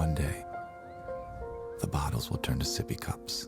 one day, the bottles will turn to sippy cups.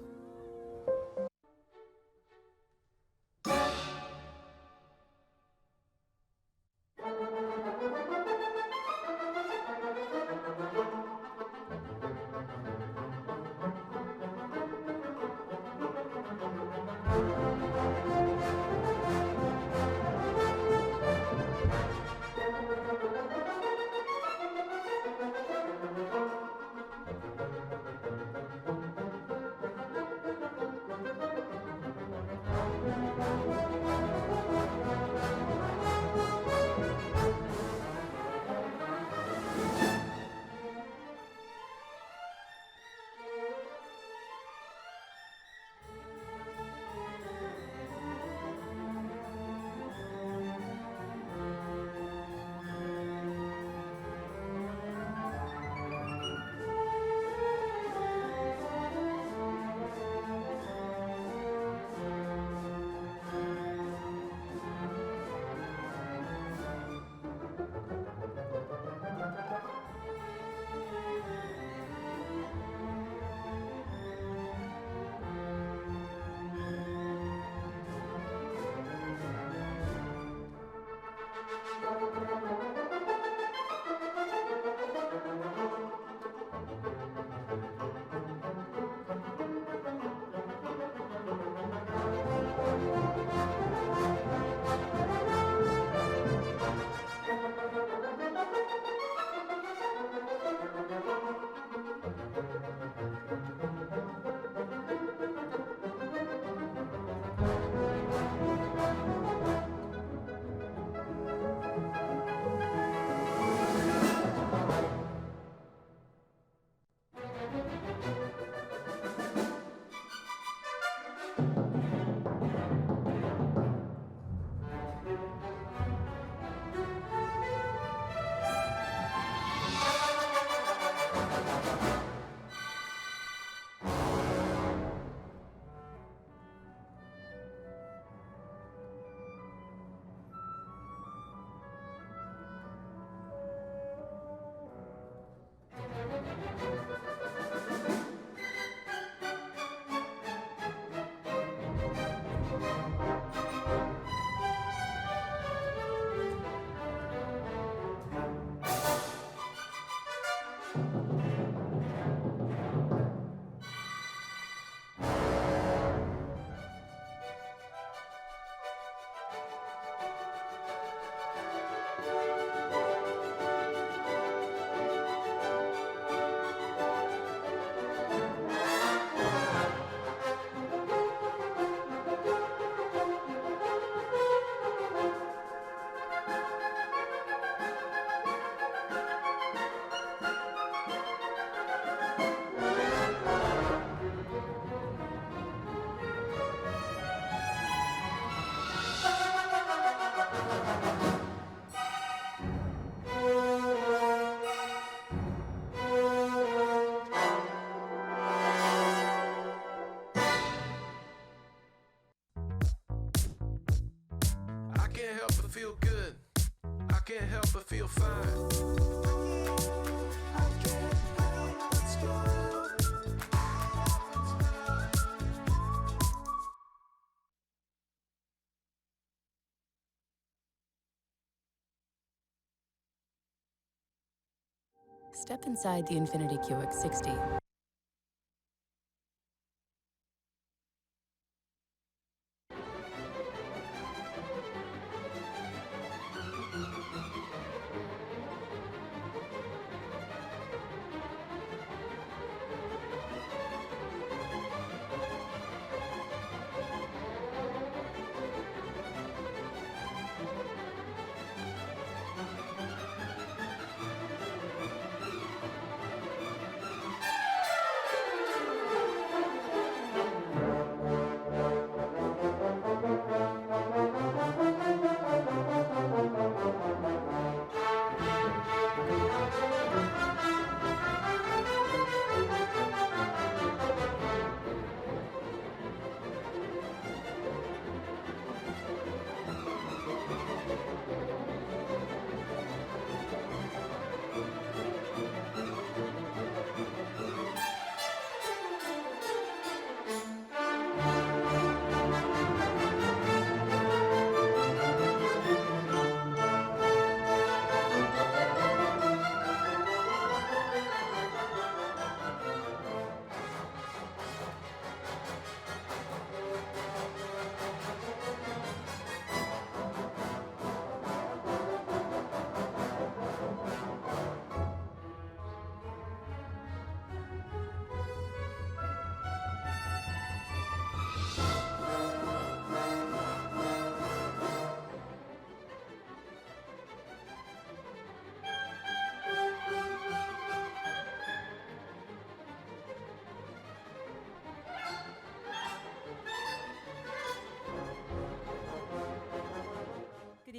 Step inside the Infiniti QX60.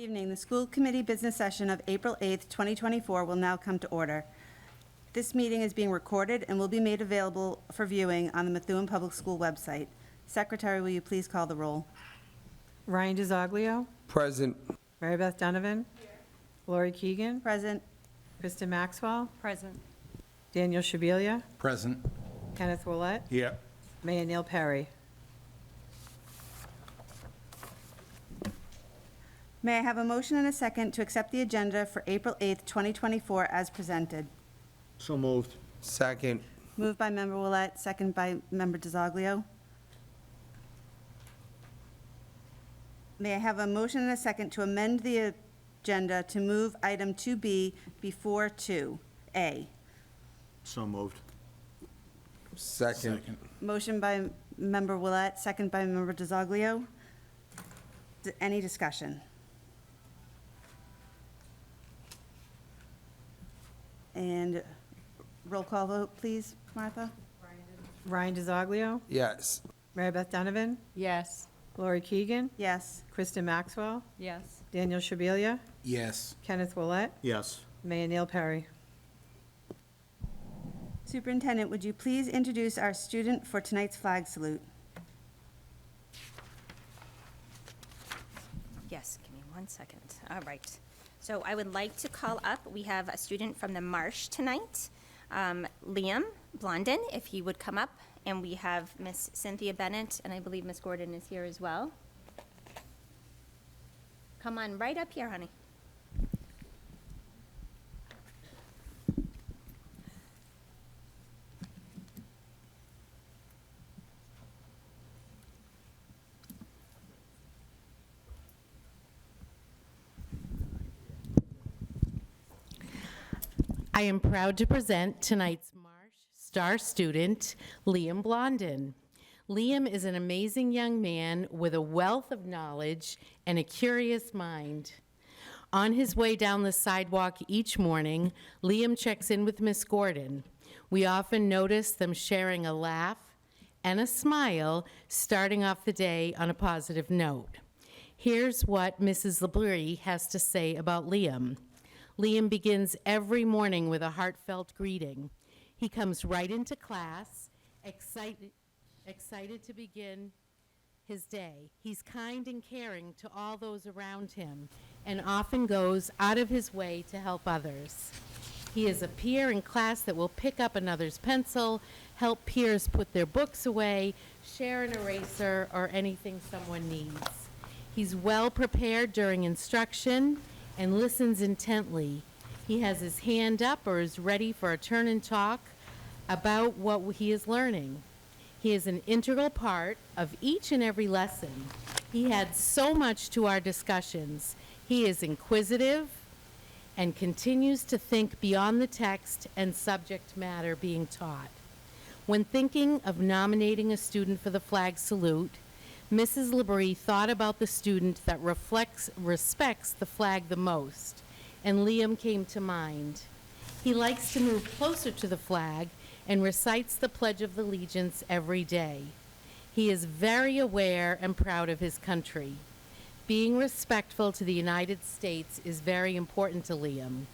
evening. The school committee business session of April 8th, 2024 will now come to order. This meeting is being recorded and will be made available for viewing on the Methuen Public School website. Secretary, will you please call the roll? Ryan DiZoglio, Present. Mary Beth Donovan, Lori Keegan, Present. Kristen Maxwell, Present. Daniel Shabilia, Present. Kenneth Willett, Here. Mayor Neil Perry. May I have a motion and a second to accept the agenda for April 8th, 2024 as presented? So moved. Second. Moved by Member Willett, second by Member DiZoglio. May I have a motion and a second to amend the agenda to move item 2B before 2A? So moved. Second. Motion by Member Willett, second by Member DiZoglio. Any discussion? And roll call vote, please, Martha? Ryan DiZoglio, Yes. Mary Beth Donovan, Yes. Lori Keegan, Yes. Kristen Maxwell, Yes. Daniel Shabilia, Yes. Kenneth Willett, Yes. Mayor Neil Perry. Superintendent, would you please introduce our student for tonight's flag salute? Yes, give me 1 second. All right. So I would like to call up, we have a student from the Marsh tonight, Liam Blondin, if he would come up. And we have Miss Cynthia Bennett, and I believe Miss Gordon is here as well. Come on right up here, honey. I am proud to present tonight's Marsh Star student, Liam Blondin. Liam is an amazing young man with a wealth of knowledge and a curious mind. On his way down the sidewalk each morning, Liam checks in with Miss Gordon. We often notice them sharing a laugh and a smile, starting off the day on a positive note. Here's what Mrs. Labrie has to say about Liam. Liam begins every morning with a heartfelt greeting. He comes right into class, excited to begin his day. He's kind and caring to all those around him and often goes out of his way to help others. He is a peer in class that will pick up another's pencil, help peers put their books away, share an eraser, or anything someone needs. He's well prepared during instruction and listens intently. He has his hand up or is ready for a turn and talk about what he is learning. He is an integral part of each and every lesson. He adds so much to our discussions. He is inquisitive and continues to think beyond the text and subject matter being taught. When thinking of nominating a student for the flag salute, Mrs. Labrie thought about the student that respects the flag the most, and Liam came to mind. He likes to move closer to the flag and recites the Pledge of Allegiance every day. He is very aware and proud of his country. Being respectful to the United States is very important to Liam.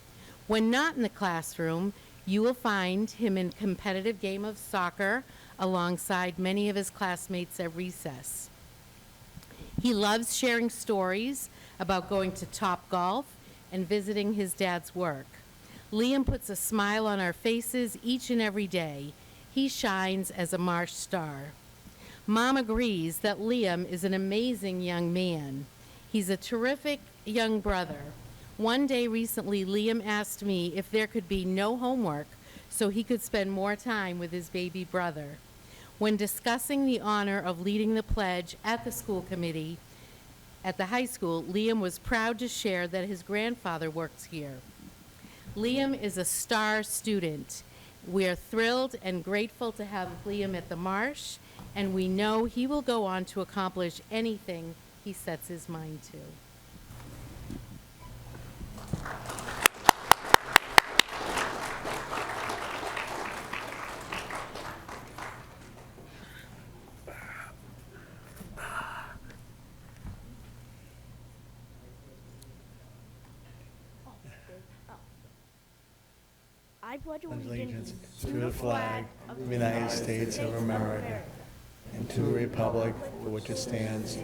When not in the classroom, you will find him in competitive game of soccer alongside many of his classmates at recess. He loves sharing stories about going to Topgolf and visiting his dad's work. Liam puts a smile on our faces each and every day. He shines as a Marsh star. Mom agrees that Liam is an amazing young man. He's a terrific young brother. One day recently, Liam asked me if there could be no homework so he could spend more time with his baby brother. When discussing the honor of leading the pledge at the school committee at the high school, Liam was proud to share that his grandfather works here. Liam is a star student. We are thrilled and grateful to have Liam at the Marsh, and we know he will go on to accomplish anything he sets his mind to. I pledge allegiance to the flag of the United States of America and to the republic for which it stands,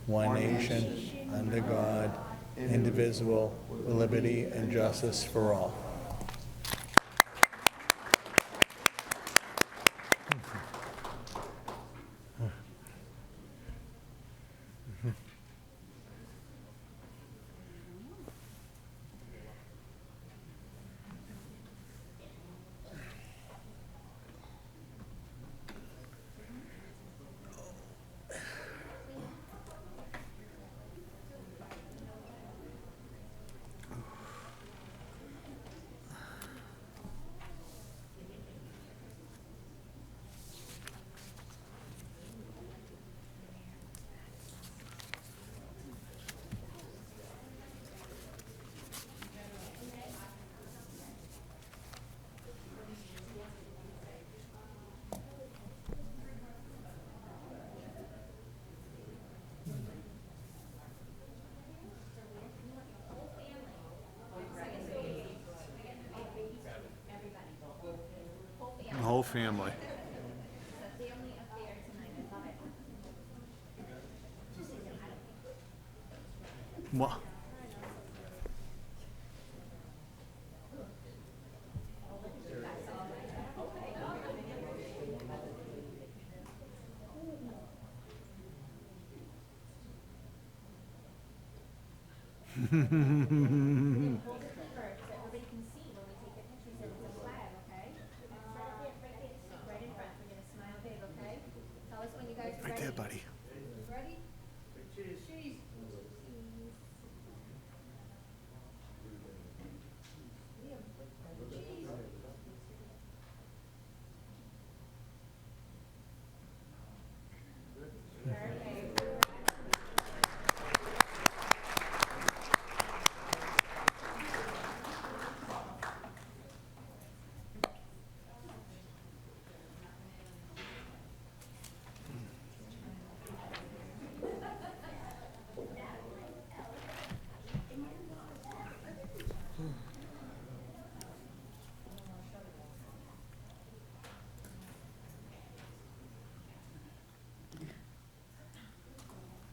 one nation, under God, indivisible, with liberty and justice for all. The whole family. What? Right there, buddy.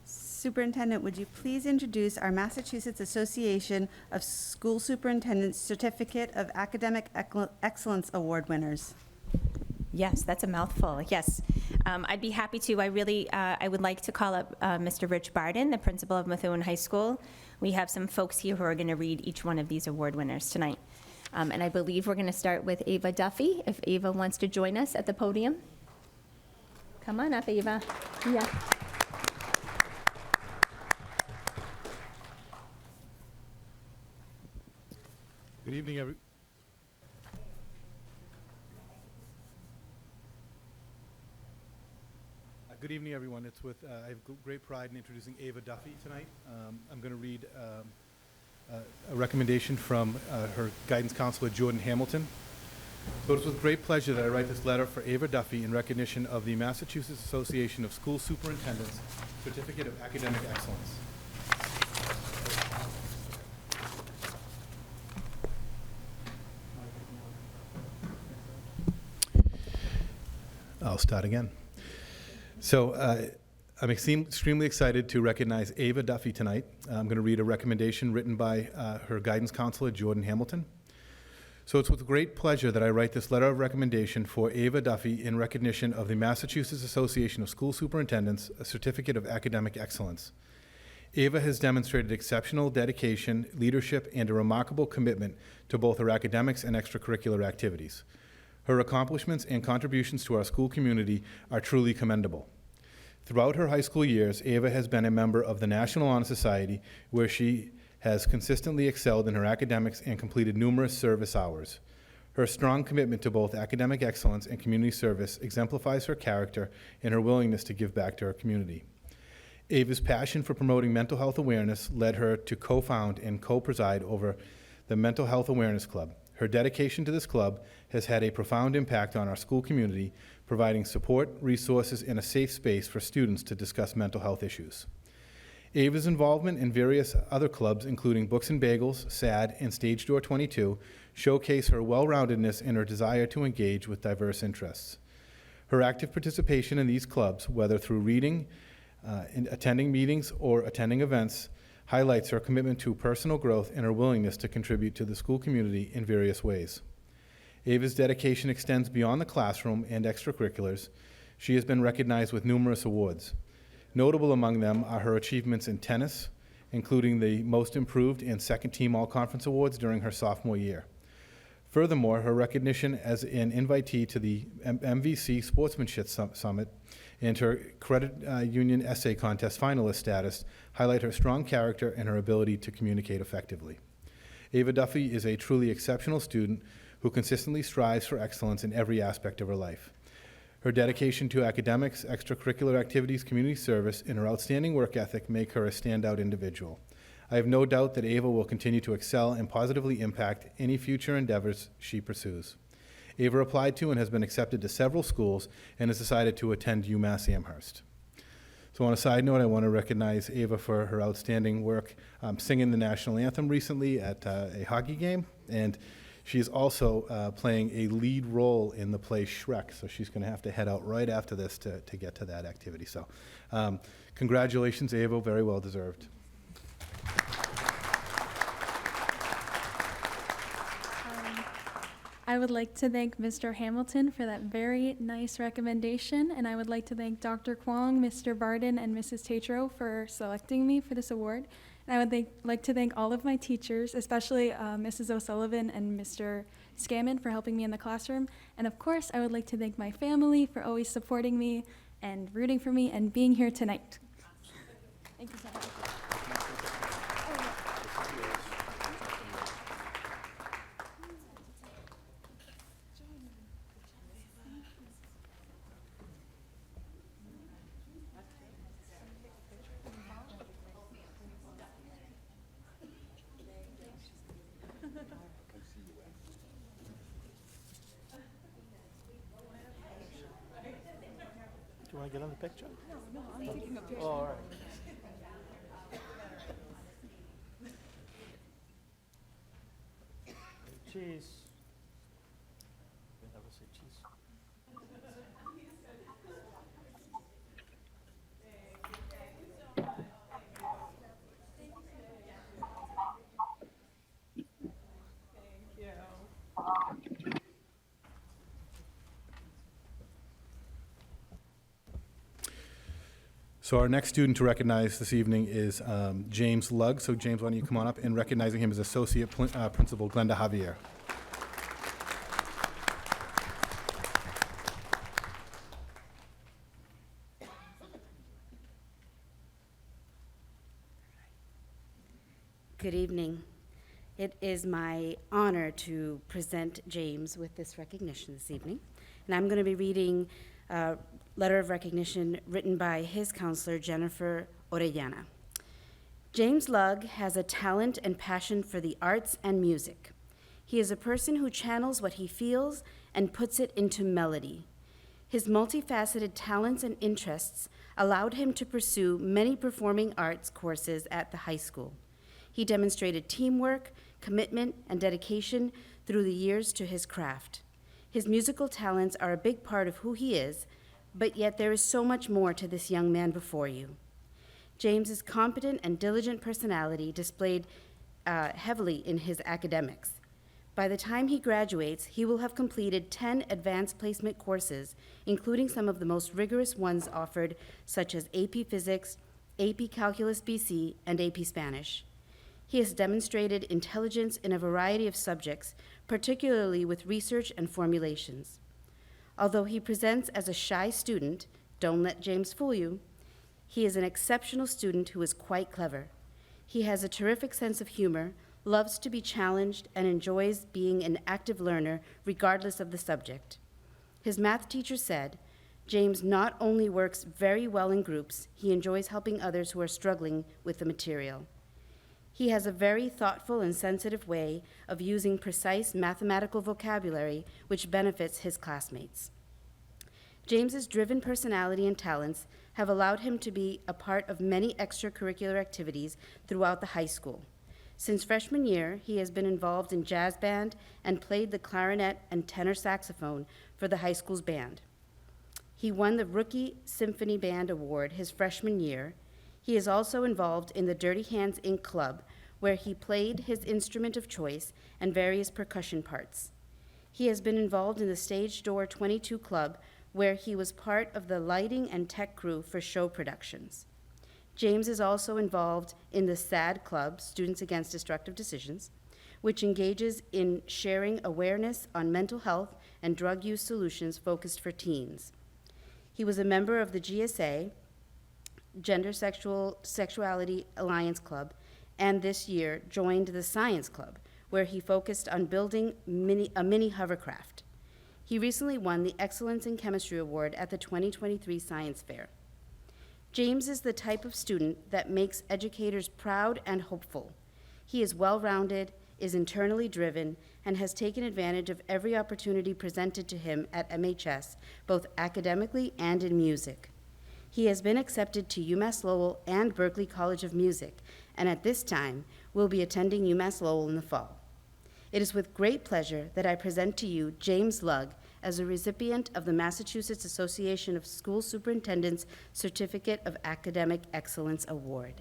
Superintendent, would you please introduce our Massachusetts Association of School Superintendents Certificate of Academic Excellence Award winners? Yes, that's a mouthful, yes. I'd be happy to. I would like to call up Mr. Rich Barden, the principal of Methuen High School. We have some folks here who are going to read each one of these award winners tonight. And I believe we're going to start with Ava Duffy, if Ava wants to join us at the podium. Come on up, Ava. Yeah. Good evening, Good evening, everyone. It's with I have great pride in introducing Ava Duffy tonight. I'm going to read a recommendation from her guidance counselor, Jordan Hamilton. So it's with great pleasure that I write this letter for Ava Duffy in recognition of the Massachusetts Association of School Superintendents Certificate of Academic Excellence. I'll start again. So I'm extremely excited to recognize Ava Duffy tonight. I'm going to read a recommendation written by her guidance counselor, Jordan Hamilton. So it's with great pleasure that I write this letter of recommendation for Ava Duffy in recognition of the Massachusetts Association of School Superintendents, a Certificate of Academic Excellence. Ava has demonstrated exceptional dedication, leadership, and a remarkable commitment to both her academics and extracurricular activities. Her accomplishments and contributions to our school community are truly commendable. Throughout her high school years, Ava has been a member of the National Honor Society, where she has consistently excelled in her academics and completed numerous service hours. Her strong commitment to both academic excellence and community service exemplifies her character and her willingness to give back to her community. Ava's passion for promoting mental health awareness led her to co-found and co-preside over the Mental Health Awareness Club. Her dedication to this club has had a profound impact on our school community, providing support, resources, and a safe space for students to discuss mental health issues. Ava's involvement in various other clubs, including Books and Bagels, SAD, and Stage Door 22, showcase her well-roundedness and her desire to engage with diverse interests. Her active participation in these clubs, whether through reading, in attending meetings, or attending events, highlights her commitment to personal growth and her willingness to contribute to the school community in various ways. Ava's dedication extends beyond the classroom and extracurriculars. She has been recognized with numerous awards. Notable among them are her achievements in tennis, including the Most Improved and Second Team All-Conference Awards during her sophomore year. Furthermore, her recognition as an invitee to the MVC Sportsmanship Summit and her credit union essay contest finalist status highlight her strong character and her ability to communicate effectively. Ava Duffy is a truly exceptional student who consistently strives for excellence in every aspect of her life. Her dedication to academics, extracurricular activities, community service, and her outstanding work ethic make her a standout individual. I have no doubt that Ava will continue to excel and positively impact any future endeavors she pursues. Ava applied to and has been accepted to several schools and has decided to attend UMass Amherst. So on a side note, I want to recognize Ava for her outstanding work singing the national anthem recently at a hockey game, and she is also playing a lead role in the play Shrek, so she's going to have to head out right after this to get to that activity. So congratulations, Ava, very well deserved. I would like to thank Mr. Hamilton for that very nice recommendation, and I would like to thank Dr. Kwong, Mr. Barden, and Mrs. Tatro for selecting me for this award. And I would like to thank all of my teachers, especially Mrs. O'Sullivan and Mr. Scammon for helping me in the classroom. And of course, I would like to thank my family for always supporting me and rooting for me and being here tonight. Thank you so much. Do you want to get on the picture? No, I'm taking a picture. Oh, all right. Cheese. You never say cheese. So our next student to recognize this evening is James Lugg. So James, why don't you come on up, and recognizing him as Associate Principal Glenda Javier. Good evening. It is my honor to present James with this recognition this evening. And I'm going to be reading a letter of recognition written by his counselor, Jennifer Orellana. James Lugg has a talent and passion for the arts and music. He is a person who channels what he feels and puts it into melody. His multifaceted talents and interests allowed him to pursue many performing arts courses at the high school. He demonstrated teamwork, commitment, and dedication through the years to his craft. His musical talents are a big part of who he is, but yet there is so much more to this young man before you. James's competent and diligent personality displayed heavily in his academics. By the time he graduates, he will have completed 10 advanced placement courses, including some of the most rigorous ones offered, such as AP Physics, AP Calculus BC, and AP Spanish. He has demonstrated intelligence in a variety of subjects, particularly with research and formulations. Although he presents as a shy student, don't let James fool you, he is an exceptional student who is quite clever. He has a terrific sense of humor, loves to be challenged, and enjoys being an active learner regardless of the subject. His math teacher said, James not only works very well in groups, he enjoys helping others who are struggling with the material. He has a very thoughtful and sensitive way of using precise mathematical vocabulary, which benefits his classmates. James's driven personality and talents have allowed him to be a part of many extracurricular activities throughout the high school. Since freshman year, he has been involved in jazz band and played the clarinet and tenor saxophone for the high school's band. He won the Rookie Symphony Band Award his freshman year. He is also involved in the Dirty Hands Inc. Club, where he played his instrument of choice and various percussion parts. He has been involved in the Stage Door 22 Club, where he was part of the lighting and tech crew for show productions. James is also involved in the SAD Club, Students Against Destructive Decisions, which engages in sharing awareness on mental health and drug use solutions focused for teens. He was a member of the GSA, Sexuality Alliance Club, and this year joined the Science Club, where he focused on building a mini hovercraft. He recently won the Excellence in Chemistry Award at the 2023 Science Fair. James is the type of student that makes educators proud and hopeful. He is well-rounded, is internally driven, and has taken advantage of every opportunity presented to him at MHS, both academically and in music. He has been accepted to UMass Lowell and Berklee College of Music, and at this time will be attending UMass Lowell in the fall. It is with great pleasure that I present to you James Lugg as a recipient of the Massachusetts Association of School Superintendents Certificate of Academic Excellence Award.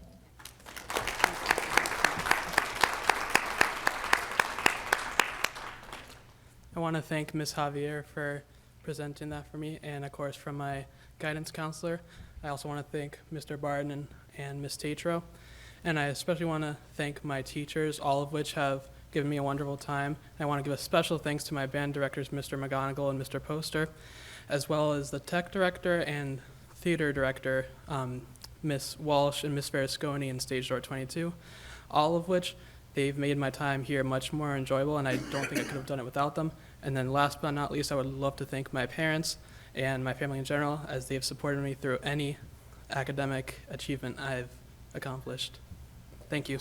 I want to thank Ms. Javier for presenting that for me, and of course from my guidance counselor. I also want to thank Mr. Barden and Ms. Tatro, and I especially want to thank my teachers, all of which have given me a wonderful time. And I want to give a special thanks to my band directors, Mr. McGonigal and Mr. Poster, as well as the tech director and theater director, Ms. Walsh and Ms. Verisconi in Stage Door 22, all of which they've made my time here much more enjoyable, and I don't think I could have done it without them. And then last but not least, I would love to thank my parents and my family in general, as they have supported me through any academic achievement I've accomplished. Thank you.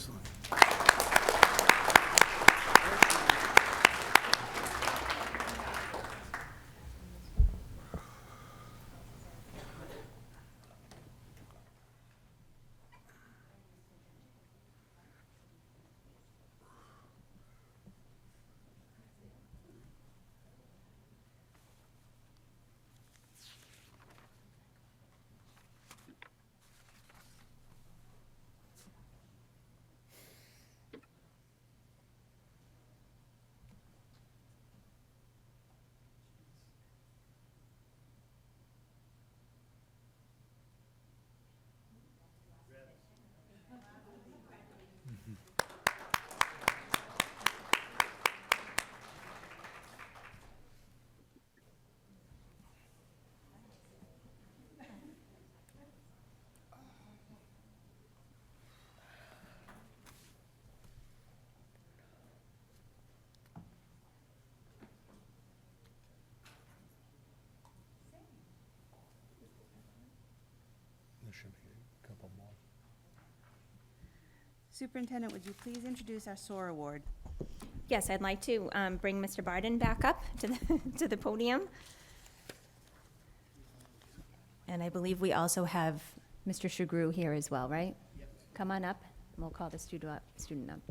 There should be a couple more. Superintendent, would you please introduce our SOAR Award? Yes, I'd like to bring Mr. Barden back up to to the podium. And I believe we also have Mr. Shagru here as well, right? Yep. Come on up, and we'll call the student up.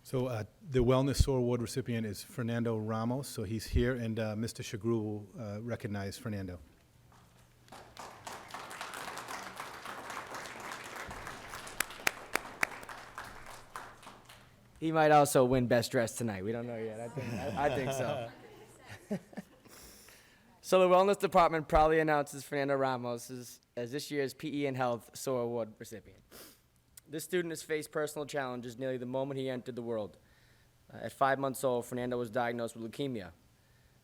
So the Wellness SOAR Award recipient is Fernando Ramos, so he's here, and Mr. Shagru will recognize Fernando. He might also win Best Dressed tonight. We don't know yet. I think so. So the Wellness Department proudly announces Fernando Ramos as this year's PE and Health SOAR Award recipient. This student has faced personal challenges nearly the moment he entered the world. At 5 months old, Fernando was diagnosed with leukemia.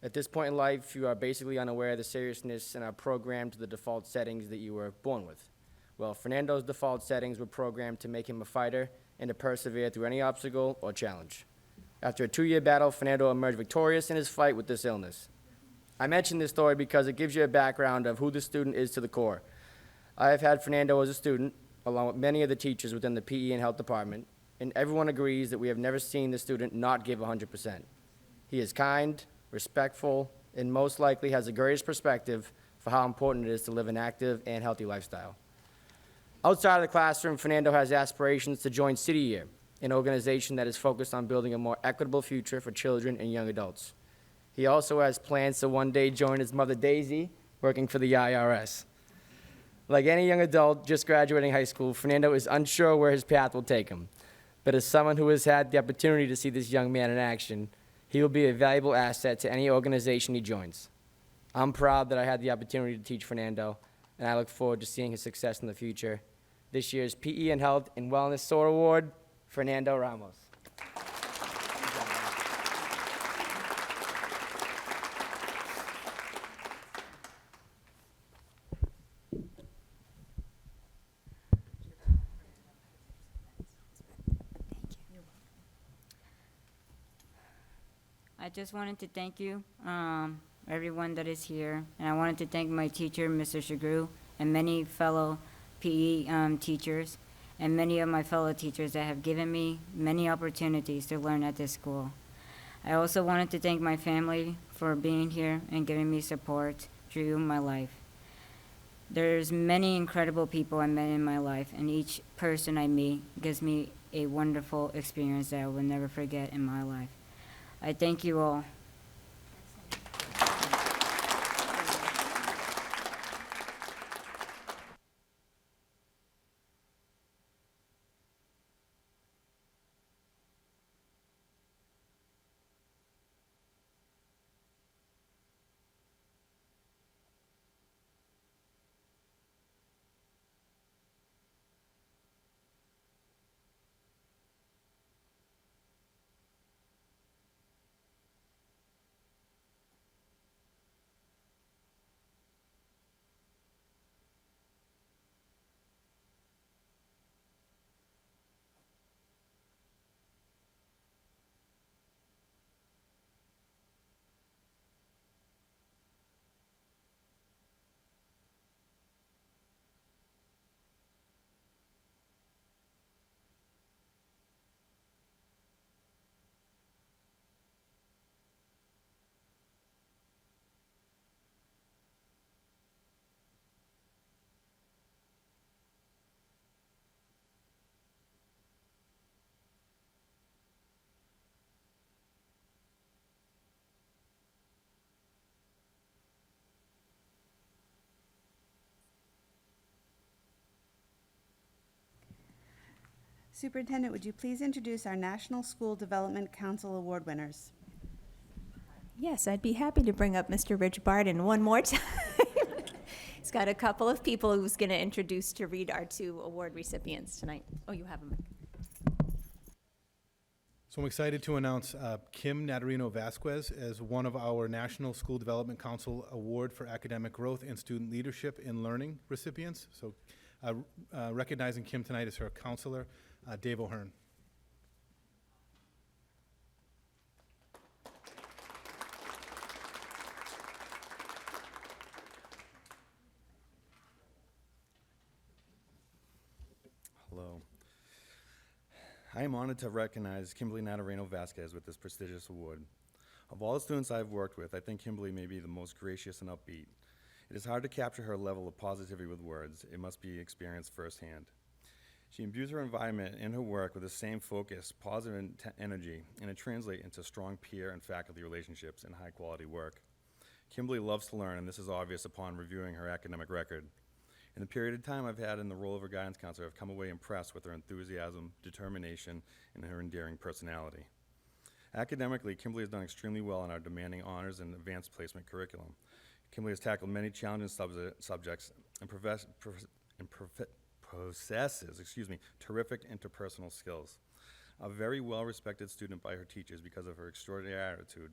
At this point in life, you are basically unaware of the seriousness and are programmed to the default settings that you were born with. Well, Fernando's default settings were programmed to make him a fighter and to persevere through any obstacle or challenge. After a 2-year battle, Fernando emerged victorious in his fight with this illness. I mention this story because it gives you a background of who the student is to the core. I have had Fernando as a student, along with many of the teachers within the PE and Health Department, and everyone agrees that we have never seen the student not give 100%. He is kind, respectful, and most likely has the greatest perspective for how important it is to live an active and healthy lifestyle. Outside of the classroom, Fernando has aspirations to join City Year, an organization that is focused on building a more equitable future for children and young adults. He also has plans to one day join his mother, Daisy, working for the IRS. Like any young adult just graduating high school, Fernando is unsure where his path will take him. But as someone who has had the opportunity to see this young man in action, he will be a valuable asset to any organization he joins. I'm proud that I had the opportunity to teach Fernando, and I look forward to seeing his success in the future. This year's PE and Health and Wellness SOAR Award, Fernando Ramos. I just wanted to thank you, everyone that is here, and I wanted to thank my teacher, Mr. Shagru, and many fellow PE teachers, and many of my fellow teachers that have given me many opportunities to learn at this school. I also wanted to thank my family for being here and giving me support through my life. There's many incredible people I met in my life, and each person I meet gives me a wonderful experience that I will never forget in my life. I thank you all. Superintendent, would you please introduce our National School Development Council Award winners? Yes, I'd be happy to bring up Mr. Rich Barden one more time. He's got a couple of people who's going to introduce to read our two award recipients tonight. Oh, you have them. So I'm excited to announce Kim Natarino Vasquez as one of our National School Development Council Award for Academic Growth and Student Leadership in Learning recipients. So recognizing Kim tonight is her counselor, Dave O'Hearn. Hello. I am honored to recognize Kimberly Natarino Vasquez with this prestigious award. Of all the students I've worked with, I think Kimberly may be the most gracious and upbeat. It is hard to capture her level of positivity with words. It must be experienced firsthand. She imbues her environment and her work with the same focus, positive energy, and it translates into strong peer and faculty relationships and high-quality work. Kimberly loves to learn, and this is obvious upon reviewing her academic record. In the period of time I've had in the role of her guidance counselor, I've come away impressed with her enthusiasm, determination, and her endearing personality. Academically, Kimberly has done extremely well in our demanding honors and advanced placement curriculum. Kimberly has tackled many challenging subjects and possesses terrific interpersonal skills. A very well-respected student by her teachers because of her extraordinary attitude,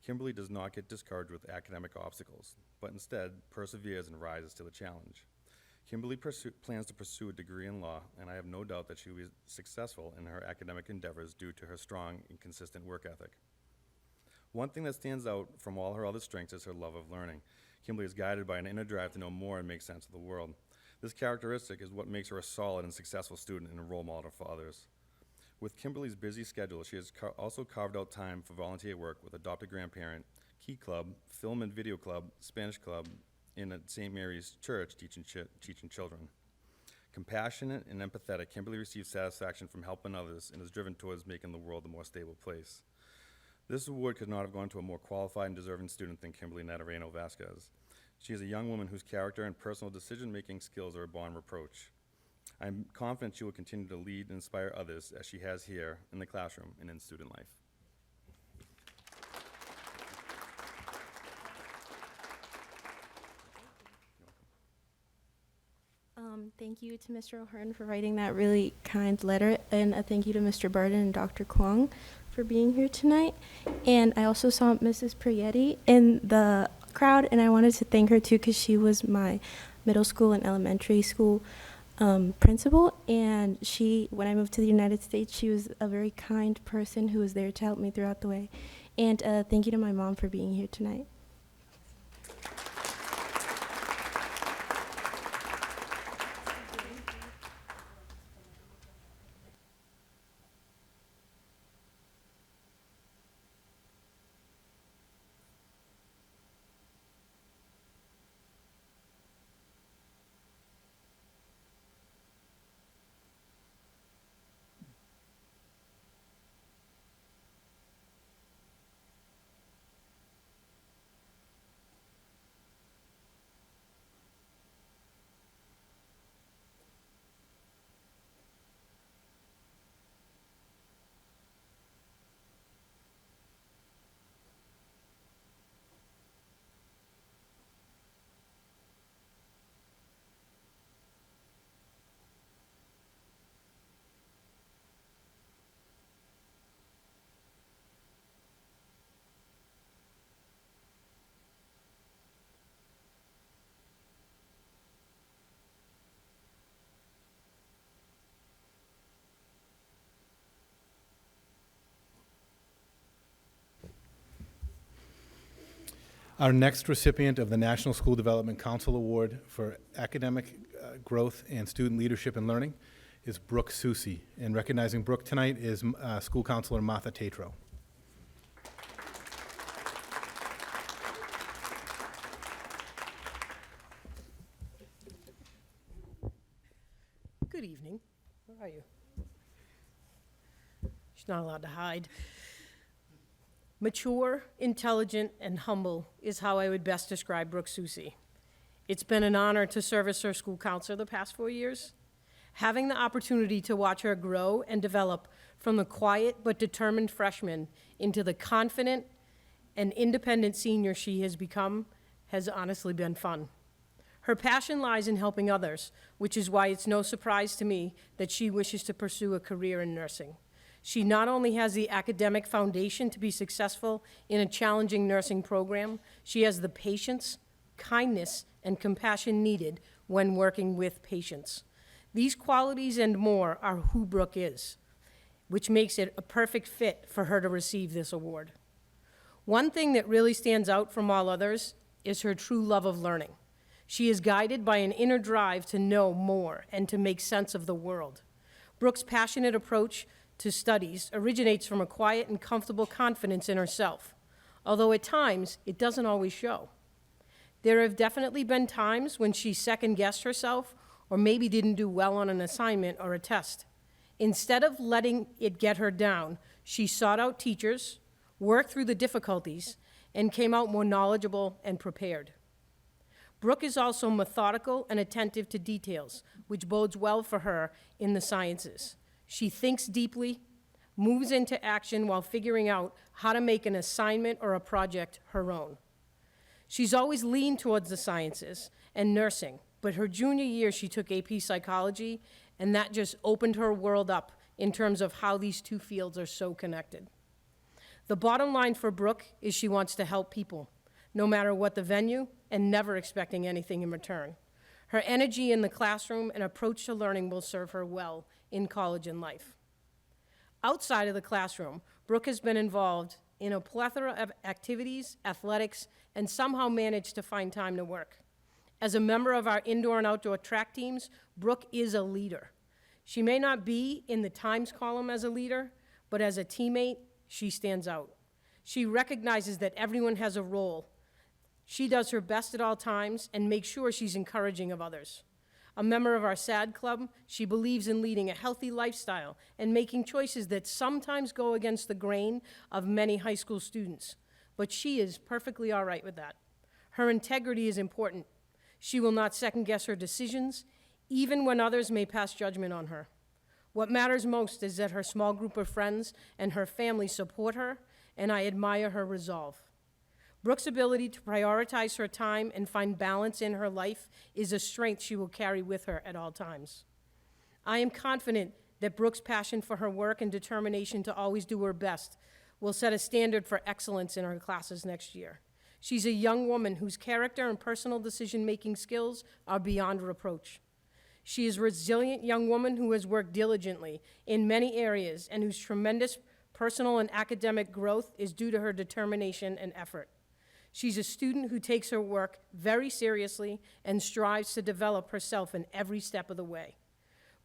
Kimberly does not get discouraged with academic obstacles, but instead perseveres and rises to the challenge. Kimberly plans to pursue a degree in law, and I have no doubt that she will be successful in her academic endeavors due to her strong and consistent work ethic. One thing that stands out from all her other strengths is her love of learning. Kimberly is guided by an inner drive to know more and make sense of the world. This characteristic is what makes her a solid and successful student and a role model for others. With Kimberly's busy schedule, she has also carved out time for volunteer work with Adopted Grandparent, Key Club, Film and Video Club, Spanish Club, in at St. Mary's Church teaching children. Compassionate and empathetic, Kimberly receives satisfaction from helping others and is driven towards making the world a more stable place. This award could not have gone to a more qualified and deserving student than Kimberly Natareno Vasquez. She is a young woman whose character and personal decision-making skills are beyond reproach. I'm confident she will continue to lead and inspire others as she has here in the classroom and in student life. Thank you to Mr. O'Hearn for writing that really kind letter, and a thank you to Mr. Barden and Dr. Kwong for being here tonight. And I also saw Mrs. Prietti in the crowd, and I wanted to thank her too because she was my middle school and elementary school principal, and when I moved to the United States, she was a very kind person who was there to help me throughout the way. And thank you to my mom for being here tonight. Our next recipient of the National School Development Council Award for Academic Growth and Student Leadership and Learning is Brooke Susi. And recognizing Brooke tonight is School Counselor Martha Tatro. Good evening. Where are you? She's not allowed to hide. Mature, intelligent, and humble is how I would best describe Brooke Susi. It's been an honor to serve as her school counselor the past 4 years. Having the opportunity to watch her grow and develop from the quiet but determined freshman into the confident and independent senior she has become has honestly been fun. Her passion lies in helping others, which is why it's no surprise to me that she wishes to pursue a career in nursing. She not only has the academic foundation to be successful in a challenging nursing program, she has the patience, kindness, and compassion needed when working with patients. These qualities and more are who Brooke is, which makes it a perfect fit for her to receive this award. One thing that really stands out from all others is her true love of learning. She is guided by an inner drive to know more and to make sense of the world. Brooke's passionate approach to studies originates from a quiet and comfortable confidence in herself, although at times it doesn't always show. There have definitely been times when she second-guessed herself or maybe didn't do well on an assignment or a test. Instead of letting it get her down, she sought out teachers, worked through the difficulties, and came out more knowledgeable and prepared. Brooke is also methodical and attentive to details, which bodes well for her in the sciences. She thinks deeply, moves into action while figuring out how to make an assignment or a project her own. She's always leaned towards the sciences and nursing, but her junior year she took AP Psychology, and that just opened her world up in terms of how these two fields are so connected. The bottom line for Brooke is she wants to help people, no matter what the venue, and never expecting anything in return. Her energy in the classroom and approach to learning will serve her well in college and life. Outside of the classroom, Brooke has been involved in a plethora of activities, athletics, and somehow managed to find time to work. As a member of our indoor and outdoor track teams, Brooke is a leader. She may not be in the Times column as a leader, but as a teammate, she stands out. She recognizes that everyone has a role. She does her best at all times and makes sure she's encouraging of others. A member of our SAD club, she believes in leading a healthy lifestyle and making choices that sometimes go against the grain of many high school students. But she is perfectly all right with that. Her integrity is important. She will not second-guess her decisions, even when others may pass judgment on her. What matters most is that her small group of friends and her family support her, and I admire her resolve. Brooke's ability to prioritize her time and find balance in her life is a strength she will carry with her at all times. I am confident that Brooke's passion for her work and determination to always do her best will set a standard for excellence in her classes next year. She's a young woman whose character and personal decision-making skills are beyond reproach. She is a resilient young woman who has worked diligently in many areas and whose tremendous personal and academic growth is due to her determination and effort. She's a student who takes her work very seriously and strives to develop herself in every step of the way.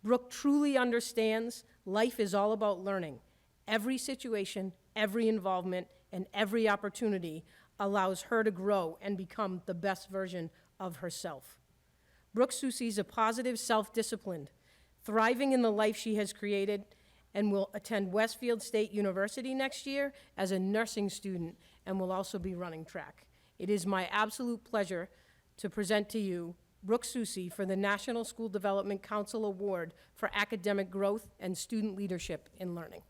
Brooke truly understands life is all about learning. Every situation, every involvement, and every opportunity allows her to grow and become the best version of herself. Brooke Soucy is a positive, self-disciplined, thriving in the life she has created, and will attend Westfield State University next year as a nursing student and will also be running track. It is my absolute pleasure to present to you Brooke Soucy for the National School Development Council Award for Academic Growth and Student Leadership in Learning.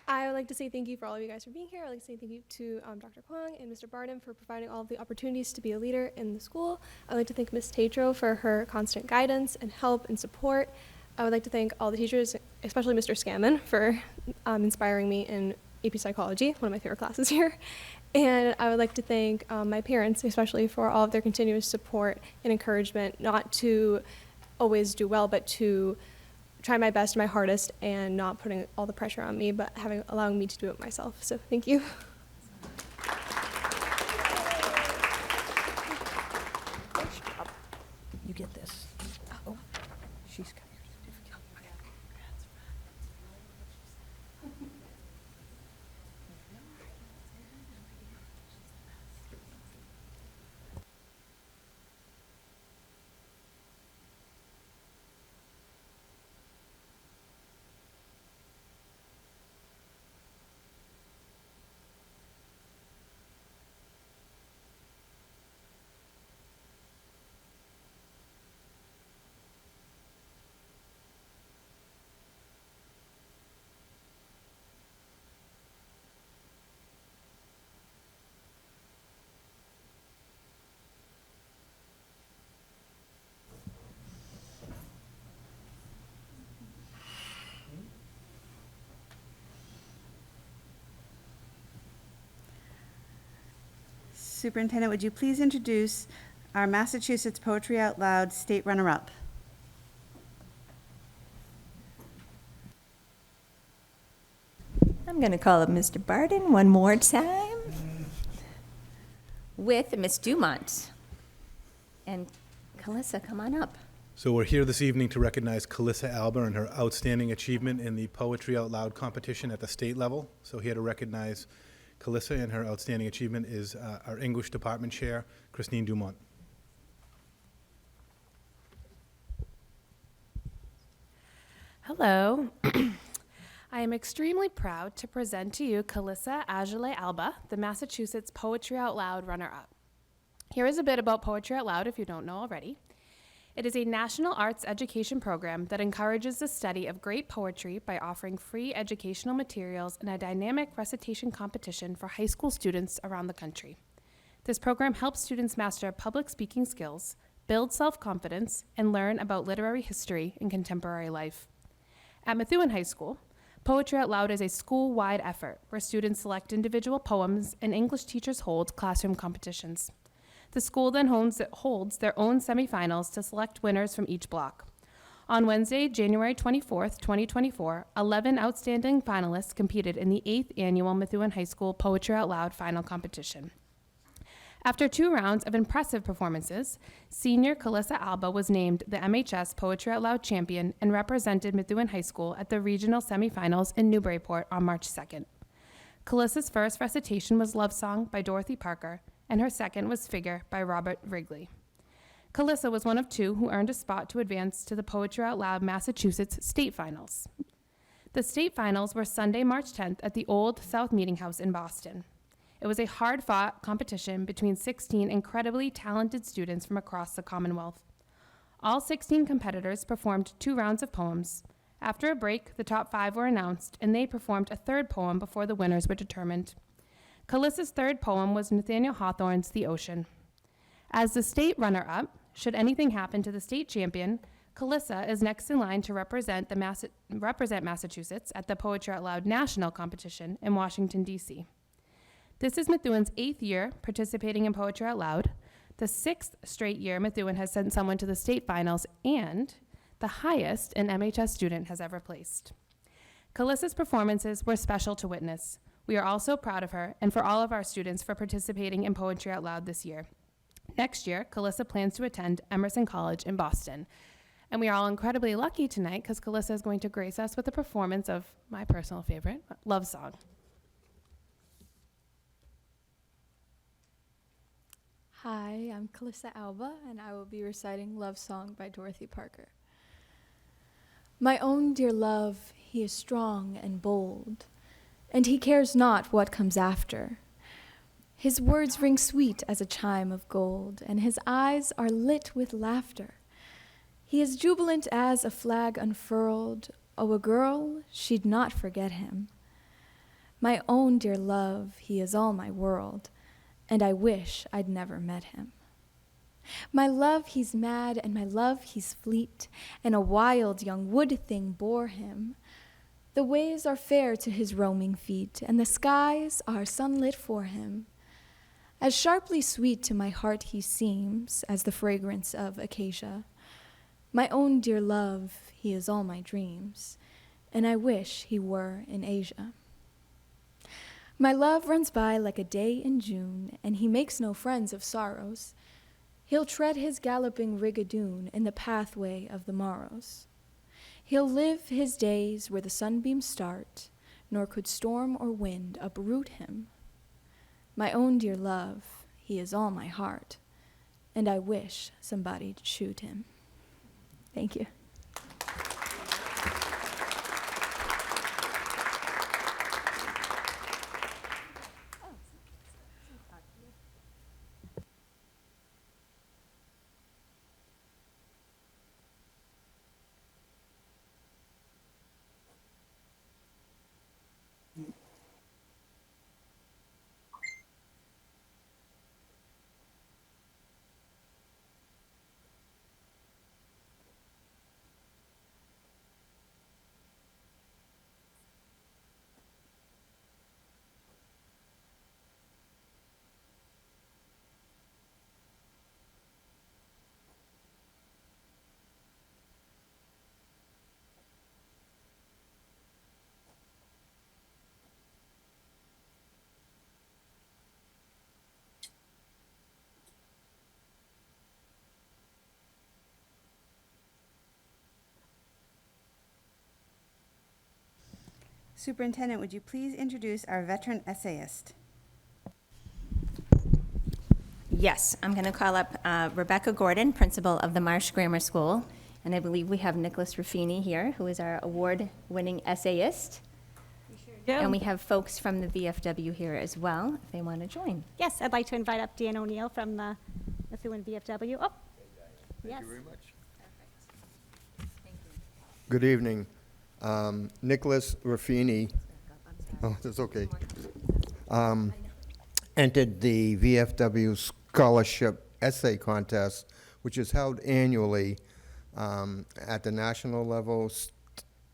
I would like to say thank you for all of you guys for being here. I'd like to say thank you to Dr. Kwong and Mr. Barden for providing all of the opportunities to be a leader in the school. I'd like to thank Ms. Tatro for her constant guidance and help and support. I would like to thank all the teachers, especially Mr. Scammon, for inspiring me in AP Psychology, one of my favorite classes here. And I would like to thank my parents, especially for all of their continuous support and encouragement, not to always do well, but to try my best, my hardest, and not putting all the pressure on me, but allowing me to do it myself. So thank you. You get this. Oh, she's got your certificate. Superintendent, would you please introduce our Massachusetts Poetry Out Loud state runner-up? I'm going to call up Mr. Barden one more time with Miss Dumont. And Calissa, come on up. So we're here this evening to recognize Calissa Alba and her outstanding achievement in the Poetry Out Loud competition at the state level. So here to recognize Calissa and her outstanding achievement is our English Department Chair, Christine Dumont. Hello. I am extremely proud to present to you Calissa Ajale Alba, the Massachusetts Poetry Out Loud runner-up. Here is a bit about Poetry Out Loud if you don't know already. It is a national arts education program that encourages the study of great poetry by offering free educational materials and a dynamic recitation competition for high school students around the country. This program helps students master public speaking skills, build self-confidence, and learn about literary history and contemporary life. At Methuen High School, Poetry Out Loud is a school-wide effort where students select individual poems and English teachers hold classroom competitions. The school then holds their own semifinals to select winners from each block. On Wednesday, January 24th, 2024, 11 outstanding finalists competed in the 8th annual Methuen High School Poetry Out Loud final competition. After 2 rounds of impressive performances, senior Calissa Alba was named the MHS Poetry Out Loud champion and represented Methuen High School at the regional semifinals in Newburyport on March 2nd. Calissa's first recitation was Love Song by Dorothy Parker, and her second was Figure by Robert Wrigley. Calissa was one of two who earned a spot to advance to the Poetry Out Loud Massachusetts State Finals. The state finals were Sunday, March 10th at the Old South Meeting House in Boston. It was a hard-fought competition between 16 incredibly talented students from across the Commonwealth. All 16 competitors performed 2 rounds of poems. After a break, the top 5 were announced, and they performed a third poem before the winners were determined. Calissa's third poem was Nathaniel Hawthorne's The Ocean. As the state runner-up, should anything happen to the state champion, Calissa is next in line to represent Massachusetts at the Poetry Out Loud National Competition in Washington, D.C. This is Methuen's 8th year participating in Poetry Out Loud, the 6th straight year Methuen has sent someone to the state finals, and the highest an MHS student has ever placed. Calissa's performances were special to witness. We are all so proud of her and for all of our students for participating in Poetry Out Loud this year. Next year, Calissa plans to attend Emerson College in Boston. And we are all incredibly lucky tonight because Calissa is going to grace us with a performance of my personal favorite, Love Song. Hi, I'm Calissa Alba, and I will be reciting Love Song by Dorothy Parker. My own dear love, he is strong and bold, and he cares not what comes after. His words ring sweet as a chime of gold, and his eyes are lit with laughter. He is jubilant as a flag unfurled. Oh, a girl, she'd not forget him. My own dear love, he is all my world, and I wish I'd never met him. My love, he's mad, and my love, he's fleet, and a wild young wood thing bore him. The ways are fair to his roaming feet, and the skies are sunlit for him. As sharply sweet to my heart he seems as the fragrance of acacia. My own dear love, he is all my dreams, and I wish he were in Asia. My love runs by like a day in June, and he makes no friends of sorrows. He'll tread his galloping rigadoon in the pathway of the morrows. He'll live his days where the sunbeams start, nor could storm or wind uproot him. My own dear love, he is all my heart, and I wish somebody'd shoot him. Thank you. Superintendent, would you please introduce our veteran essayist? Yes, I'm going to call up Rebecca Gordon, principal of the Marsh Grammar School, and I believe we have Nicholas Ruffini here, who is our award-winning essayist. And we have folks from the VFW here as well, if they want to join. Yes, I'd like to invite up Dan O'Neill from the Methuen VFW. Oh, Thank yes. you very much. Perfect. Thank you. Good evening. Nicholas Ruffini, that's okay, entered the VFW Scholarship Essay Contest, which is held annually at the national level,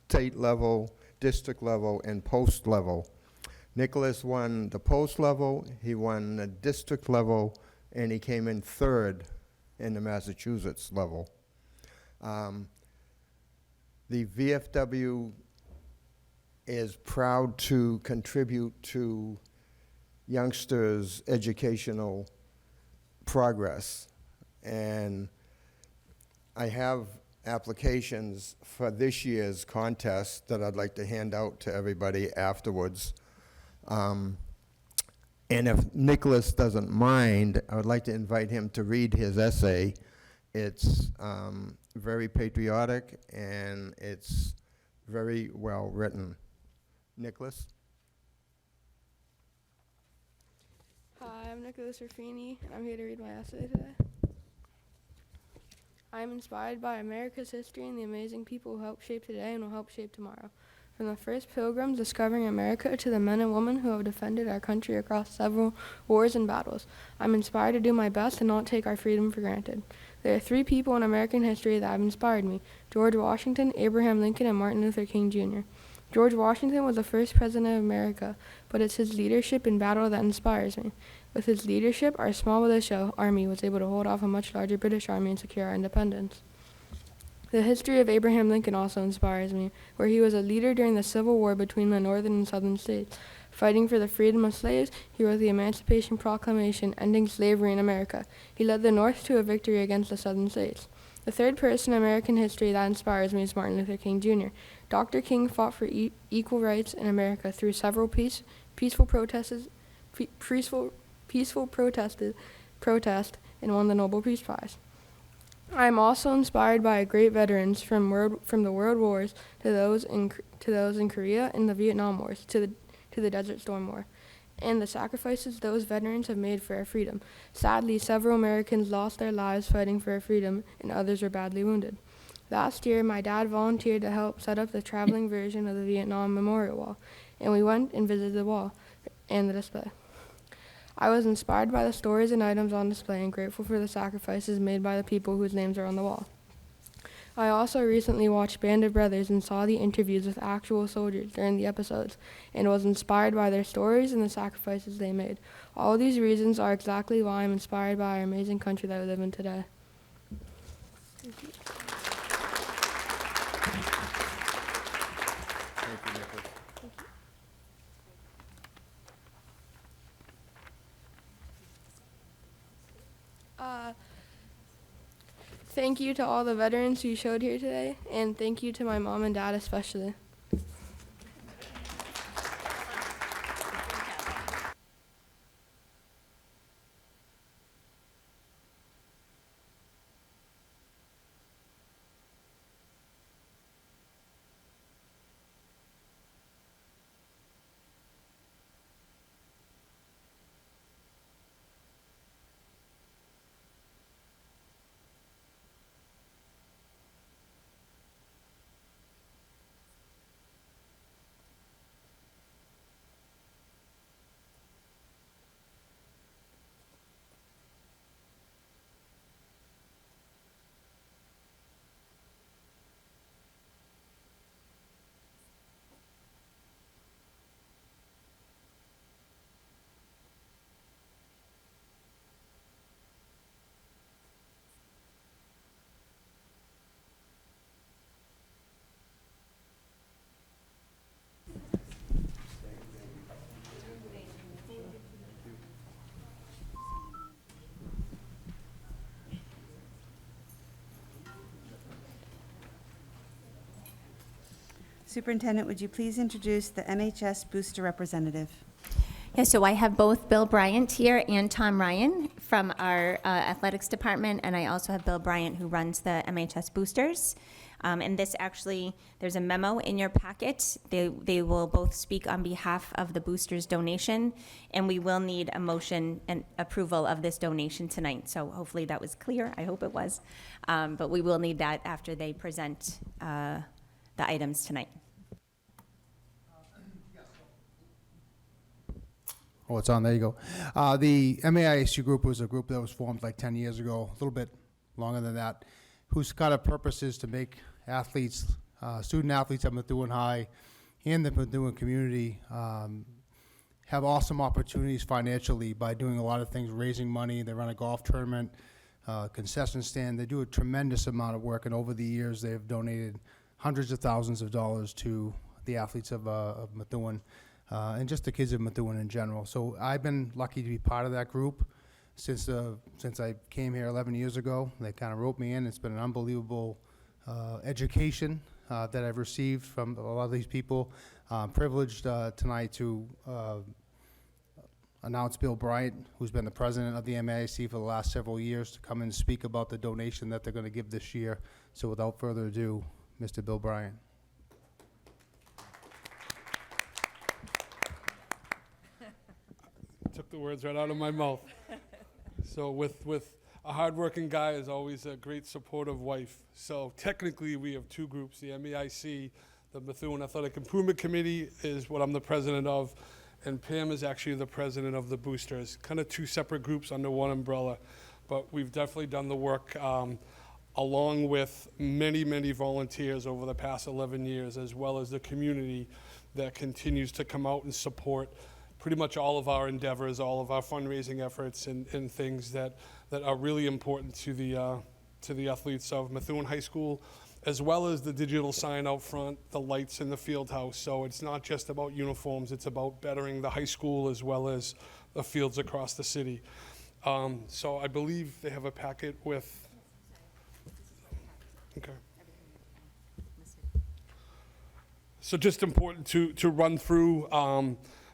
state level, district level, and post level. Nicholas won the post level, he won the district level, and he came in third in the Massachusetts level. The VFW is proud to contribute to youngsters' educational progress. And I have applications for this year's contest that I'd like to hand out to everybody afterwards. And if Nicholas doesn't mind, I would like to invite him to read his essay. It's very patriotic and it's very well written. Nicholas? Hi, I'm Nicholas Ruffini, and I'm here to read my essay today. I am inspired by America's history and the amazing people who helped shape today and will help shape tomorrow. From the first pilgrims discovering America to the men and women who have defended our country across several wars and battles, I'm inspired to do my best and not take our freedom for granted. There are 3 people in American history that have inspired me: George Washington, Abraham Lincoln, and Martin Luther King Jr. George Washington was the first president of America, but it's his leadership in battle that inspires me. With his leadership, our small militia army was able to hold off a much larger British army and secure our independence. The history of Abraham Lincoln also inspires me, where he was a leader during the Civil War between the northern and southern states. Fighting for the freedom of slaves, he wrote the Emancipation Proclamation ending slavery in America. He led the North to a victory against the southern states. The third person in American history that inspires me is Martin Luther King Jr. Dr. King fought for equal rights in America through several peaceful protests and won the Nobel Peace Prize. I am also inspired by great veterans from the World Wars to those in Korea and the Vietnam Wars to the Desert Storm War, and the sacrifices those veterans have made for our freedom. Sadly, several Americans lost their lives fighting for our freedom, and others were badly wounded. Last year, my dad volunteered to help set up the traveling version of the Vietnam Memorial Wall, and we went and visited the wall and the display. I was inspired by the stories and items on display and grateful for the sacrifices made by the people whose names are on the wall. I also recently watched Band of Brothers and saw the interviews with actual soldiers during the episodes and was inspired by their stories and the sacrifices they made. All these reasons are exactly why I'm inspired by our amazing country that we live in today. Thank you. Thank you, Nicholas. Thank you to all the veterans who showed here today, and thank you to my mom and dad especially. Superintendent, would you please introduce the MHS booster representative? Yeah, so I have both Bill Bryant here and Tom Ryan from our athletics department, and I also have Bill Bryant who runs the MHS boosters. And this actually, there's a memo in your packet. They will both speak on behalf of the boosters donation, and we will need a motion and approval of this donation tonight. So hopefully that was clear. I hope it was. But we will need that after they present the items tonight. Oh, it's on, there you go. The MAISU group was a group that was formed like 10 years ago, a little bit longer than that, whose kind of purpose is to make athletes, student athletes at Methuen High and the Methuen community have awesome opportunities financially by doing a lot of things, raising money. They run a golf tournament, concession stand. They do a tremendous amount of work, and over the years they have donated hundreds of thousands of dollars to the athletes of Methuen. And just the kids of Methuen in general. So I've been lucky to be part of that group since I came here 11 years ago. They kind of wrote me in. It's been an unbelievable education that I've received from a lot of these people. I'm privileged tonight to announce Bill Bryant, who's been the president of the MAIC for the last several years, to come and speak about the donation that they're going to give this year. So without further ado, Mr. Bill Bryant. Took the words right out of my mouth. So with a hardworking guy is always a great supportive wife. So technically we have two groups, the MEIC, the Methuen Athletic Improvement Committee is what I'm the president of, and Pam is actually the president of the Boosters. Kind of two separate groups under one umbrella, but we've definitely done the work along with many, many volunteers over the past 11 years, as well as the community that continues to come out and support pretty much all of our endeavors, all of our fundraising efforts, and things that are really important to the athletes of Methuen High School, as well as the digital sign out front, the lights in the field house. So it's not just about uniforms, it's about bettering the high school as well as the fields across the city. So I believe they have a packet with, okay. So just important to run through.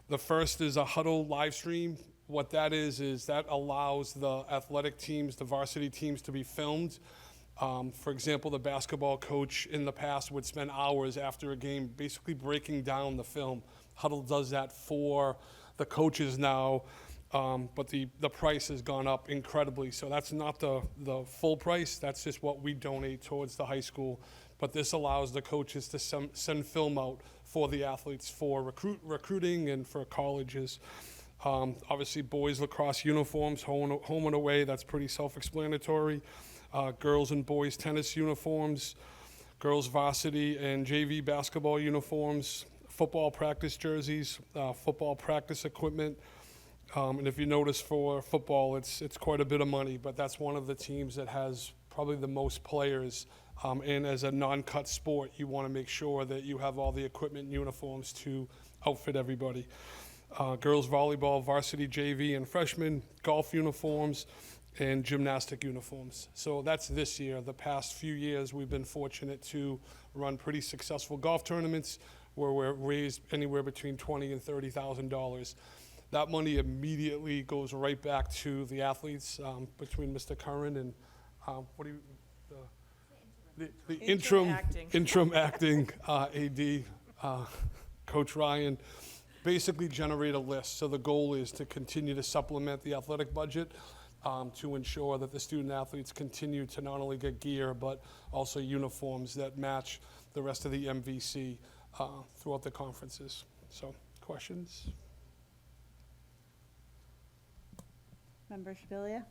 The first is a huddle live stream. What that is that allows the athletic teams, the varsity teams, to be filmed. For example, the basketball coach in the past would spend hours after a game basically breaking down the film. Huddle does that for the coaches now, but the price has gone up incredibly. So that's not the full price, that's just what we donate towards the high school. But this allows the coaches to send film out for the athletes for recruiting and for colleges. Obviously, boys lacrosse uniforms, home and away, that's pretty self-explanatory. Girls and boys tennis uniforms, girls varsity and JV basketball uniforms, football practice jerseys, football practice equipment. And if you notice for football, it's quite a bit of money, but that's one of the teams that has probably the most players. And as a non-cut sport, you want to make sure that you have all the equipment and uniforms to outfit everybody. Girls volleyball, varsity, JV, and freshman, golf uniforms, and gymnastic uniforms. So that's this year. The past few years, we've been fortunate to run pretty successful golf tournaments where we're raised anywhere between $20,000 and $30,000. That money immediately goes right back to the athletes, between Mr. Curran and the interim acting AD, Coach Ryan, basically generate a list. So the goal is to continue to supplement the athletic budget to ensure that the student athletes continue to not only get gear, but also uniforms that match the rest of the MVC throughout the conferences. So, questions? Member Shabilia?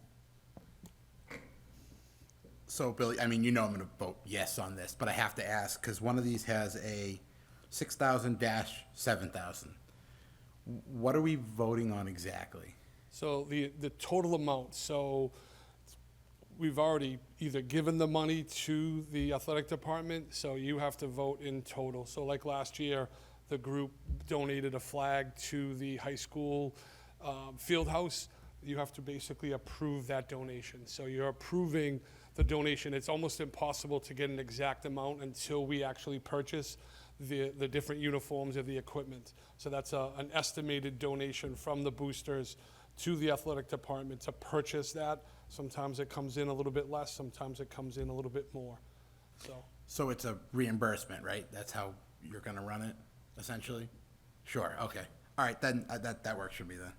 So, Billy, I mean, you know I'm going to vote yes on this, but I have to ask, because one of these has a 6,000-7,000. What are we voting on exactly? So the total amount, so we've already either given the money to the athletic department, so you have to vote in total. So like last year, the group donated a flag to the high school field house. You have to basically approve that donation. So you're approving the donation. It's almost impossible to get an exact amount until we actually purchase the different uniforms or the equipment. So that's an estimated donation from the boosters to the athletic department to purchase that. Sometimes it comes in a little bit less, sometimes it comes in a little bit more. So it's a reimbursement, right? That's how you're gonna run it, essentially? Sure, okay. All right, then that works for me then.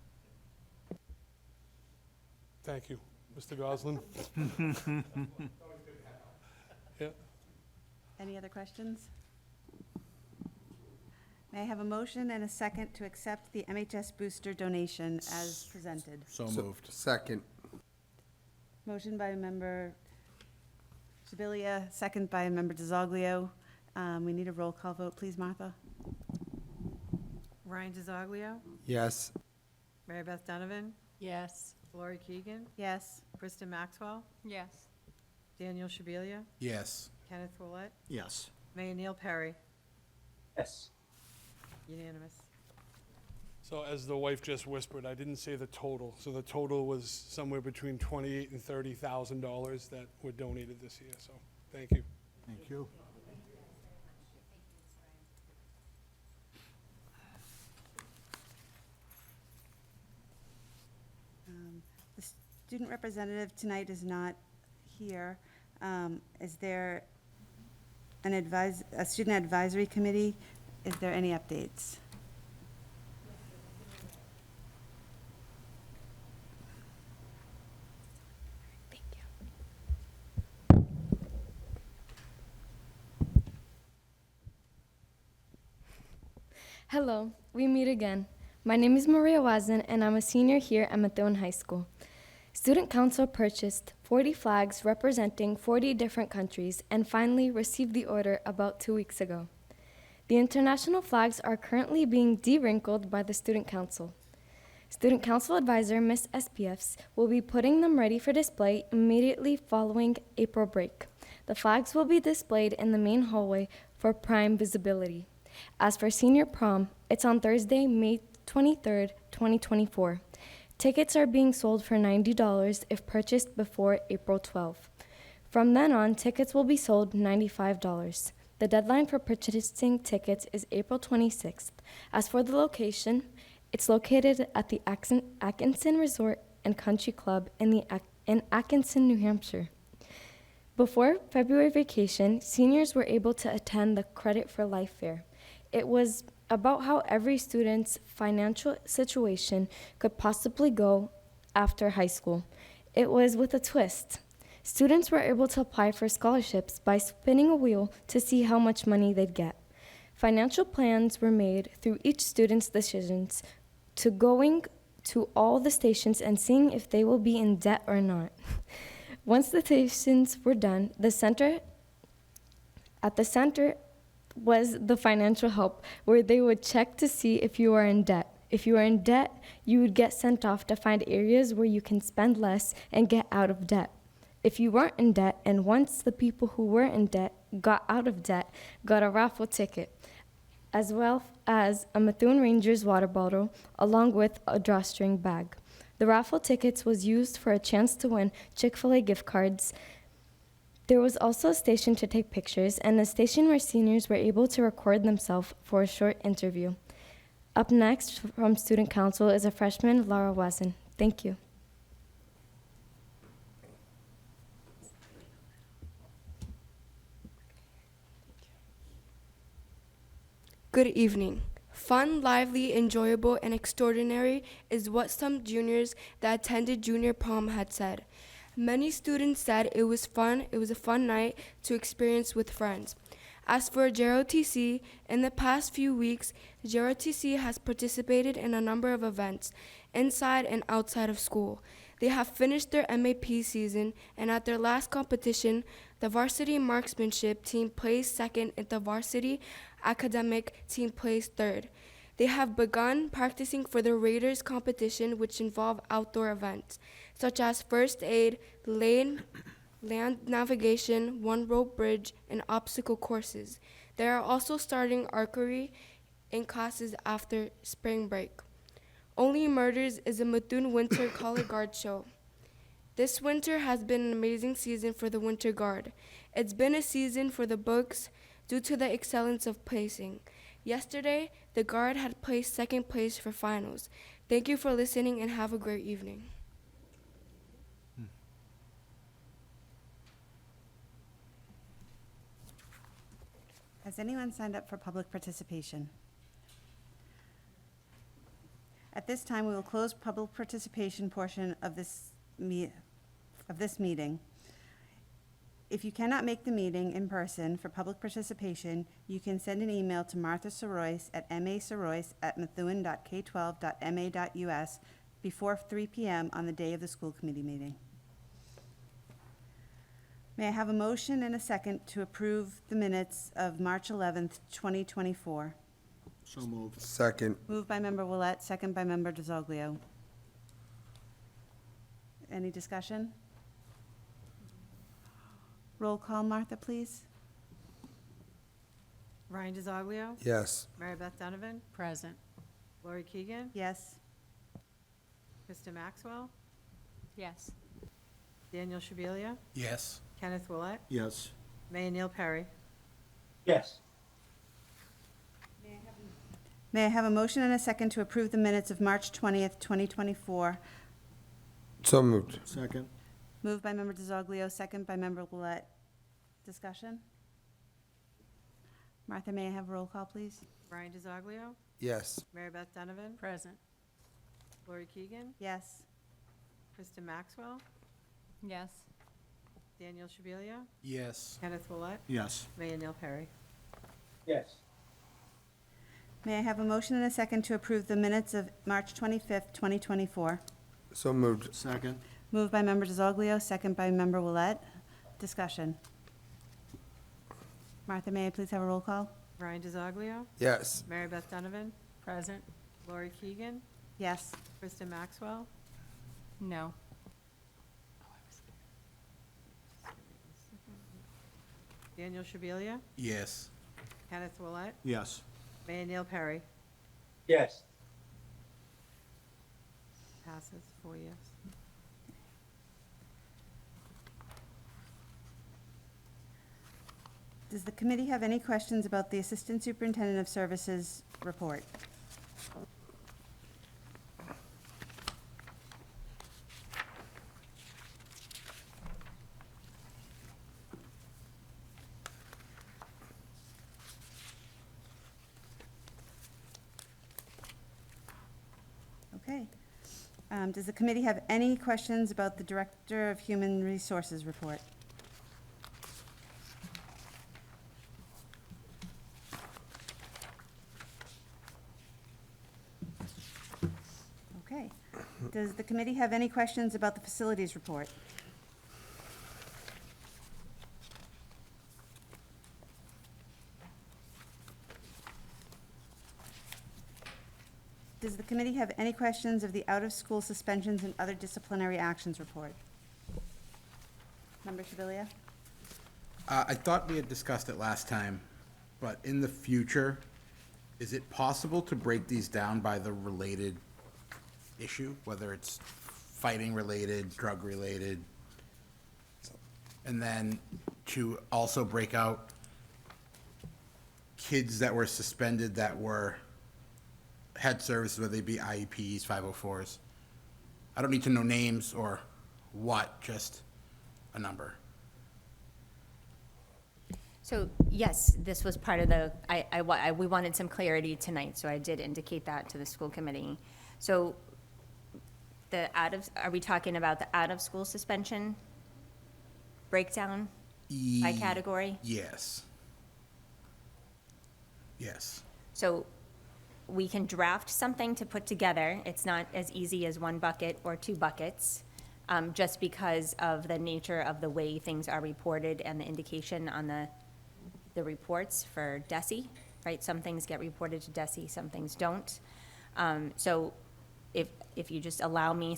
Thank you, Mr. Goslin. Yeah. Any other questions? May I have a motion and a second to accept the MHS booster donation as presented? So moved. Second. Motion by Member Shabilia, second by Member DiZoglio. We need a roll call vote, please, Martha. Ryan DiZoglio, Yes. Mary Beth Donovan, Yes. Lori Keegan, Yes. Kristen Maxwell, Yes. Daniel Shabilia, Yes. Kenneth Willett, Yes. Mayor Neil Perry. Yes. Unanimous. So as the wife just whispered, I didn't say the total. So the total was somewhere between $28,000 and $30,000 that were donated this year. So thank you. Thank you. student representative tonight is not here. Is there a student advisory committee? Is there any updates? Hello, we meet again. My name is Maria Wazin, and I'm a senior here at Methuen High School. Student Council purchased 40 flags representing 40 different countries and finally received the order about 2 weeks ago. The international flags are currently being de-wrinkled by the Student Council. Student Council advisor Ms. SPFs will be putting them ready for display immediately following April break. The flags will be displayed in the main hallway for prime visibility. As for senior prom, it's on Thursday, May 23rd, 2024. Tickets are being sold for $90 if purchased before April 12. From then on, tickets will be sold $95. The deadline for purchasing tickets is April 26th. As for the location, it's located at the Atkinson Resort and Country Club in Atkinson, New Hampshire. Before February vacation, seniors were able to attend the Credit for Life Fair. It was about how every student's financial situation could possibly go after high school. It was with a twist. Students were able to apply for scholarships by spinning a wheel to see how much money they'd get. Financial plans were made through each student's decisions to going to all the stations and seeing if they will be in debt or not. Once the stations were done, at the center was the financial help, where they would check to see if you are in debt. If you are in debt, you would get sent off to find areas where you can spend less and get out of debt. If you weren't in debt, and once the people who were in debt got out of debt, got a raffle ticket, as well as a Methuen Rangers water bottle, along with a drawstring bag. The raffle tickets was used for a chance to win Chick-fil-A gift cards. There was also a station to take pictures and a station where seniors were able to record themselves for a short interview. Up next from Student Council is a freshman, Laura Wesson. Thank you. Good evening. Fun, lively, enjoyable, and extraordinary is what some juniors that attended junior prom had said. Many students said it was a fun night to experience with friends. As for JROTC, in the past few weeks, JROTC has participated in a number of events, inside and outside of school. They have finished their MAP season, and at their last competition, the varsity marksmanship team placed second and the varsity academic team placed third. They have begun practicing for the Raiders competition, which involve outdoor events, such as first aid, land navigation, one-rope bridge, and obstacle courses. They are also starting archery in classes after spring break. Only Murders is a Methuen Winter Color Guard show. This winter has been an amazing season for the Winter Guard. It's been a season for the books due to the excellence of placing. Yesterday, the Guard had placed second place for finals. Thank you for listening and have a great evening. Has anyone signed up for public participation? At this time, we will close public participation portion of this meeting. If you cannot make the meeting in person for public participation, you can send an email to Martha Sorois at masorois@methuen.k12.ma.us before 3 p.m. on the day of the school committee meeting. May I have a motion and a second to approve the minutes of March 11th, 2024? So moved. Second. Moved by Member Willett, second by Member DiZoglio. Any discussion? Roll call, Martha, please. Ryan DiZoglio? Yes. Mary Beth Donovan? Present. Lori Keegan? Yes. Krista Maxwell? Yes. Daniel Shabilia? Yes. Kenneth Willett? Yes. Mayor Neil Perry? Yes. May I have a motion and a second to approve the minutes of March 20th, 2024? So moved. Second. Moved by Member DiZoglio, second by Member Willett. Discussion? Martha, may I have a roll call, please? Brian DiZoglio? Yes. Mary Beth Donovan? Present. Lori Keegan? Yes. Krista Maxwell? Yes. Daniel Shabilia? Yes. Kenneth Willett? Yes. Mayor Neil Perry? Yes. May I have a motion and a second to approve the minutes of March 25th, 2024? So moved. Second. Moved by Member DiZoglio, second by Member Willett. Discussion. Martha, may I please have a roll call? Brian DiZoglio? Yes. Mary Beth Donovan? Present. Lori Keegan? Yes. Krista Maxwell? No. Daniel Shabilia? Yes. Kenneth Willett? Yes. Mayor Neil Perry? Yes. Passes 4 yes. Does the committee have any questions about the Assistant Superintendent of Services report? Okay. Does the committee have any questions about the Director of Human Resources report? Okay. Does the committee have any questions about the facilities report? Does the committee have any questions of the out-of-school suspensions and other disciplinary actions report? Member Shabilia? I thought we had discussed it last time, but in the future, is it possible to break these down by the related issue, whether it's fighting related, drug related? And then to also break out kids that were suspended that had services, whether they be IEPs, 504s. I don't need to know names or what, just a number. So, yes, this was part of the, we wanted some clarity tonight, so I did indicate that to the school committee. So, are we talking about the out-of-school suspension breakdown by category? Yes. Yes. So, we can draft something to put together. It's not as easy as one bucket or two buckets, just because of the nature of the way things are reported and the indication on the reports for DESE, right? Some things get reported to DESE, some things don't. So if you just allow me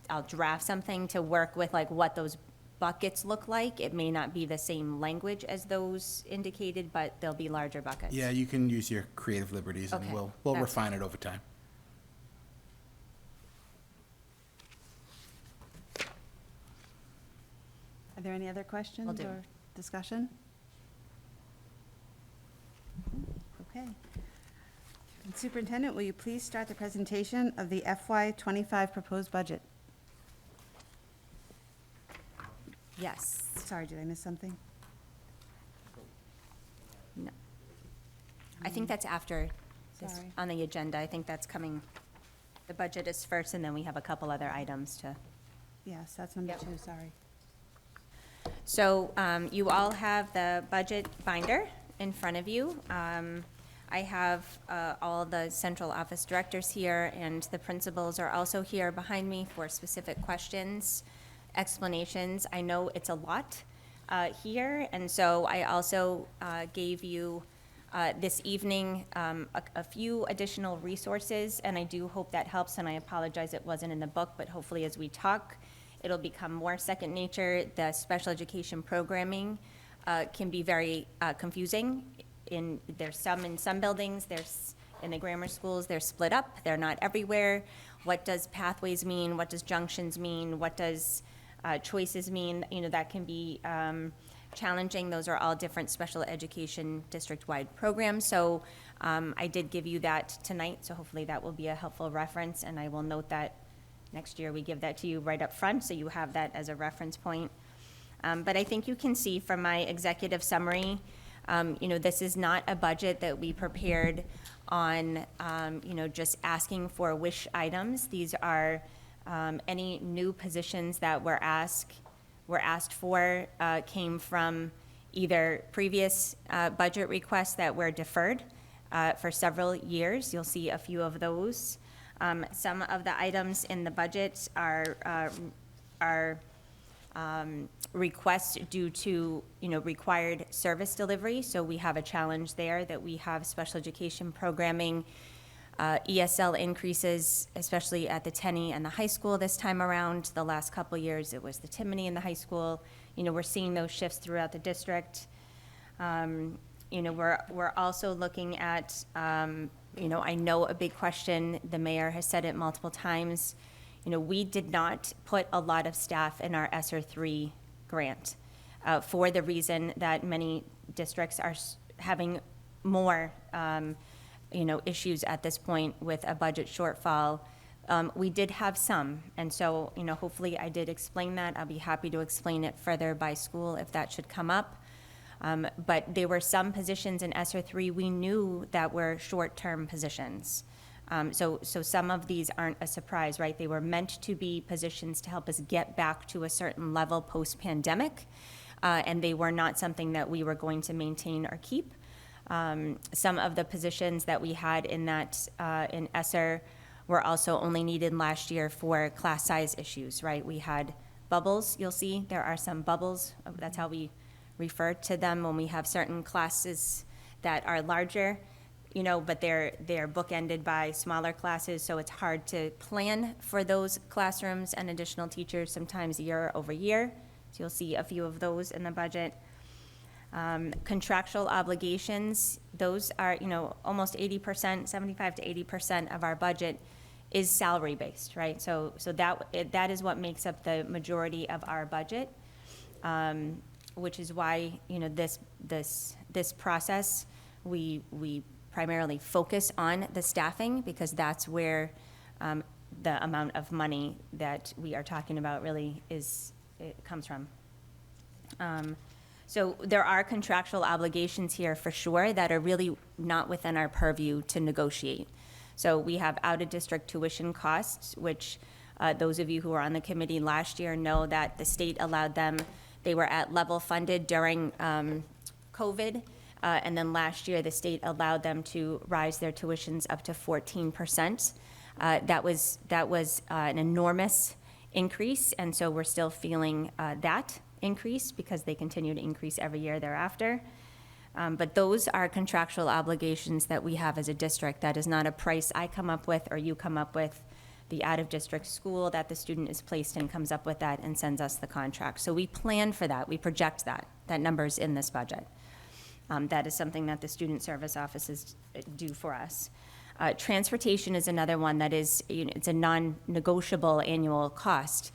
I'll draft something to work with, like what those buckets look like. It may not be the same language as those indicated, but they'll be larger buckets. Yeah, you can use your creative liberties, and Okay, we'll that's refine it over time. Are there any other questions do. or discussion? Okay. And Superintendent, will you please start the presentation of the FY25 proposed budget? Yes. Sorry, did I miss something? No. I think that's after this, Sorry. on the agenda. I think that's coming, the budget is first, and then we have a couple other items to. Yes, that's number Yep. 2, sorry. So you all have the budget binder in front of you. I have all the central office directors here, and the principals are also here behind me for specific questions, explanations. I know it's a lot here, and so I also gave you this evening a few additional resources, and I do hope that helps, and I apologize it wasn't in the book, but hopefully as we talk, it'll become more second nature. The special education programming can be very confusing. There's some in some buildings, there's in the grammar schools, they're split up, they're not everywhere. What does pathways mean? What does junctions mean? What does choices mean? You know, that can be challenging. Those are all different special education district-wide programs. So I did give you that tonight, so hopefully that will be a helpful reference, and I will note that Next year, we give that to you right up front, so you have that as a reference point. But I think you can see from my executive summary, this is not a budget that we prepared on, just asking for wish items. These are any new positions that were asked for came from either previous budget requests that were deferred for several years. You'll see a few of those. Some of the items in the budget are requests due to, required service delivery. So we have a challenge there that we have special education programming, ESL increases, especially at the Tenney and the high school this time around. The last couple years, it was the Timoney and the high school. We're seeing those shifts throughout the district. We're also looking at, I know a big question, the mayor has said it multiple times, we did not put a lot of staff in our ESSER 3 grant for the reason that many districts are having more, issues at this point with a budget shortfall. We did have some, and so, hopefully I did explain that. I'll be happy to explain it further by school if that should come up. But there were some positions in ESSER 3 we knew that were short-term positions. So some of these aren't a surprise, right? They were meant to be positions to help us get back to a certain level post-pandemic, and they were not something that we were going to maintain or keep. Some of the positions that we had in that, in ESSER were also only needed last year for class size issues, right? We had bubbles, you'll see, there are some bubbles, that's how we refer to them when we have certain classes that are larger, but they're bookended by smaller classes, so it's hard to plan for those classrooms and additional teachers sometimes year over year. So you'll see a few of those in the budget. Contractual obligations, those are, almost 80%, 75 to 80% of our budget is salary-based, right? So that is what makes up the majority of our budget, which is why, this process, we primarily focus on the staffing, because that's where the amount of money that we are talking about really comes from. So there are contractual obligations here for sure that are really not within our purview to negotiate. So we have out-of-district tuition costs, which those of you who were on the committee last year know that the state allowed them. They were at level funded during COVID, and then last year the state allowed them to rise their tuitions up to 14%. That was an enormous increase, and so we're still feeling that increase because they continue to increase every year thereafter. But those are contractual obligations that we have as a district. That is not a price I come up with or you come up with. The out-of-district school that the student is placed in comes up with that and sends us the contract. So we plan for that, we project that. That number is in this budget. That is something that the student service offices do for us. Transportation is another one that is, it's a non-negotiable annual cost.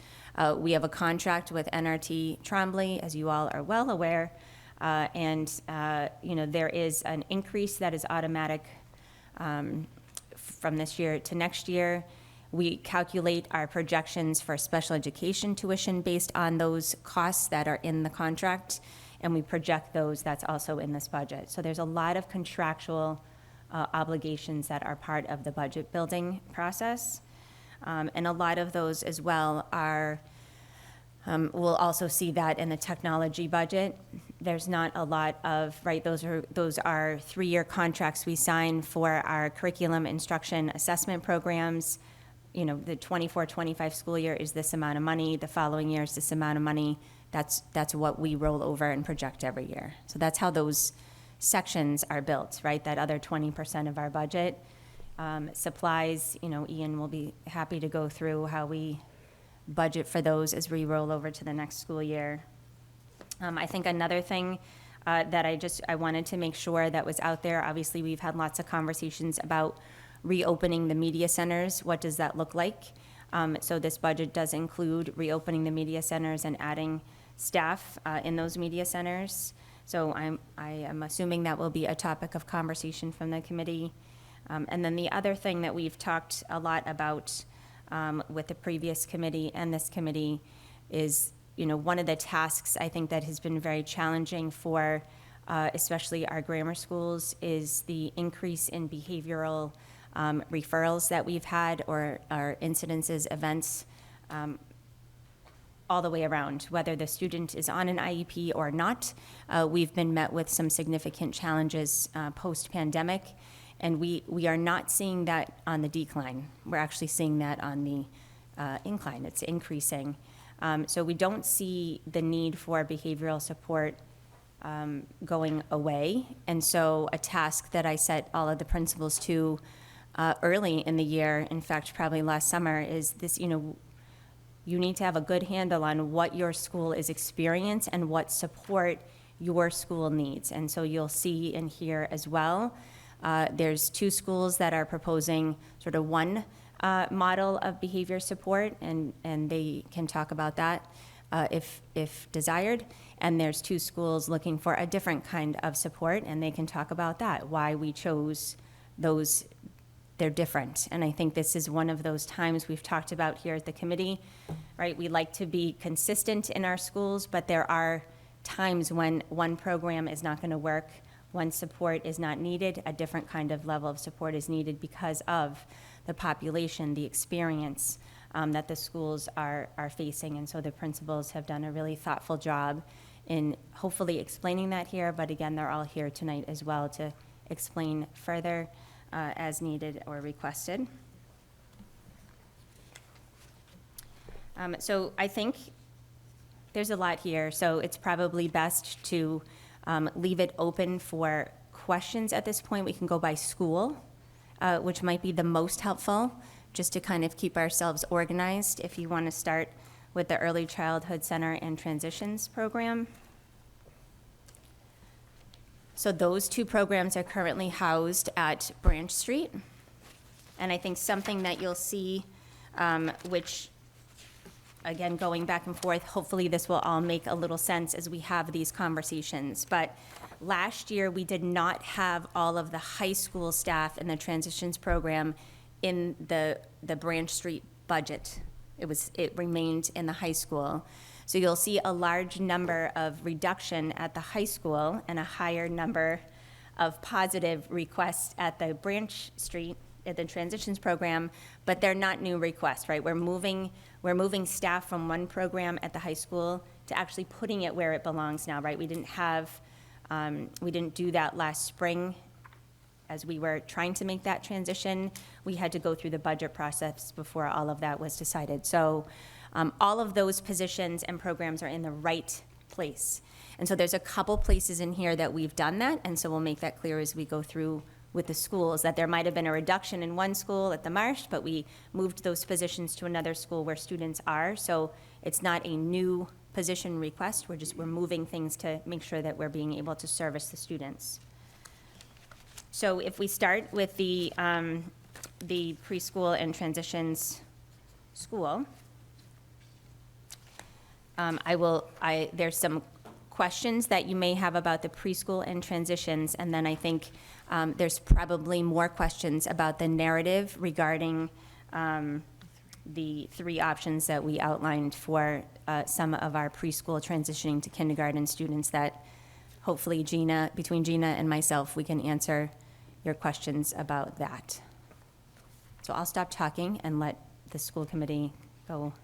We have a contract with NRT Trombley, as you all are well aware, and there is an increase that is automatic from this year to next year. We calculate our projections for special education tuition based on those costs that are in the contract, and we project those. That's also in this budget. So there's a lot of contractual obligations that are part of the budget building process. And a lot of those as well are, we'll also see that in the technology budget. There's not a lot of, right, those are 3-year contracts we sign for our curriculum instruction assessment programs. The 24-25 school year is this amount of money, the following year is this amount of money. That's what we roll over and project every year. So that's how those sections are built, right? That other 20% of our budget. Supplies, Ian will be happy to go through how we budget for those as we roll over to the next school year. I think another thing that I wanted to make sure that was out there, obviously we've had lots of conversations about reopening the media centers. What does that look like? So this budget does include reopening the media centers and adding staff in those media centers. So I am assuming that will be a topic of conversation from the committee. And then the other thing that we've talked a lot about with the previous committee and this committee is, one of the tasks I think that has been very challenging for especially our grammar schools is the increase in behavioral referrals that we've had, or incidences, events, all the way around, whether the student is on an IEP or not. We've been met with some significant challenges post-pandemic, and we are not seeing that on the decline. We're actually seeing that on the incline. It's increasing. So we don't see the need for behavioral support going away. And so a task that I set all of the principals to early in the year, in fact, probably last summer, is this, you need to have a good handle on what your school is experiencing and what support your school needs. And so you'll see and hear as well, there's 2 schools that are proposing sort of one model of behavior support, and they can talk about that if desired. And there's 2 schools looking for a different kind of support, and they can talk about that, why we chose those. They're different. And I think this is one of those times we've talked about here at the committee, right? We like to be consistent in our schools, but there are times when one program is not going to work, one support is not needed, a different kind of level of support is needed because of the population, the experience that the schools are facing. And so the principals have done a really thoughtful job in hopefully explaining that here, but again, they're all here tonight as well to explain further as needed or requested. So I think there's a lot here, so it's probably best to leave it open for questions at this point. We can go by school, which might be the most helpful, just to kind of keep ourselves organized. If you want to start with the Early Childhood Center and Transitions program. So those 2 programs are currently housed at Branch Street. And I think something that you'll see, which, again, going back and forth, hopefully this will all make a little sense as we have these conversations. But last year, we did not have all of the high school staff in the Transitions program in the Branch Street budget. It remained in the high school. So you'll see a large number of reduction at the high school and a higher number of positive requests at the Branch Street, at the Transitions program, but they're not new requests, right? We're moving staff from one program at the high school to actually putting it where it belongs now, right? We didn't do that last spring. As we were trying to make that transition, we had to go through the budget process before all of that was decided. So all of those positions and programs are in the right place. And so there's a couple places in here that we've done that, and so we'll make that clear as we go through with the schools, that there might have been a reduction in one school at the Marsh, but we moved those positions to another school where students are. So it's not a new position request, we're moving things to make sure that we're being able to service the students. So if we start with the preschool and transitions school, there's some questions that you may have about the preschool and transitions, and then I think there's probably more questions about the narrative regarding the 3 options that we outlined for some of our preschool transitioning to kindergarten students that hopefully between Gina and myself, we can answer your questions about that. So I'll stop talking and let the school committee go.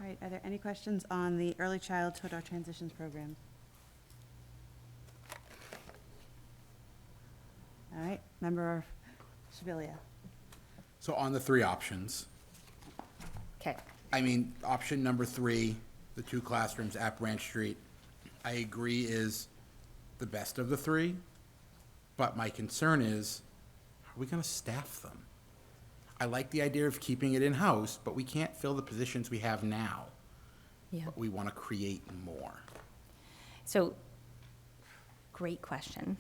All right, are there any questions on the Early Childhood or Transitions program? All right, Member Shabilia. So on the 3 options, Okay. I mean, option number 3, the 2 classrooms at Branch Street, I agree is the best of the 3, but my concern is, are we gonna staff them? I like the idea of keeping it in-house, but we can't fill the positions we have now. Yeah. But we wanna create more. So, great question.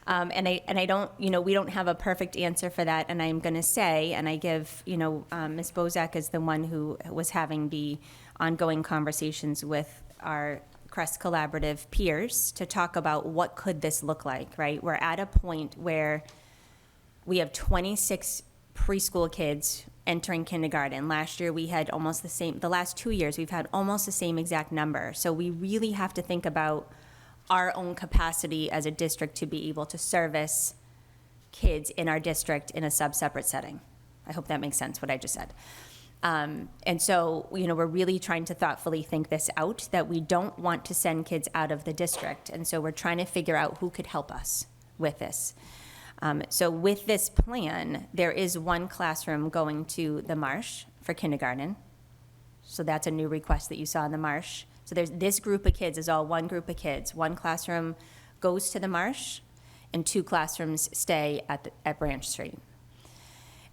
And I don't, we don't have a perfect answer for that, and I'm gonna say, and I give, Ms. Bozak is the one who was having the ongoing conversations with our Crest Collaborative peers to talk about what could this look like, right? We're at a point where we have 26 preschool kids entering kindergarten. Last year, we had almost the same, the last 2 years, we've had almost the same exact number. So we really have to think about our own capacity as a district to be able to service kids in our district in a sub-separate setting. I hope that makes sense, what I just said. And so, we're really trying to thoughtfully think this out, that we don't want to send kids out of the district. And so we're trying to figure out who could help us with this. So with this plan, there is one classroom going to the Marsh for kindergarten. So that's a new request that you saw in the Marsh. So there's this group of kids is all one group of kids. One classroom goes to the Marsh, and 2 classrooms stay at Branch Street.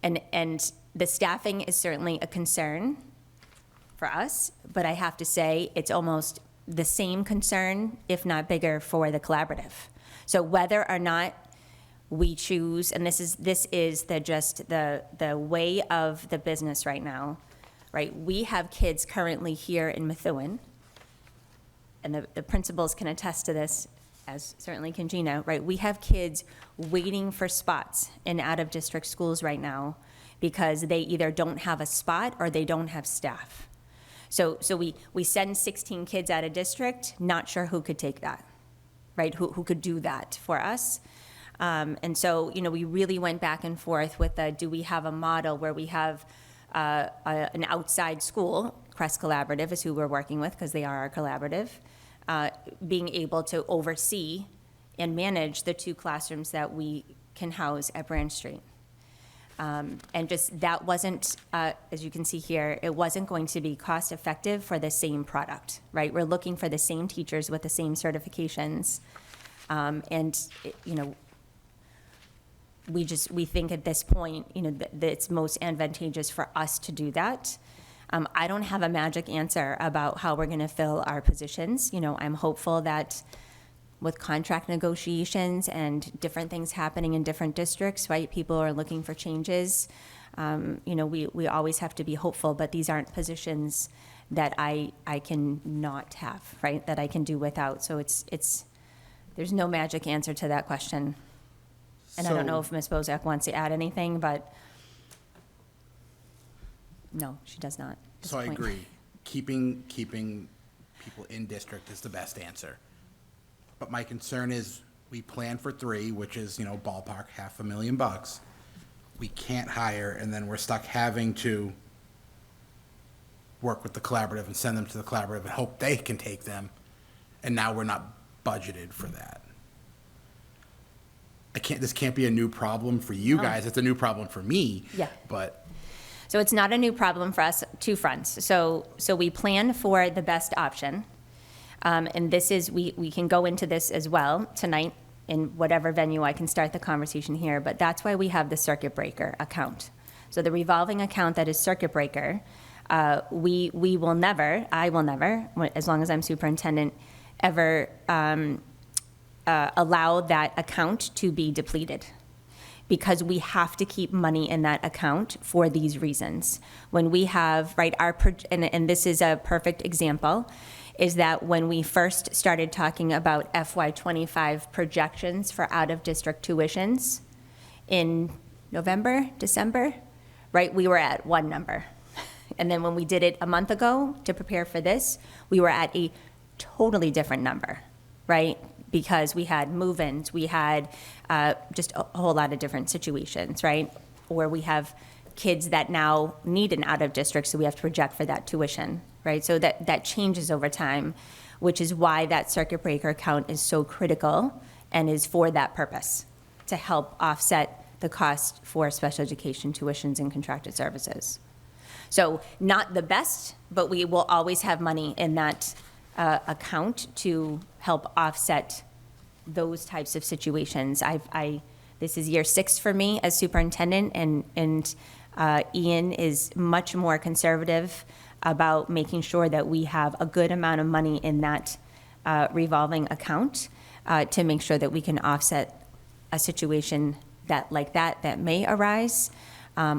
And the staffing is certainly a concern for us, but I have to say it's almost the same concern, if not bigger, for the collaborative. So whether or not we choose, and this is the way of the business right now, right? We have kids currently here in Methuen, and the principals can attest to this, as certainly can Gina, right? We have kids waiting for spots in out-of-district schools right now because they either don't have a spot or they don't have staff. So we send 16 kids out of district, not sure who could take that, right? Who could do that for us? And so, we really went back and forth with do we have a model where we have an outside school, Crest Collaborative is who we're working with because they are our collaborative, being able to oversee and manage the 2 classrooms that we can house at Branch Street. And just that wasn't, as you can see here, it wasn't going to be cost effective for the same product, right? We're looking for the same teachers with the same certifications. We think at this point, that it's most advantageous for us to do that. I don't have a magic answer about how we're going to fill our positions. I'm hopeful that with contract negotiations and different things happening in different districts, right, people are looking for changes. We always have to be hopeful, but these aren't positions that I can not have, right, that I can do without. So there's no magic answer to that question. And I don't know if Ms. Bozak wants to add anything, but no, she does not. at this So I point. agree. Keeping people in district is the best answer. But my concern is we plan for 3, which is, ballpark $500,000. We can't hire, and then we're stuck having to work with the collaborative and send them to the collaborative and hope they can take them. And now we're not budgeted for that. This can't be a new problem for you guys. It's a new problem for me. Yeah. But So it's not a new problem for us, 2 fronts. So we plan for the best option. And this is, we can go into this as well tonight in whatever venue. I can start the conversation here, but that's why we have the circuit breaker account. So the revolving account that is circuit breaker, I will never, as long as I'm superintendent, ever allow that account to be depleted, because we have to keep money in that account for these reasons. When we have, right, and this is a perfect example, is that when we first started talking about FY25 projections for out-of-district tuitions in November, December, right, we were at one number. And then when we did it a month ago to prepare for this, we were at a totally different number, right? Because we had move-ins, we had just a whole lot of different situations, right? Or we have kids that now need an out-of-district, so we have to project for that tuition, right? So that changes over time, which is why that circuit breaker account is so critical and is for that purpose, to help offset the cost for special education tuitions and contracted services. So not the best, but we will always have money in that account to help offset those types of situations. This is year 6 for me as superintendent, and Ian is much more conservative about making sure that we have a good amount of money in that revolving account to make sure that we can offset a situation that may arise,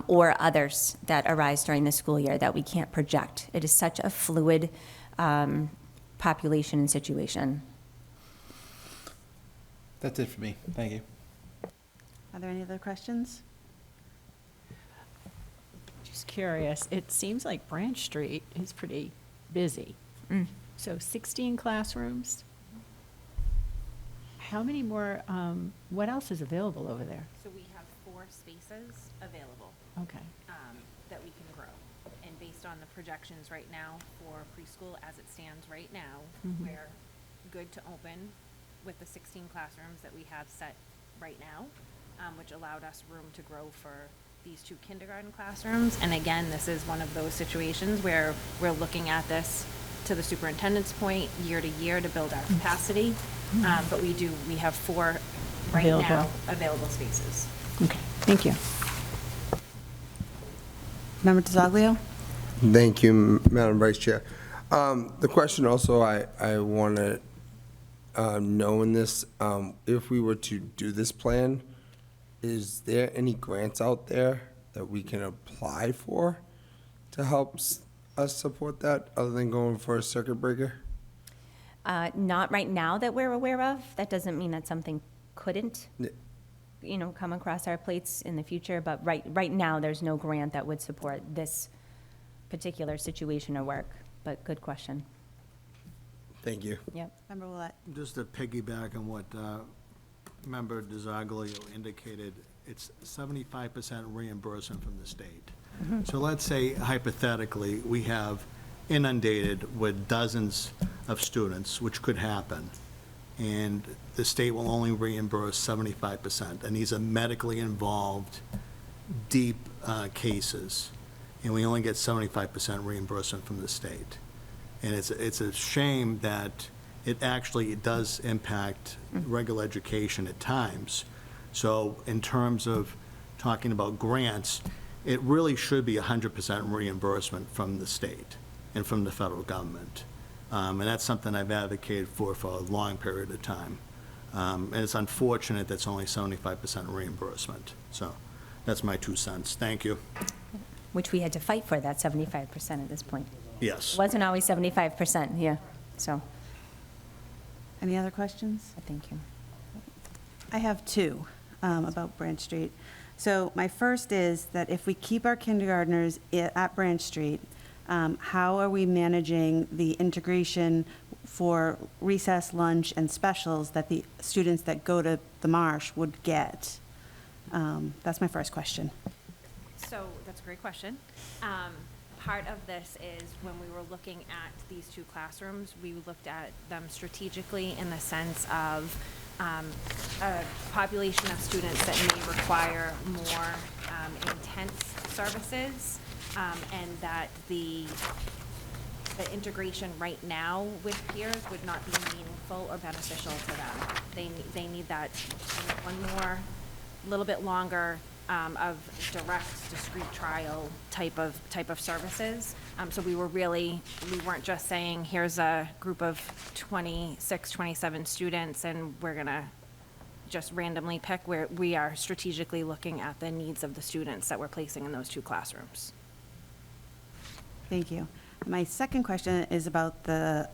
or others that arise during the school year that we can't project. It is such a fluid population and situation. that's it for me. Thank you. Are there any other questions? curious. It seems like Branch Street is pretty busy. So 16 classrooms. How many more, what else is available over there? So we have 4 spaces available. Okay. That we can grow. And based on the projections right now for preschool as it stands right now, we're good to open with the 16 classrooms that we have set right now, which allowed us room to grow for these 2 kindergarten classrooms. And again, this is one of those situations where we're looking at this, to the superintendent's point, year to year to build our capacity. But we have 4 right now available spaces. Okay, thank you. Member DiZoglio? Thank you, Madam Vice Chair. The question also I want to know in this, if we were to do this plan, is there any grants out there that we can apply for to help us support that, other than going for a circuit breaker? Not right now that we're aware of. That doesn't mean that something couldn't, come across our plates in the future, but right now, there's no grant that would support this particular situation or work, but good question. Thank you. Yep. Member Willett? Just to piggyback on what Member DiZoglio indicated, it's 75% reimbursement from the state. So let's say hypothetically, we have inundated with dozens of students, which could happen, and the state will only reimburse 75%, and these are medically involved, deep cases, and we only get 75% reimbursement from the state. And it's a shame that it actually does impact regular education at times. So in terms of talking about grants, it really should be 100% reimbursement from the state and from the federal government. And that's something I've advocated for a long period of time. And it's unfortunate that's only 75% reimbursement. So that's my 2 cents. Thank you. Which we had to fight for, that 75% at this point. Yes. It wasn't always 75%, yeah, so. Any other questions? Thank you. I have 2 about Branch Street. So my first is that if we keep our kindergartners at Branch Street, how are we managing the integration for recess, lunch, and specials that the students that go to the Marsh would get? That's my first question. So that's a great question. Part of this is when we were looking at these 2 classrooms, we looked at them strategically in the sense of a population of students that may require more intense services, and that the integration right now with peers would not be meaningful or beneficial to them. They need that one more, little bit longer of direct, discrete trial type of services. So we weren't just saying, here's a group of 26, 27 students, and we're gonna just randomly pick. We are strategically looking at the needs of the students that we're placing in those 2 classrooms. Thank you. My second question is about the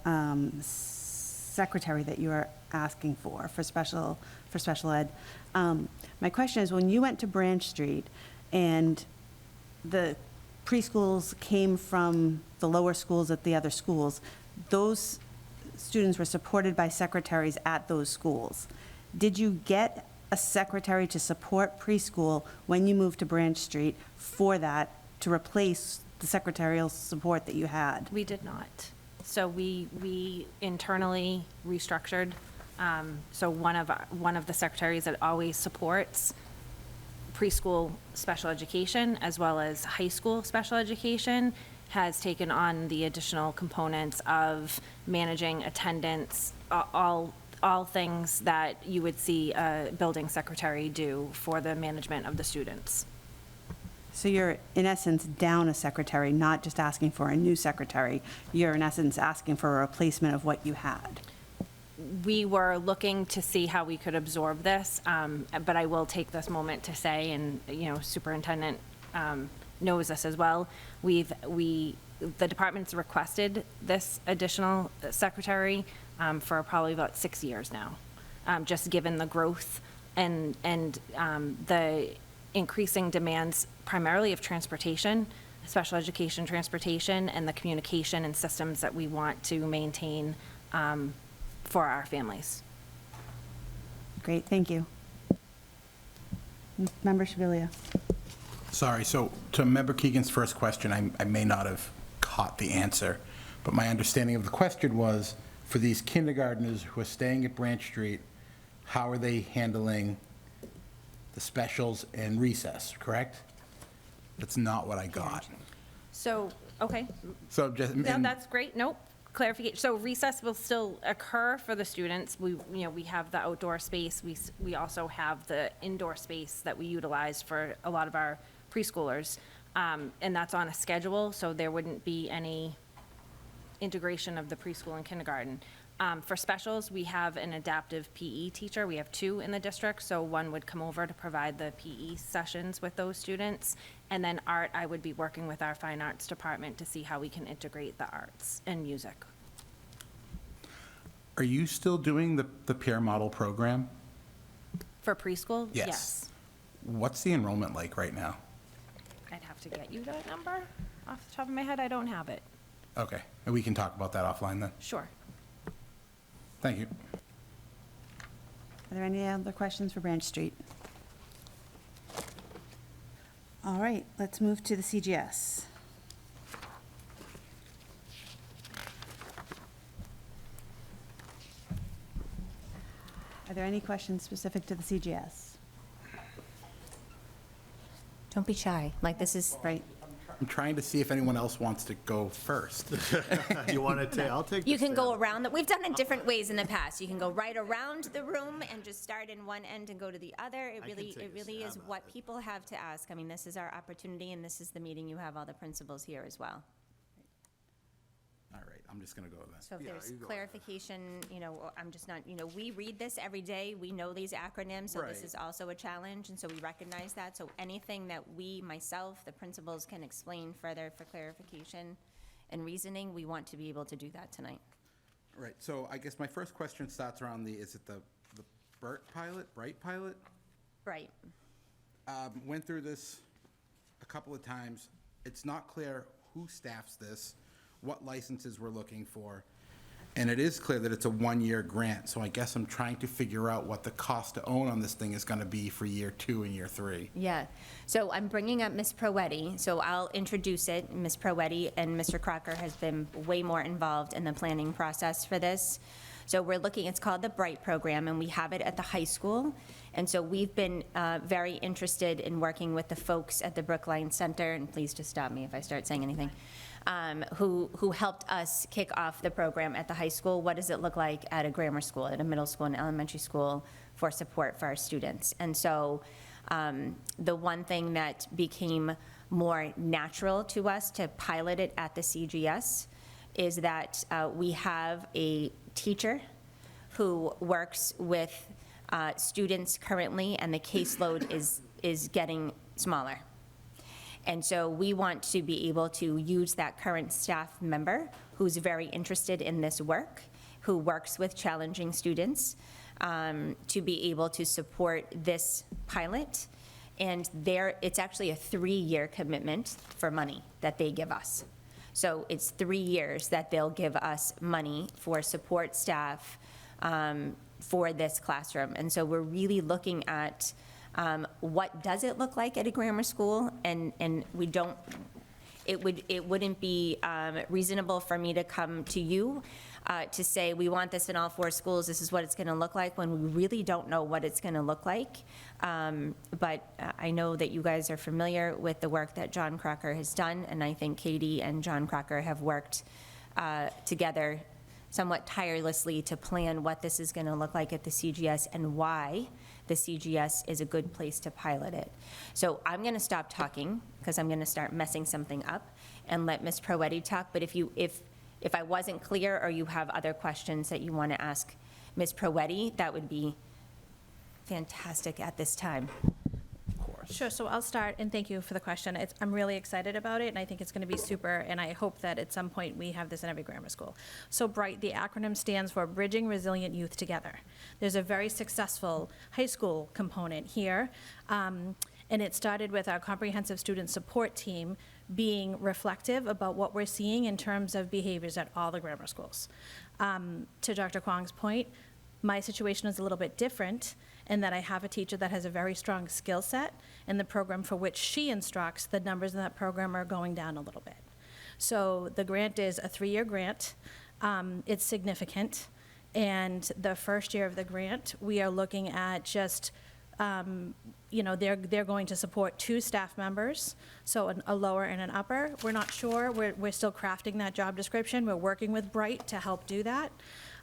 secretary that you are asking for special ed. My question is, when you went to Branch Street and the preschools came from the lower schools at the other schools, those students were supported by secretaries at those schools. Did you get a secretary to support preschool when you moved to Branch Street for that, to replace the secretarial support that you had? We did not. So we internally restructured. So one of the secretaries that always supports preschool special education as well as high school special education has taken on the additional components of managing attendance, all things that you would see a building secretary do for the management of the students. So you're, in essence, down a secretary, not just asking for a new secretary. You're, in essence, asking for a replacement of what you had. We were looking to see how we could absorb this, but I will take this moment to say, and superintendent knows this as well, the department's requested this additional secretary for probably about 6 years now, just given the growth and the increasing demands primarily of transportation special education transportation and the communication and systems that we want to maintain for our families. Great, thank you. Member Shabilia. Sorry, so to Member Keegan's first question, I may not have caught the answer, but my understanding of the question was, for these kindergartners who are staying at Branch Street, how are they handling the specials and recess, correct? That's not what I got. So, okay. So just, No, that's great. Nope. Clarification. So recess will still occur for the students. We have the outdoor space. We also have the indoor space that we utilize for a lot of our preschoolers. And that's on a schedule, so there wouldn't be any integration of the preschool and kindergarten. For specials, we have an adaptive PE teacher. We have 2 in the district, so one would come over to provide the PE sessions with those students. And then art, I would be working with our fine arts department to see how we can integrate the arts and music. Are you still doing the peer model program? For preschool? Yes. What's the enrollment like right now? I'd have to get you that number off the top of my head. I don't have it. Okay, and we can talk about that offline then. Sure. Thank you. Are there any other questions for Branch Street? All right, let's move to the CGS. Are there any questions specific to the CGS? Don't be shy, like this is. Right. I'm trying to see if anyone else wants to go first. You want to take, I'll take You the can go stab. around, we've done it different ways in the past. You can go right around the room and just start in one end and go to the other. It really is what people have to ask. I mean, this is our opportunity, and this is the meeting. You have all the principals here as well. All right, I'm just going to go with that. So if there's clarification, I'm just not, we read this every day. We know these acronyms, so this Right. is also a challenge, and so we recognize that. So anything that we, myself, the principals can explain further for clarification and reasoning, we want to be able to do that tonight. Right, so I guess my first question starts around is it the Bright pilot? Right. Went through this a couple of times. It's not clear who staffs this, what licenses we're looking for, and it is clear that it's a one-year grant, so I guess I'm trying to figure out what the cost to own on this thing is going to be for year 2 and year 3. Yeah, so I'm bringing up Ms. Proetti, so I'll introduce it. Ms. Proetti and Mr. Crocker has been way more involved in the planning process for this. So we're looking, it's called the Bright Program, and we have it at the high school. And so we've been very interested in working with the folks at the Brookline Center, and please just stop me if I start saying anything, who helped us kick off the program at the high school. What does it look like at a grammar school, at a middle school and elementary school for support for our students? And so the one thing that became more natural to us to pilot it at the CGS is that we have a teacher who works with students currently, and the caseload is getting smaller. And so we want to be able to use that current staff member who's very interested in this work, who works with challenging students, to be able to support this pilot. And it's actually a 3-year commitment for money that they give us. So it's 3 years that they'll give us money for support staff for this classroom. And so we're really looking at what does it look like at a grammar school, and we don't, it wouldn't be reasonable for me to come to you to say we want this in all 4 schools, this is what it's going to look like, when we really don't know what it's going to look like. But I know that you guys are familiar with the work that John Crocker has done, and I think Katie and John Crocker have worked together somewhat tirelessly to plan what this is going to look like at the CGS and why the CGS is a good place to pilot it. So I'm going to stop talking because I'm going to start messing something up and let Ms. Proetti talk. But if I wasn't clear or you have other questions that you want to ask Ms. Proetti, that would be fantastic at this time. Sure, so I'll start, and thank you for the question. I'm really excited about it, and I think it's going to be super, and I hope that at some point we have this in every grammar school. So BRIGHT, the acronym stands for Bridging Resilient Youth Together. There's a very successful high school component here, And it started with our comprehensive student support team being reflective about what we're seeing in terms of behaviors at all the grammar schools. To Dr. Kwong's point, my situation is a little bit different in that I have a teacher that has a very strong skill set, and the program for which she instructs, the numbers in that program are going down a little bit. So the grant is a 3-year grant. It's significant. And the first year of the grant, we are looking at just, they're going to support 2 staff members, so a lower and an upper. We're not sure. We're still crafting that job description. We're working with Bright to help do that.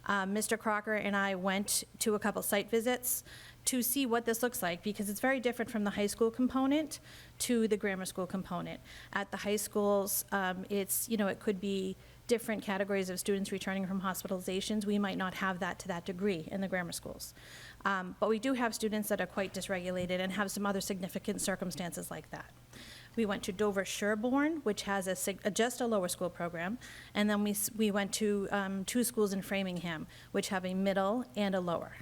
Mr. Crocker and I went to a couple site visits to see what this looks like, because it's very different from the high school component to the grammar school component. At the high schools, it could be different categories of students returning from hospitalizations. We might not have that to that degree in the grammar schools. But we do have students that are quite dysregulated and have some other significant circumstances like that. We went to Dover Sherborne, which has just a lower school program, and then we went to 2 schools in Framingham, which have a middle and a lower.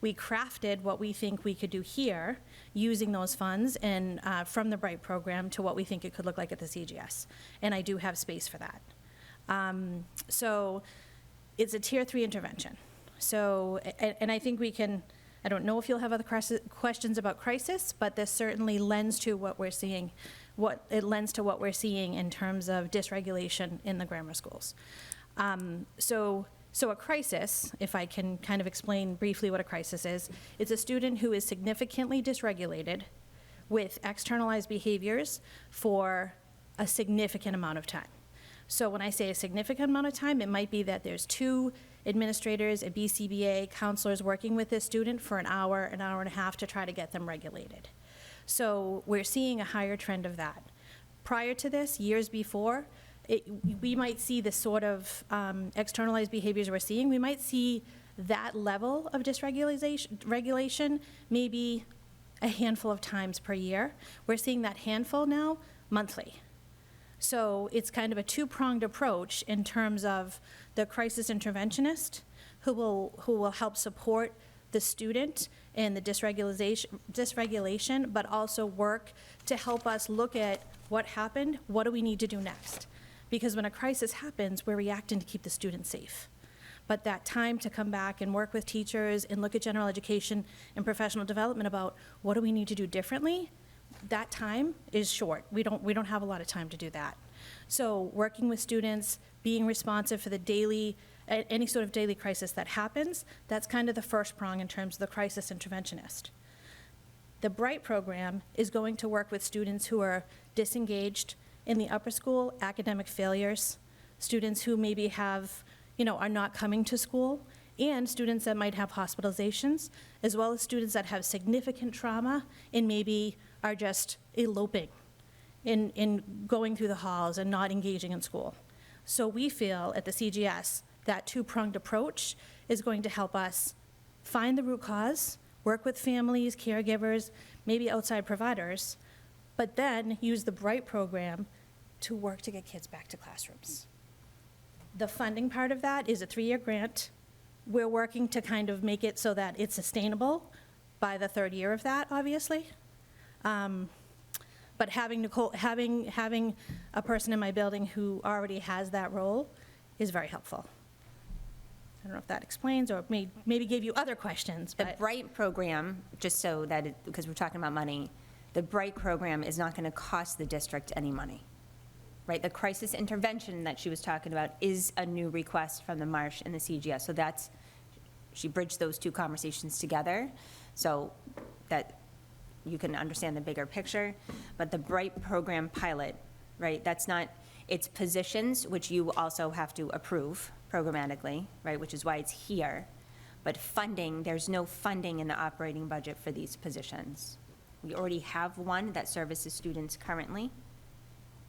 We crafted what we think we could do here using those funds and from the Bright program to what we think it could look like at the CGS. And I do have space for that. So it's a tier 3 intervention. So, and I think we can, I don't know if you'll have other questions about crisis, but this certainly lends to what we're seeing, in terms of dysregulation in the grammar schools. So a crisis, if I can kind of explain briefly what a crisis is, it's a student who is significantly dysregulated with externalized behaviors for a significant amount of time. So when I say a significant amount of time, it might be that there's 2 administrators, a BCBA, counselors working with this student for an hour and a half to try to get them regulated. So we're seeing a higher trend of that. Prior to this, years before, we might see the sort of externalized behaviors we're seeing. We might see that level of dysregulation maybe a handful of times per year. We're seeing that handful now monthly. So it's kind of a 2-pronged approach in terms of the crisis interventionist who will help support the student in the dysregulation, but also work to help us look at what happened, what do we need to do next? Because when a crisis happens, we're reacting to keep the student safe. But that time to come back and work with teachers and look at general education and professional development about what do we need to do differently, that time is short. We don't have a lot of time to do that. So working with students, being responsive for any sort of daily crisis that happens, that's kind of the first prong in terms of the crisis interventionist. The Bright program is going to work with students who are disengaged in the upper school, academic failures, students who maybe are not coming to school, and students that might have hospitalizations, as well as students that have significant trauma and maybe are just eloping in going through the halls and not engaging in school. So we feel at the CGS that 2-pronged approach is going to help us find the root cause, work with families, caregivers, maybe outside providers, but then use the Bright program to work to get kids back to classrooms. The funding part of that is a 3-year grant. We're working to kind of make it so that it's sustainable by the 3rd year of that, obviously. But having a person in my building who already has that role is very helpful. I don't know if that explains or maybe gave you other questions. The Bright program, just so that, because we're talking about money, the Bright program is not going to cost the district any money, right? The crisis intervention that she was talking about is a new request from the Marsh and the CGS. So she bridged those 2 conversations together so that you can understand the bigger picture. But the Bright program pilot, right, it's positions, which you also have to approve programmatically, right, which is why it's here. But funding, there's no funding in the operating budget for these positions. We already have one that services students currently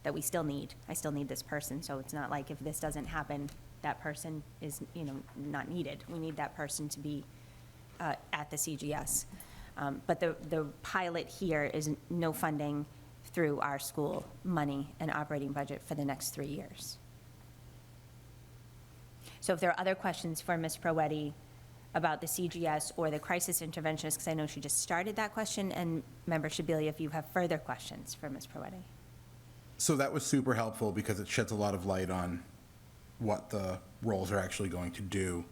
that we still need. I still need this person, so it's not like if this doesn't happen, that person is, not needed. We need that person to be at the CGS. But the pilot here is no funding through our school money and operating budget for the next 3 years. So if there are other questions for Ms. Proetti about the CGS or the crisis interventionist, because I know she just started that question, and Member Shabilia, if you have further questions for Ms. Proetti. So that was super helpful because it sheds a lot of light on what the roles are actually going to do.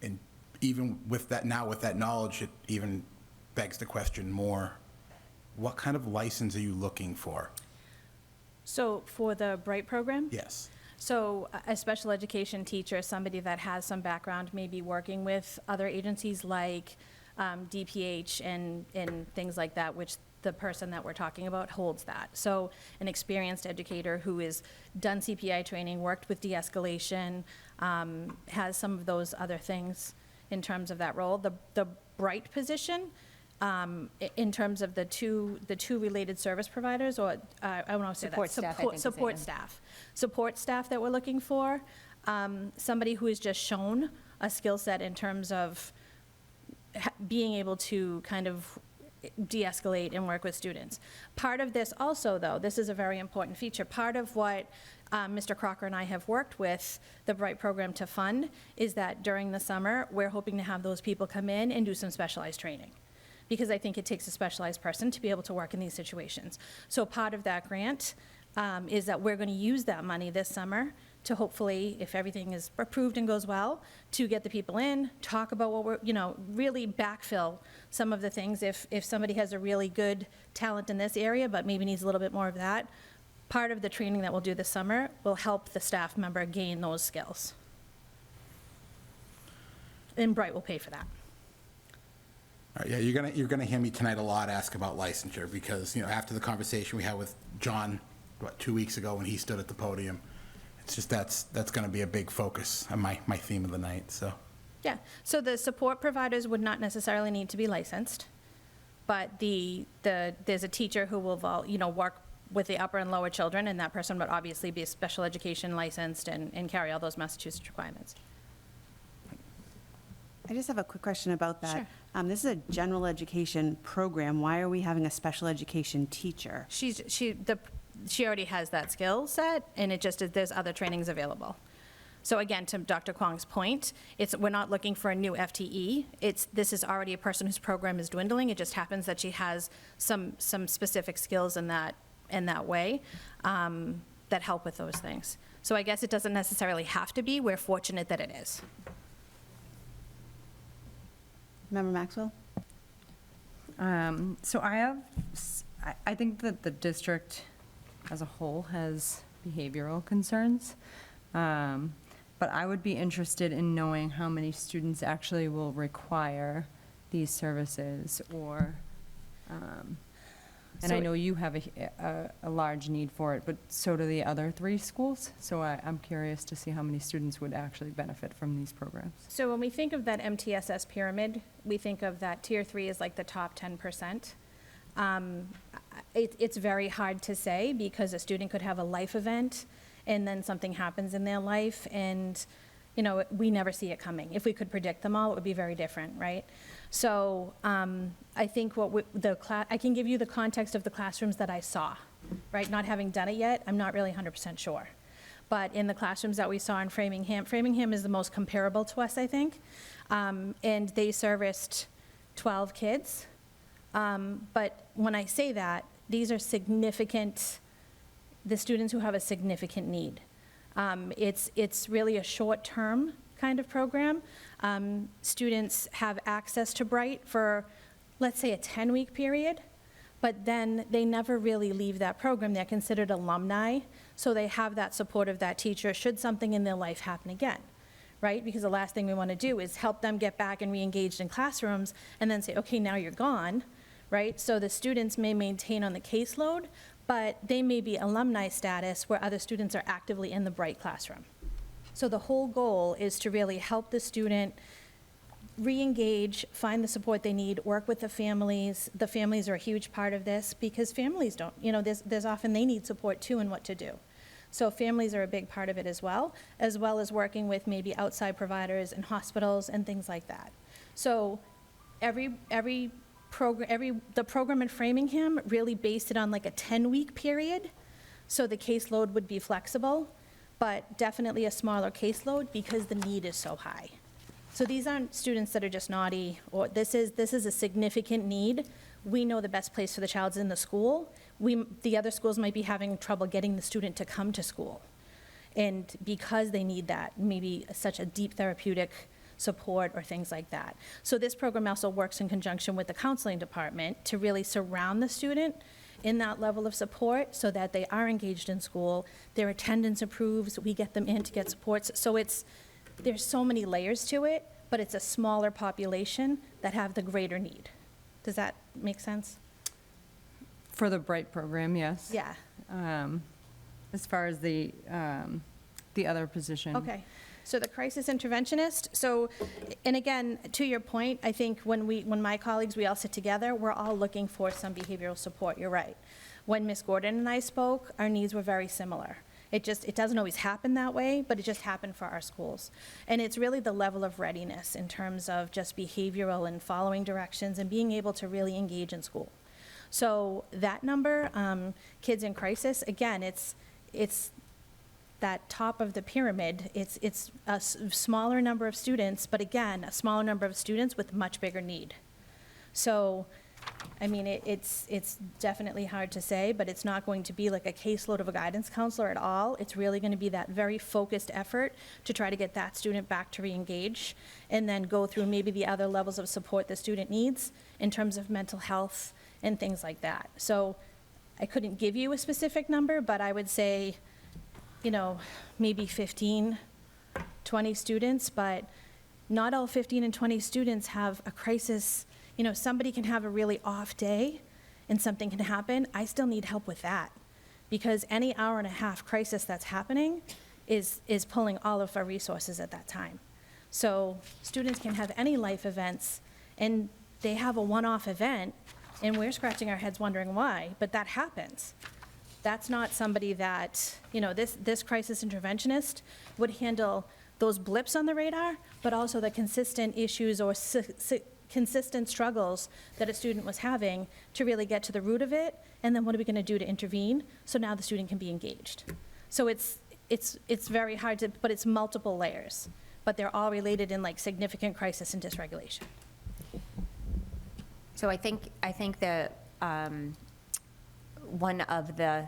And even with that, now with that knowledge, it even begs the question more, what kind of license are you looking for? So for the Bright program? Yes. So a special education teacher, somebody that has some background, maybe working with other agencies like DPH and things like that, which the person that we're talking about holds that. So an experienced educator who has done CPI training, worked with de-escalation, has some of those other things in terms of that role. The Bright position, in terms of the two related service providers, or I don't want to say Support that. staff, I think is it, Support yeah. staff. Support staff that we're looking for, somebody who has just shown a skill set in terms of being able to kind of de-escalate and work with students. Part of this also, though, this is a very important feature, part of what Mr. Crocker and I have worked with the Bright program to fund is that during the summer, we're hoping to have those people come in and do some specialized training, because I think it takes a specialized person to be able to work in these situations. So part of that grant is that we're going to use that money this summer to hopefully, if everything is approved and goes well, to get the people in, talk about what we're, really backfill some of the things. If somebody has a really good talent in this area, but maybe needs a little bit more of that, part of the training that we'll do this summer will help the staff member gain those skills. And Bright will pay for that. All right, yeah, you're gonna hear me tonight a lot ask about licensure because, after the conversation we had with John, 2 weeks ago when he stood at the podium, it's just that's gonna be a big focus on my theme of the night, so. Yeah, so the support providers would not necessarily need to be licensed, but there's a teacher who will, work with the upper and lower children, and that person would obviously be special education licensed and carry all those Massachusetts requirements. I just have a quick question about that. Sure. This is a general education program. Why are we having a special education teacher? She already has that skill set, and it just, there's other trainings available. So again, to Dr. Kwong's point, we're not looking for a new FTE. This is already a person whose program is dwindling. It just happens that she has some specific skills in that way that help with those things. So I guess it doesn't necessarily have to be. We're fortunate that it is. Member Maxwell? So I think that the district as a whole has behavioral concerns. But I would be interested in knowing how many students actually will require these services or, and I know you have a large need for it, but so do the other 3 schools. So I'm curious to see how many students would actually benefit from these programs. So when we think of that MTSS pyramid, we think of that tier 3 as like the top 10%. It's very hard to say because a student could have a life event and then something happens in their life and, we never see it coming. If we could predict them all, it would be very different, right? So I think I can give you the context of the classrooms that I saw, right? Not having done it yet, I'm not really 100% sure. But in the classrooms that we saw in Framingham is the most comparable to us, I think. And they serviced 12 kids. But when I say that, these are the students who have a significant need. It's really a short-term kind of program. Students have access to Bright for, let's say, a 10-week period, but then they never really leave that program. They're considered alumni, so they have that support of that teacher should something in their life happen again, right? Because the last thing we want to do is help them get back and re-engaged in classrooms and then say, okay, now you're gone, right? So the students may maintain on the caseload, but they may be alumni status where other students are actively in the Bright classroom. So the whole goal is to really help the student re-engage, find the support they need, work with the families. The families are a huge part of this because families don't, there's often they need support too in what to do. So families are a big part of it as well as working with maybe outside providers and hospitals and things like that. So the program in Framingham really based it on like a 10-week period, so the caseload would be flexible, but definitely a smaller caseload because the need is so high. So these aren't students that are just naughty, or this is a significant need. We know the best place for the child's in the school. The other schools might be having trouble getting the student to come to school. And because they need that, maybe such a deep therapeutic support or things like that. So this program also works in conjunction with the counseling department to really surround the student in that level of support so that they are engaged in school, their attendance improves, we get them in to get supports. So there's so many layers to it, but it's a smaller population that have the greater need. Does that make sense? For the Bright program, yes. Yeah. As far as the other position. Okay. So the crisis interventionist, so, and again, to your point, I think when my colleagues, we all sit together, we're all looking for some behavioral support, you're right. When Ms. Gordon and I spoke, our needs were very similar. It doesn't always happen that way, but it just happened for our schools. And it's really the level of readiness in terms of just behavioral and following directions and being able to really engage in school. So that number, kids in crisis, again, it's that top of the pyramid. It's a smaller number of students, but again, a smaller number of students with much bigger need. So, I mean, it's definitely hard to say, but it's not going to be like a caseload of a guidance counselor at all. It's really going to be that very focused effort to try to get that student back to re-engage and then go through maybe the other levels of support the student needs in terms of mental health and things like that. So I couldn't give you a specific number, but I would say, maybe 15, 20 students, but not all 15 and 20 students have a crisis. Somebody can have a really off day and something can happen. I still need help with that because any hour and a half crisis that's happening is pulling all of our resources at that time. So students can have any life events and they have a one-off event and we're scratching our heads wondering why, but that happens. That's not somebody that, this crisis interventionist would handle those blips on the radar, but also the consistent issues or consistent struggles that a student was having to really get to the root of it, and then what are we going to do to intervene so now the student can be engaged. So it's very hard to, but it's multiple layers, but they're all related in like significant crisis and dysregulation. So I think the one of the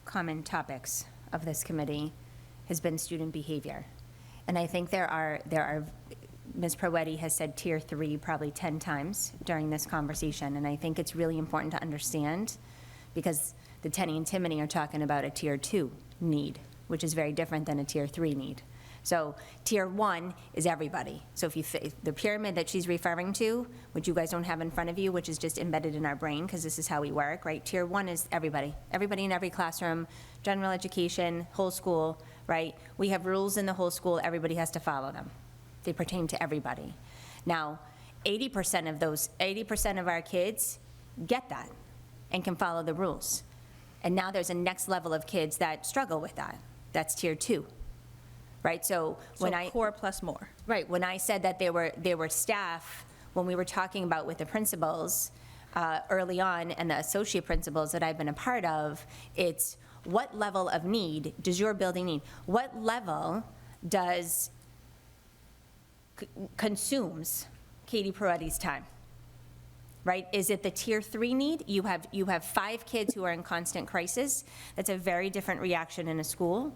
common topics of this committee has been student behavior. And I think there are Ms. Prowetti has said tier 3 probably 10 times during this conversation. And I think it's really important to understand because the Tenny and Timony are talking about a tier 2 need, which is very different than a tier 3 need. So tier 1 is everybody. So if the pyramid that she's referring to, which you guys don't have in front of you, which is just embedded in our brain because this is how we work, right? Tier 1 is everybody. Everybody in every classroom, general education, whole school, right? We have rules in the whole school. Everybody has to follow them. They pertain to everybody. Now, 80% of our kids get that and can follow the rules. And now there's a next level of kids that struggle with that. That's tier 2. Right, so when core plus more. Right, when I said that there were staff, when we were talking about with the principals early on and the associate principals that I've been a part of, it's what level of need does your building need? What level does consumes Katie Peretti's time? Right, is it the tier 3 need? You have 5 kids who are in constant crisis. That's a very different reaction in a school.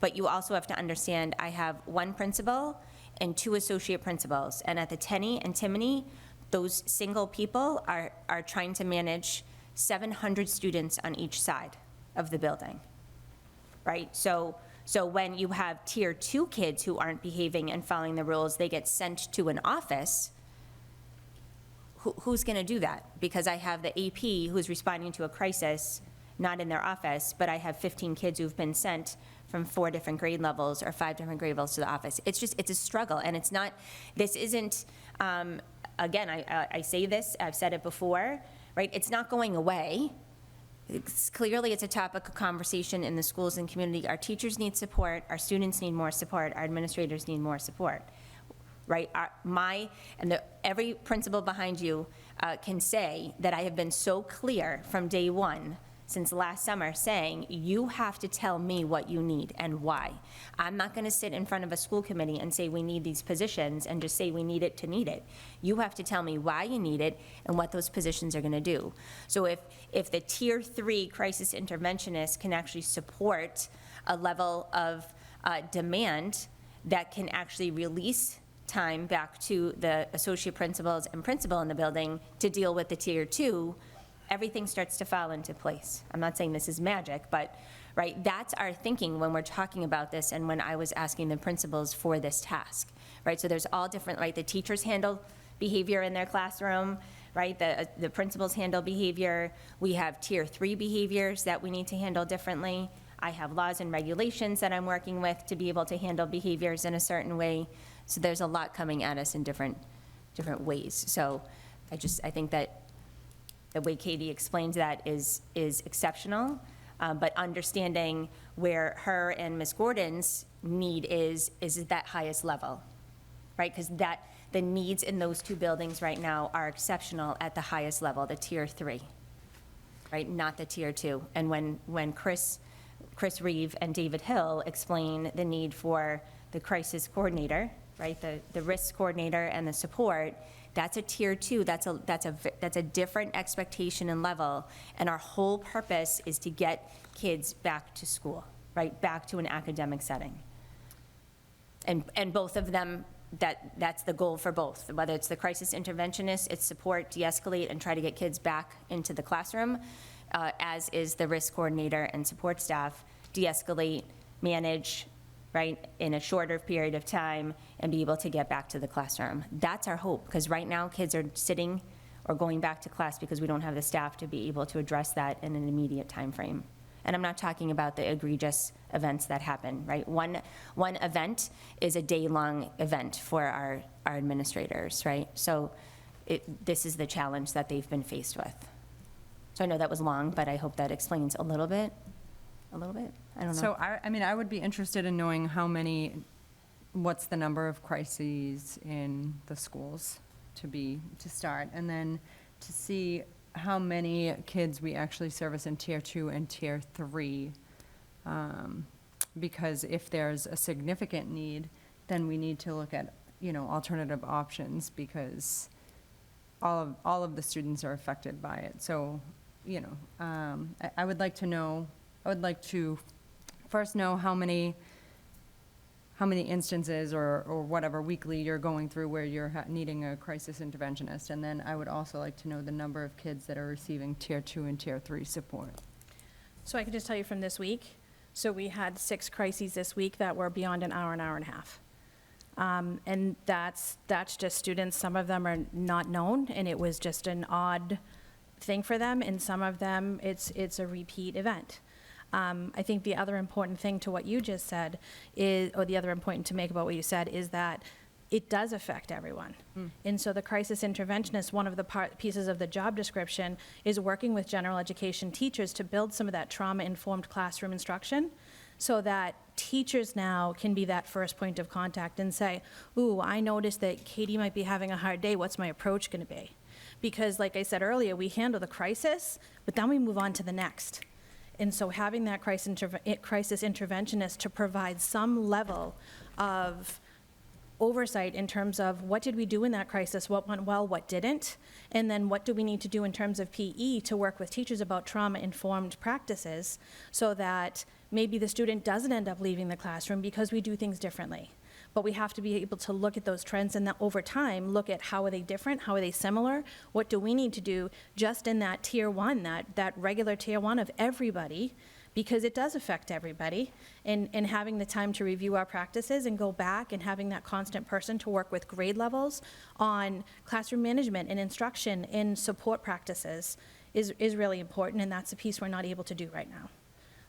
But you also have to understand, I have 1 principal and 2 associate principals. And at the Tenny and Timony, those single people are trying to manage 700 students on each side of the building, right? So when you have tier 2 kids who aren't behaving and following the rules, they get sent to an office. Who's gonna do that? Because I have the AP who's responding to a crisis, not in their office, but I have 15 kids who've been sent from 4 different grade levels or 5 different grade levels to the office. It's a struggle, and it's not, this isn't, again, I say this, I've said it before, right? It's not going away. Clearly, it's a topic of conversation in the schools and community. Our teachers need support, our students need more support, our administrators need more support, right? Every principal behind you can say that I have been so clear from day 1 since last summer saying, you have to tell me what you need and why. I'm not gonna sit in front of a school committee and say we need these positions and just say we need it to need it. You have to tell me why you need it and what those positions are gonna do. So if the Tier 3 crisis interventionist can actually support a level of demand that can actually release time back to the associate principals and principal in the building to deal with the Tier 2, everything starts to fall into place. I'm not saying this is magic, but, right, that's our thinking when we're talking about this and when I was asking the principals for this task, right? So there's all different, right, the teachers handle behavior in their classroom, right? The principals handle behavior. We have Tier 3 behaviors that we need to handle differently. I have laws and regulations that I'm working with to be able to handle behaviors in a certain way. So there's a lot coming at us in different ways. So I think that the way Katie explains that is exceptional, but understanding where her and Ms. Gordon's need is at that highest level, right? Because the needs in those two buildings right now are exceptional at the highest level, the Tier 3, right? Not the Tier 2. And when Chris Reeve and David Hill explain the need for the crisis coordinator, right? The risk coordinator and the support, that's a Tier 2, that's a different expectation and level, and our whole purpose is to get kids back to school, right, back to an academic setting. And both of them, that's the goal for both, whether it's the crisis interventionist, it's support, de-escalate, and try to get kids back into the classroom, as is the risk coordinator and support staff, de-escalate, manage, right, in a shorter period of time and be able to get back to the classroom. That's our hope, because right now kids are sitting or going back to class because we don't have the staff to be able to address that in an immediate time frame. And I'm not talking about the egregious events that happen, right? One event is a day-long event for our administrators, right? So this is the challenge that they've been faced with. So I know that was long, but I hope that explains a little bit. I don't know. So I would be interested in knowing what's the number of crises in the schools to start, and then to see how many kids we actually service in Tier 2 and Tier 3. Because if there's a significant need, then we need to look at, alternative options, because all of the students are affected by it. So, I would like to first know how many instances or whatever weekly you're going through where you're needing a crisis interventionist. And then I would also like to know the number of kids that are receiving Tier 2 and Tier 3 support. So I can just tell you from this week, so we had 6 crises this week that were beyond an hour and a half. And that's just students, some of them are not known, and it was just an odd thing for them, and some of them, it's a repeat event. I think the other important thing to what you just said or the other important to make about what you said, is that it does affect everyone. And so the crisis interventionist, one of the pieces of the job description is working with general education teachers to build some of that trauma-informed classroom instruction, so that teachers now can be that first point of contact and say, ooh, I noticed that Katie might be having a hard day, what's my approach gonna be? Because like I said earlier, we handle the crisis, but then we move on to the next. And so having that crisis interventionist to provide some level of oversight in terms of what did we do in that crisis, what went well, what didn't, and then what do we need to do in terms of PE to work with teachers about trauma-informed practices, so that maybe the student doesn't end up leaving the classroom because we do things differently. But we have to be able to look at those trends and that over time, look at how are they different, how are they similar, what do we need to do just in that Tier 1, that regular Tier 1 of everybody, because it does affect everybody, and having the time to review our practices and go back and having that constant person to work with grade levels on classroom management and instruction and support practices is really important, and that's a piece we're not able to do right now.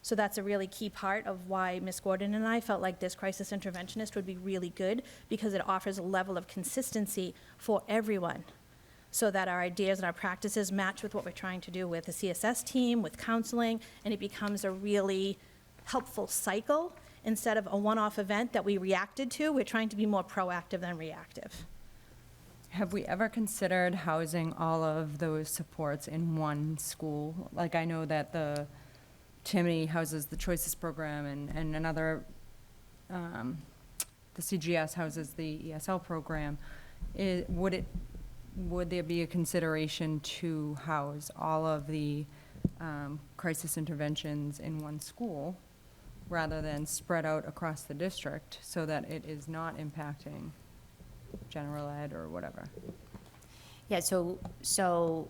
So that's a really key part of why Ms. Gordon and I felt like this crisis interventionist would be really good, because it offers a level of consistency for everyone, so that our ideas and our practices match with what we're trying to do with the CSS team, with counseling, and it becomes a really helpful cycle instead of a one-off event that we reacted to. We're trying to be more proactive than reactive. Have we ever considered housing all of those supports in one school? Like, I know that the Timony houses the Choices program, and another, the CGS houses the ESL program. Would there be a consideration to house all of the crisis interventions in one school, rather than spread out across the district, so that it is not impacting general ed or whatever? Yeah, so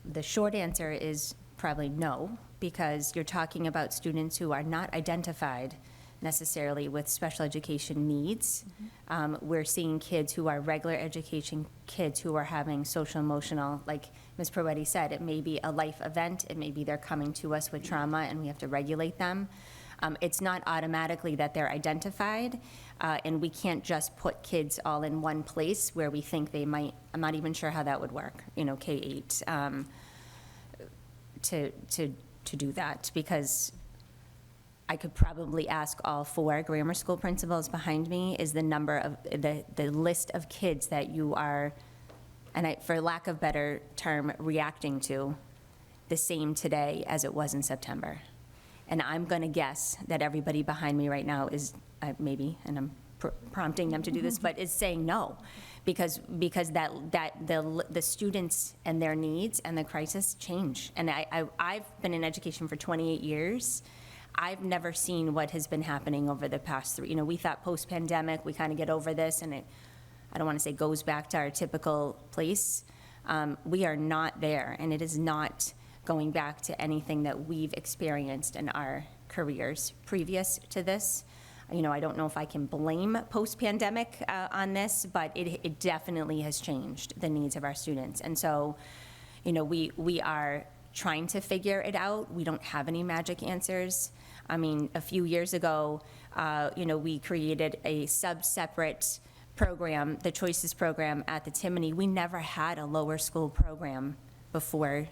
the short answer is probably no, because you're talking about students who are not identified necessarily with special education needs. We're seeing kids who are regular education kids who are having social emotional, like Ms. Proetti said, it may be a life event, it may be they're coming to us with trauma and we have to regulate them. It's not automatically that they're identified, and we can't just put kids all in one place where we think they might, I'm not even sure how that would work, you know, K-8, to do that, because I could probably ask all 4 grammar school principals behind me, is the number of, the list of kids that you are, and I, for lack of better term, reacting to the same today as it was in September. And I'm gonna guess that everybody behind me right now is, maybe, and I'm prompting them to do this, but is saying no. Because the students and their needs and the crisis change. And I've been in education for 28 years. I've never seen what has been happening over the past 3. You know, we thought post-pandemic, we kind of get over this, and it, I don't want to say goes back to our typical place. We are not there, and it is not going back to anything that we've experienced in our careers previous to this. You know, I don't know if I can blame post-pandemic on this, but it definitely has changed the needs of our students. And so, you know, we are trying to figure it out. We don't have any magic answers. I mean, a few years ago, you know, we created a separate program, the Choices program at the Timony. We never had a lower school program before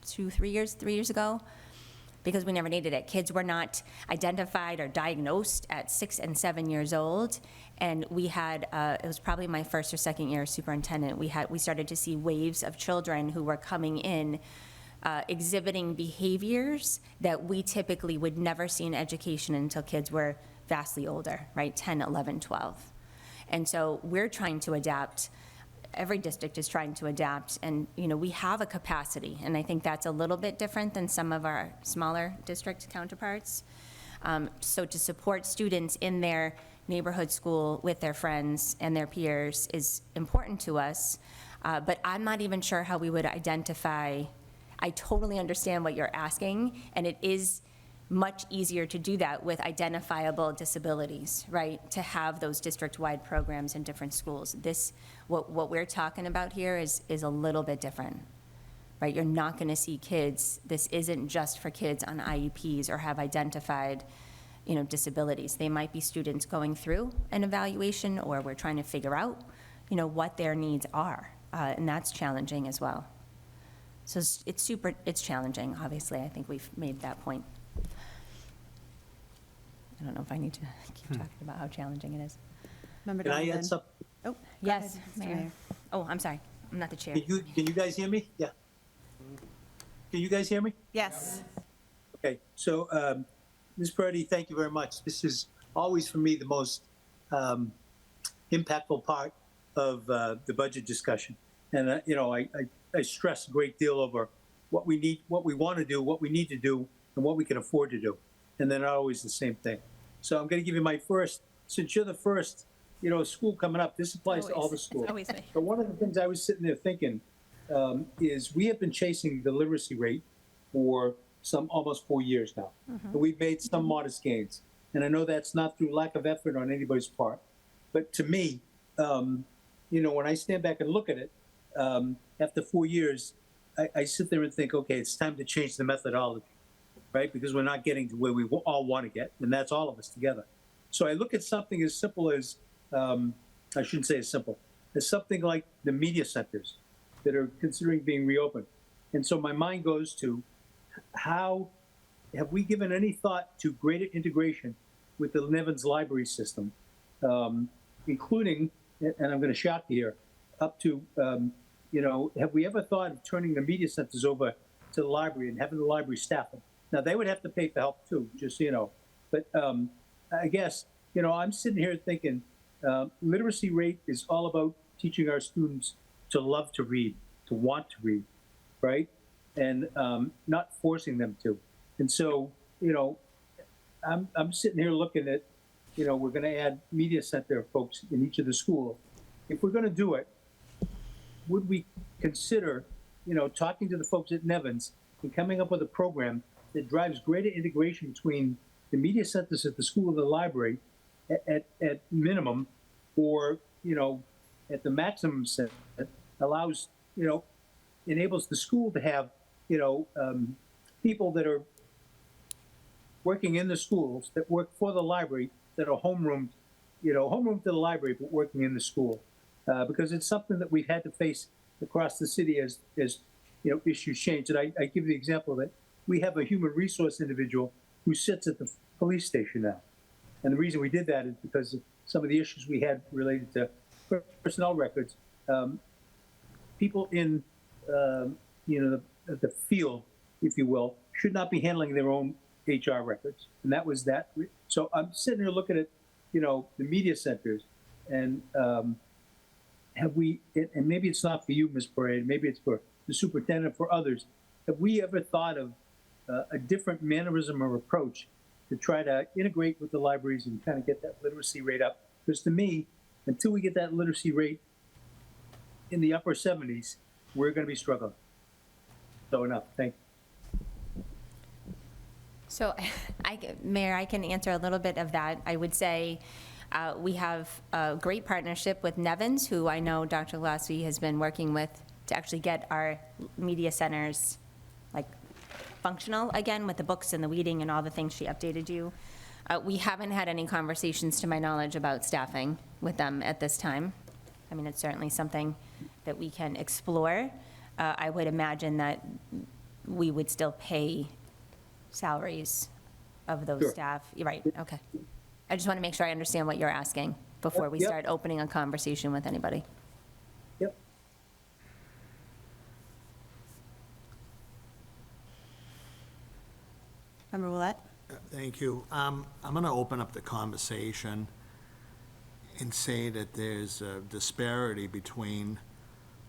3 years ago, because we never needed it. Kids were not identified or diagnosed at 6 and 7 years old, and we had, it was probably my first or second year as superintendent, we started to see waves of children who were coming in exhibiting behaviors that we typically would never see in education until kids were vastly older, right, 10, 11, 12. And so we're trying to adapt. Every district is trying to adapt, and you know, we have a capacity, and I think that's a little bit different than some of our smaller district counterparts. So to support students in their neighborhood school with their friends and their peers is important to us, but I'm not even sure how we would identify. I totally understand what you're asking, and it is much easier to do that with identifiable disabilities, right? To have those district-wide programs in different schools. What we're talking about here is a little bit different, right? You're not gonna see kids, this isn't just for kids on IEPs or have identified, you know, disabilities. They might be students going through an evaluation, or we're trying to figure out, you know, what their needs are, and that's challenging as well. So it's challenging, obviously. I think we've made that point. I don't know if I need to keep talking about how challenging it is. Member Can I Donovan? add something? Oh, go Yes, ahead, Mr. Mayor. Oh, I'm sorry. I'm not the chair. Can you guys hear me? Yeah. Can you guys hear me? Yes. Okay, so, Ms. Purdy, thank you very much. This is always, for me, the most impactful part of the budget discussion. And, you know, I stress a great deal over what we need, what we want to do, what we need to do, and what we can afford to do. And they're not always the same thing. So I'm going to give you my first, since you're the first, you know, school coming up, this applies to all the schools. It's always me. But one of the things I was sitting there thinking is we have been chasing the literacy rate for almost 4 years now. And we've made some modest gains. And I know that's not through lack of effort on anybody's part. But to me, you know, when I stand back and look at it, after 4 years, I sit there and think, okay, it's time to change the methodology, right? Because we're not getting to where we all want to get, and that's all of us together. So I look at something as simple as, I shouldn't say as simple, as something like the media centers that are considering being reopened. And so my mind goes to, how have we given any thought to greater integration with the Nevins library system, including, and I'm going to shock you here, up to, have we ever thought of turning the media centers over to the library and having the library staff them? Now, they would have to pay for help too, just so you know. But I guess, I'm sitting here thinking, literacy rate is all about teaching our students to love to read, to want to read, right? And not forcing them to. And so, I'm sitting here looking at, we're gonna add media center folks in each of the schools. If we're gonna do it, would we consider, talking to the folks at Nevins and coming up with a program that drives greater integration between the media centers at the school and the library at minimum, or, at the maximum set, allows, enables the school to have, people that are working in the schools, that work for the library, that are homeroom to the library, but working in the school. Because it's something that we've had to face across the city as issues change. And I give the example that we have a human resource individual who sits at the police station now. And the reason we did that is because of some of the issues we had related to personnel records. People in, the field, if you will, should not be handling their own HR records. And that was that. So I'm sitting here looking at, the media centers, and have we, and maybe it's not for you, Ms. Parade, maybe it's for the superintendent, for others, have we ever thought of a different mannerism or approach to try to integrate with the libraries and kind of get that literacy rate up? Because to me, until we get that literacy rate in the upper 70s, we're going to be struggling. So enough. Thank you. So, Mayor, I can answer a little bit of that. I would say we have a great partnership with Nevins, who I know Dr. Gillespie has been working with to actually get our media centers functional again, with the books and the weeding and all the things she updated you. We haven't had any conversations, to my knowledge, about staffing with them at this time. I mean, it's certainly something that we can explore. I would imagine that we would still pay salaries of those staff. You're right, okay. I just want to make sure I understand what you're asking before we start opening a conversation with anybody. Yep. Member Willett? Thank you. I'm going to open up the conversation and say that there's a disparity between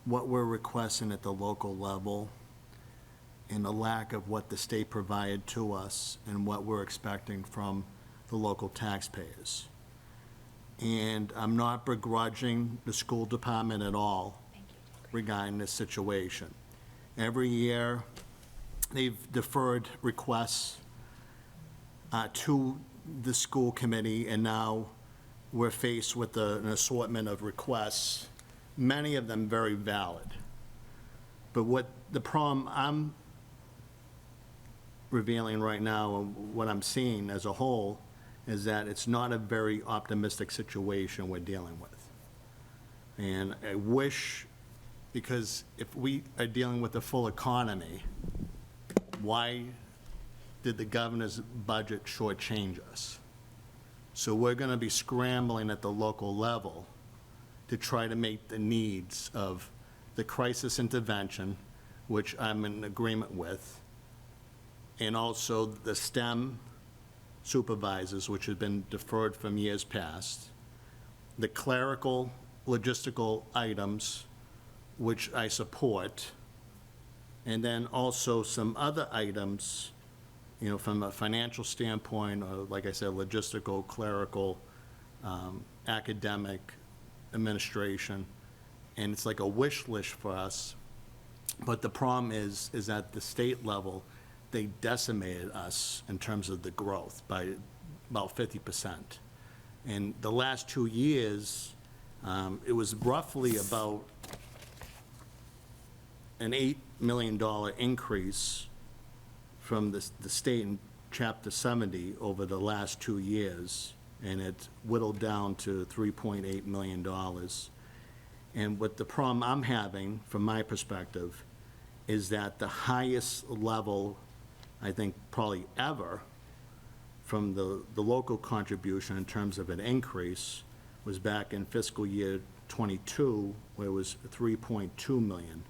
what we're requesting at the local level and the lack of what the state provided to us and what we're expecting from the local taxpayers. And I'm not begrudging the school department at all regarding this situation. Every year, they've deferred requests to the school committee, and now we're faced with an assortment of requests, many of them very valid. But what the problem I'm revealing right now, and what I'm seeing as a whole, is that it's not a very optimistic situation we're dealing with. And I wish, because if we are dealing with a full economy, why did the governor's budget shortchange us? So we're going to be scrambling at the local level to try to meet the needs of the crisis intervention, which I'm in agreement with, and also the STEM supervisors, which have been deferred from years past, the clerical logistical items, which I support, and then also some other items, from a financial standpoint, or like I said, logistical, clerical, academic, administration, and it's like a wish list for us. But the problem is at the state level, they decimated us in terms of the growth by about 50%. And the last 2 years, it was roughly about an $8 million increase from the state in Chapter 70 over the last 2 years, and it whittled down to $3.8 million. And what the problem I'm having, from my perspective, is that the highest level, I think probably ever, from the local contribution in terms of an increase was back in fiscal year 22, where it was 3.2 million.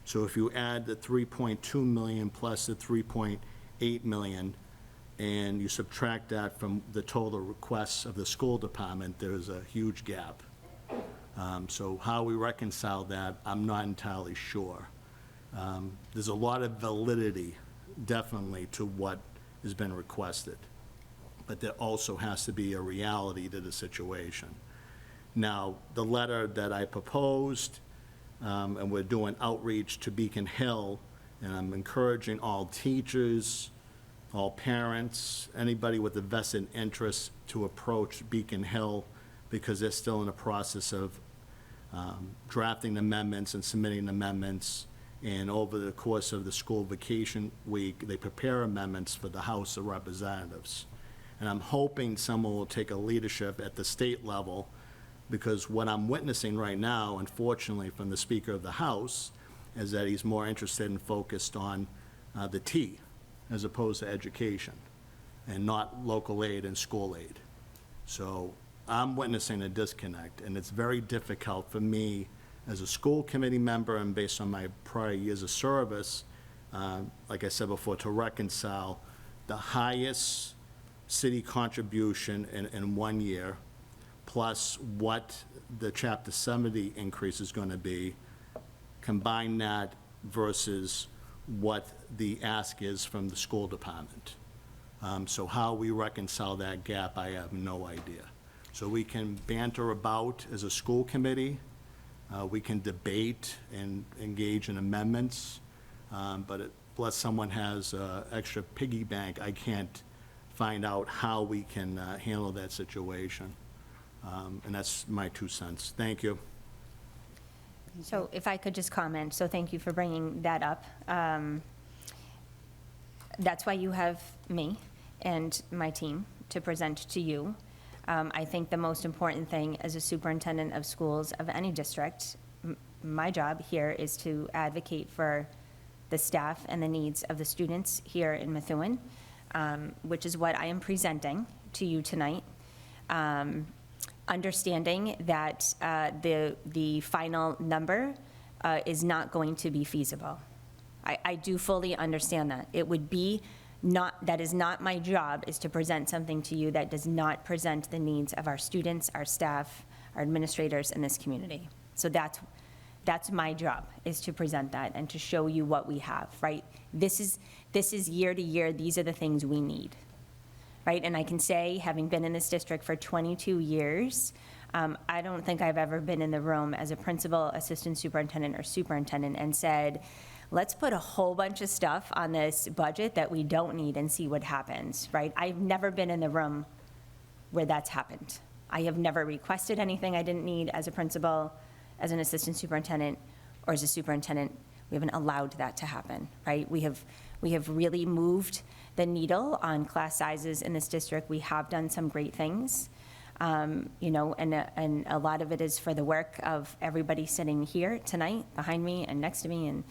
So if you add the 3.2 million plus the 3.8 million, and you subtract that from the total requests of the school department, there's a huge gap. So how we reconcile that, I'm not entirely sure. There's a lot of validity, definitely, to what has been requested, but there also has to be a reality to the situation. Now, the letter that I proposed, and we're doing outreach to Beacon Hill, and I'm encouraging all teachers, all parents, anybody with a vested interest to approach Beacon Hill, because they're still in the process of drafting amendments and submitting amendments, and over the course of the school vacation week, they prepare amendments for the House of Representatives. And I'm hoping someone will take a leadership at the state level, because what I'm witnessing right now, unfortunately, from the Speaker of the House, is that he's more interested and focused on the T, as opposed to education, and not local aid and school aid. So I'm witnessing a disconnect, and it's very difficult for me as a school committee member, and based on my prior years of service, like I said before, to reconcile the highest city contribution in 1 year, plus what the Chapter 70 increase is going to be, combine that versus what the ask is from the school department. So how we reconcile that gap, I have no idea. So we can banter about as a school committee, we can debate and engage in amendments, but unless someone has extra piggy bank, I can't find out how we can handle that situation. And that's my 2 cents. Thank you. So if I could just comment, so thank you for bringing that up. That's why you have me and my team to present to you. I think the most important thing as a superintendent of schools of any district, my job here is to advocate for the staff and the needs of the students here in Methuen, which is what I am presenting to you tonight. Understanding that the final number is not going to be feasible. I do fully understand that. It would be not, that is not my job, is to present something to you that does not present the needs of our students, our staff, our administrators in this community. So that's my job, is to present that and to show you what we have, right? This is year to year, these are the things we need. Right, and I can say, having been in this district for 22 years, I don't think I've ever been in the room as a principal, assistant superintendent, or superintendent and said, let's put a whole bunch of stuff on this budget that we don't need and see what happens, right? I've never been in the room where that's happened. I have never requested anything I didn't need as a principal, as an assistant superintendent, or as a superintendent. We haven't allowed that to happen, right? We have really moved the needle on class sizes in this district. We have done some great things, you know, and a lot of it is for the work of everybody sitting here tonight, behind me and next to me and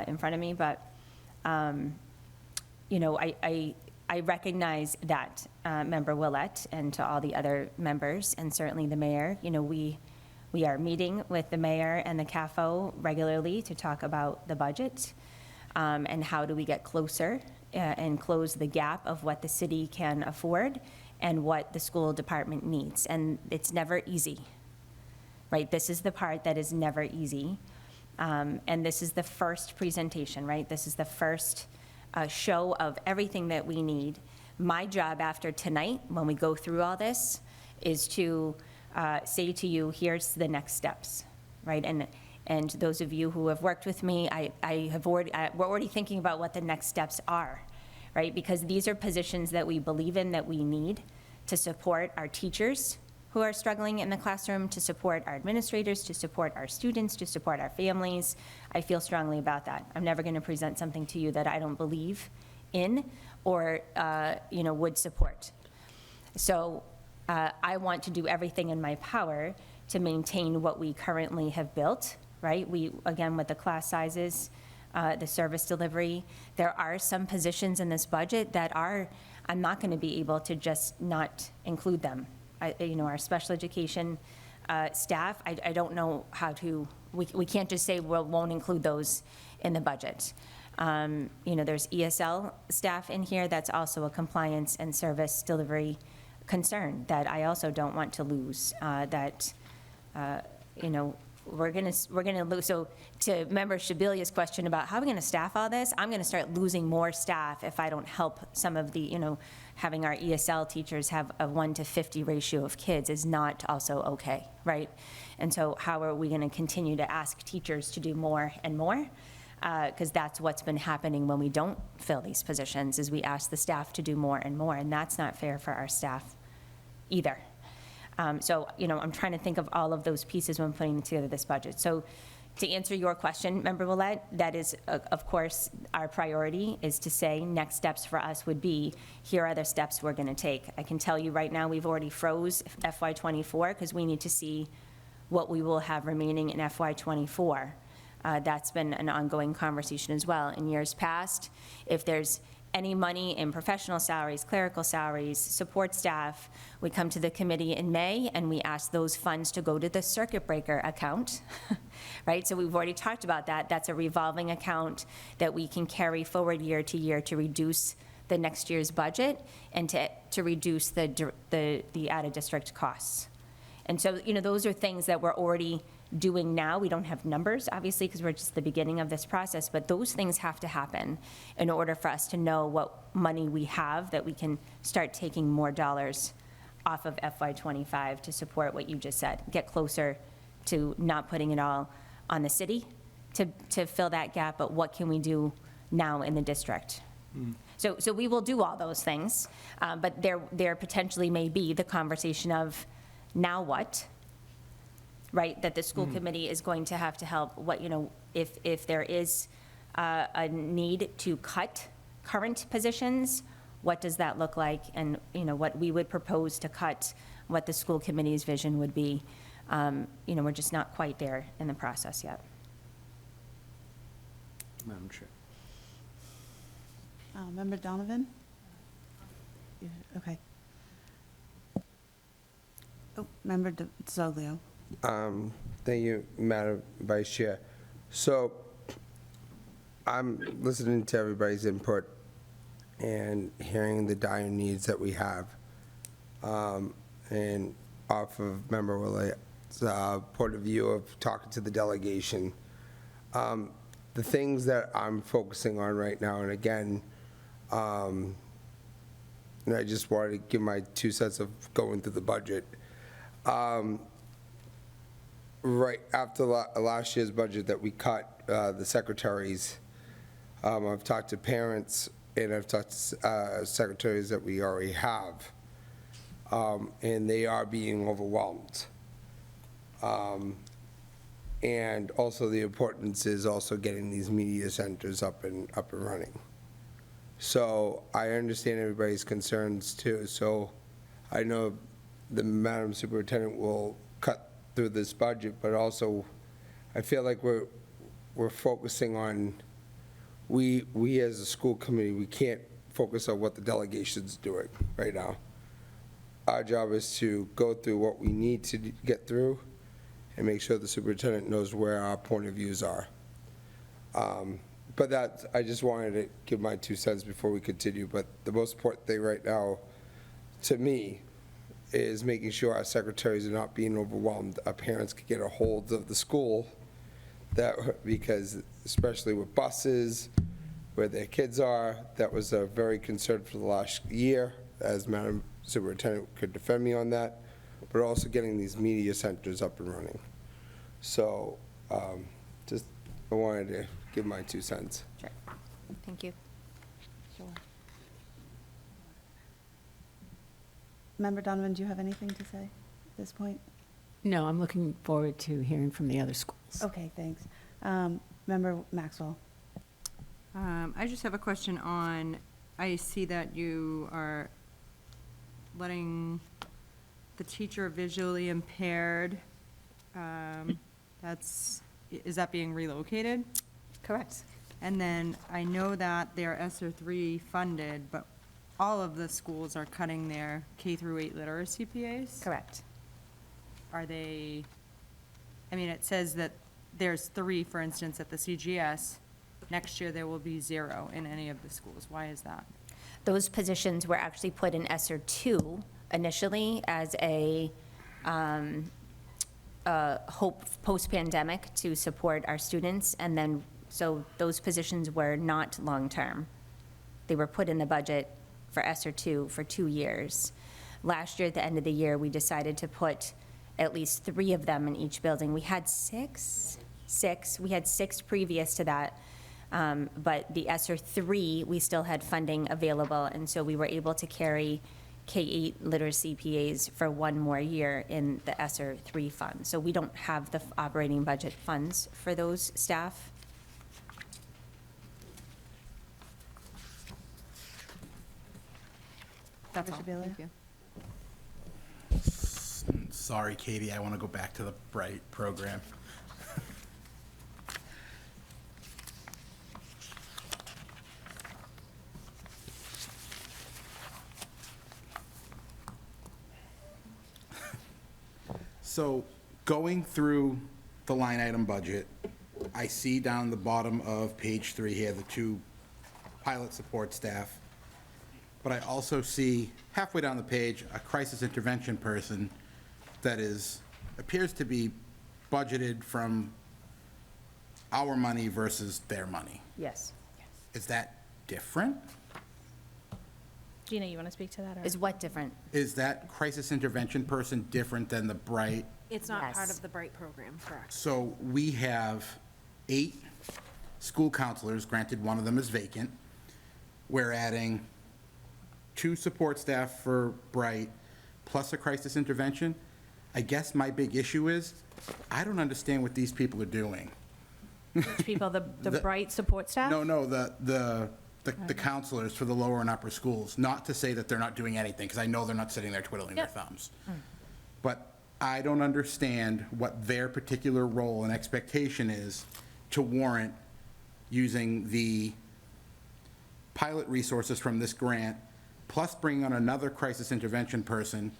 in front of me. But, you know, I recognize that, Member Willett, and to all the other members, and certainly the mayor. You know, we are meeting with the mayor and the CAFO regularly to talk about the budget, and how do we get closer and close the gap of what the city can afford and what the school department needs. And it's never easy, right? This is the part that is never easy. And this is the first presentation, right? This is the first show of everything that we need. My job after tonight, when we go through all this, is to say to you, here's the next steps, right? And those of you who have worked with me, we're already thinking about what the next steps are, right? Because these are positions that we believe in, that we need to support our teachers who are struggling in the classroom, to support our administrators, to support our students, to support our families. I feel strongly about that. I'm never going to present something to you that I don't believe in or you know, would support. So I want to do everything in my power to maintain what we currently have built. Right? We, again, with the class sizes, the service delivery, there are some positions in this budget that I'm not going to be able to just not include them. You know, our special education Staff, I don't know how to, we can't just say we won't include those in the budget. There's ESL staff in here, that's also a compliance and service delivery concern that I also don't want to lose, we're gonna lose. So to Member Shabilia's question about how are we gonna staff all this, I'm gonna start losing more staff if I don't help some of the, having our ESL teachers have a 1-to-50 ratio of kids is not also okay, right? And so how are we gonna continue to ask teachers to do more and more? Because that's what's been happening when we don't fill these positions, is we ask the staff to do more and more, and that's not fair for our staff either. I'm trying to think of all of those pieces when putting together this budget. So to answer your question, Member Willett, that is, of course, our priority is to say next steps for us would be, here are the steps we're gonna take. I can tell you right now, we've already froze FY24 because we need to see what we will have remaining in FY24. That's been an ongoing conversation as well. In years past, if there's any money in professional salaries, clerical salaries, support staff, we come to the committee in May and we ask those funds to go to the circuit breaker account, right? So we've already talked about that. That's a revolving account that we can carry forward year to year to reduce the next year's budget and to reduce the out-of-district costs. And so, those are things that we're already doing now. We don't have numbers, obviously, because we're just at the beginning of this process, but those things have to happen in order for us to know what money we have that we can start taking more dollars off of FY25 to support what you just said, get closer to not putting it all on the city to fill that gap, but what can we do now in the district? So we will do all those things, but there potentially may be the conversation of, now what? Right, that the school committee is going to have to help, if there is a need to cut current positions, what does that look like? And, what we would propose to cut, what the school committee's vision would be. We're just not quite there in the process yet. Madam Chair. Member Donovan? Yeah, okay. Oh, Member Zoglio. Thank you, Madam Vice Chair. So I'm listening to everybody's input and hearing the dire needs that we have. And off of Member Willett's point of view of talking to the delegation, the things that I'm focusing on right now, and again, and I just wanted to give my 2 cents of going through the budget. Right after last year's budget that we cut the secretaries, I've talked to parents and I've talked to secretaries that we already have, and they are being overwhelmed. And also the importance is also getting these media centers up and running. So I understand everybody's concerns too. So I know the Madam Superintendent will cut through this budget, but also I feel like we're focusing on, we as a school committee, we can't focus on what the delegation's doing right now. Our job is to go through what we need to get through and make sure the superintendent knows where our point of views are. But that, I just wanted to give my 2 cents before we continue, but the most important thing right now, to me, is making sure our secretaries are not being overwhelmed. Our parents can get a hold of the school, because especially with buses, where their kids are, that was a very concern for the last year, as Madam Superintendent could defend me on that, but also getting these media centers up and running. So just, I wanted to give my 2 cents. Sure. Thank you. Sure. Member Donovan, do you have anything to say at this point? No, I'm looking forward to hearing from the other schools. Okay, thanks. Member Maxwell. I just have a question on, I see that you are letting the teacher visually impaired, is that being relocated? Correct. And then I know that they're ESSER 3 funded, but all of the schools are cutting their K through 8 literacy PAs? Correct. are they, I mean, it says that there's 3, for instance, at the CGS. Next year, there will be 0 in any of the schools. Why is that? Those positions were actually put in ESSER 2 initially as a hope post-pandemic to support our students, and then, so those positions were not long-term. They were put in the budget for ESSER 2 for 2 years. Last year, at the end of the year, we decided to put at least 3 of them in each building. We had 6. We had 6 previous to that. But the ESSER 3, we still had funding available, and so we were able to carry K-8 literacy PAs for 1 more year in the ESSER 3 fund. So we don't have the operating budget funds for those staff. That's all. Thank you. Sorry, Katie, I want to go back to the Bright program. So, going through the line item budget, I see down the bottom of page 3 here, the 2 pilot support staff. But I also see halfway down the page, a crisis intervention person that appears to be budgeted from our money versus their money. Yes. Is that different? Gina, you want to speak to that? Or? Is what different? Is that crisis intervention person different than the Bright? It's not part Yes. of the Bright program, correct? So we have 8 school counselors, granted one of them is vacant. We're adding 2 support staff for Bright, plus a crisis intervention. I guess my big issue is, I don't understand what these people are doing. Which people, the Bright support staff? No, the counselors for the lower and upper schools, not to say that they're not doing anything, because I know they're not sitting there twiddling their thumbs. But I don't understand what their particular role and expectation is to warrant using the pilot resources from this grant, plus bringing on another crisis intervention person.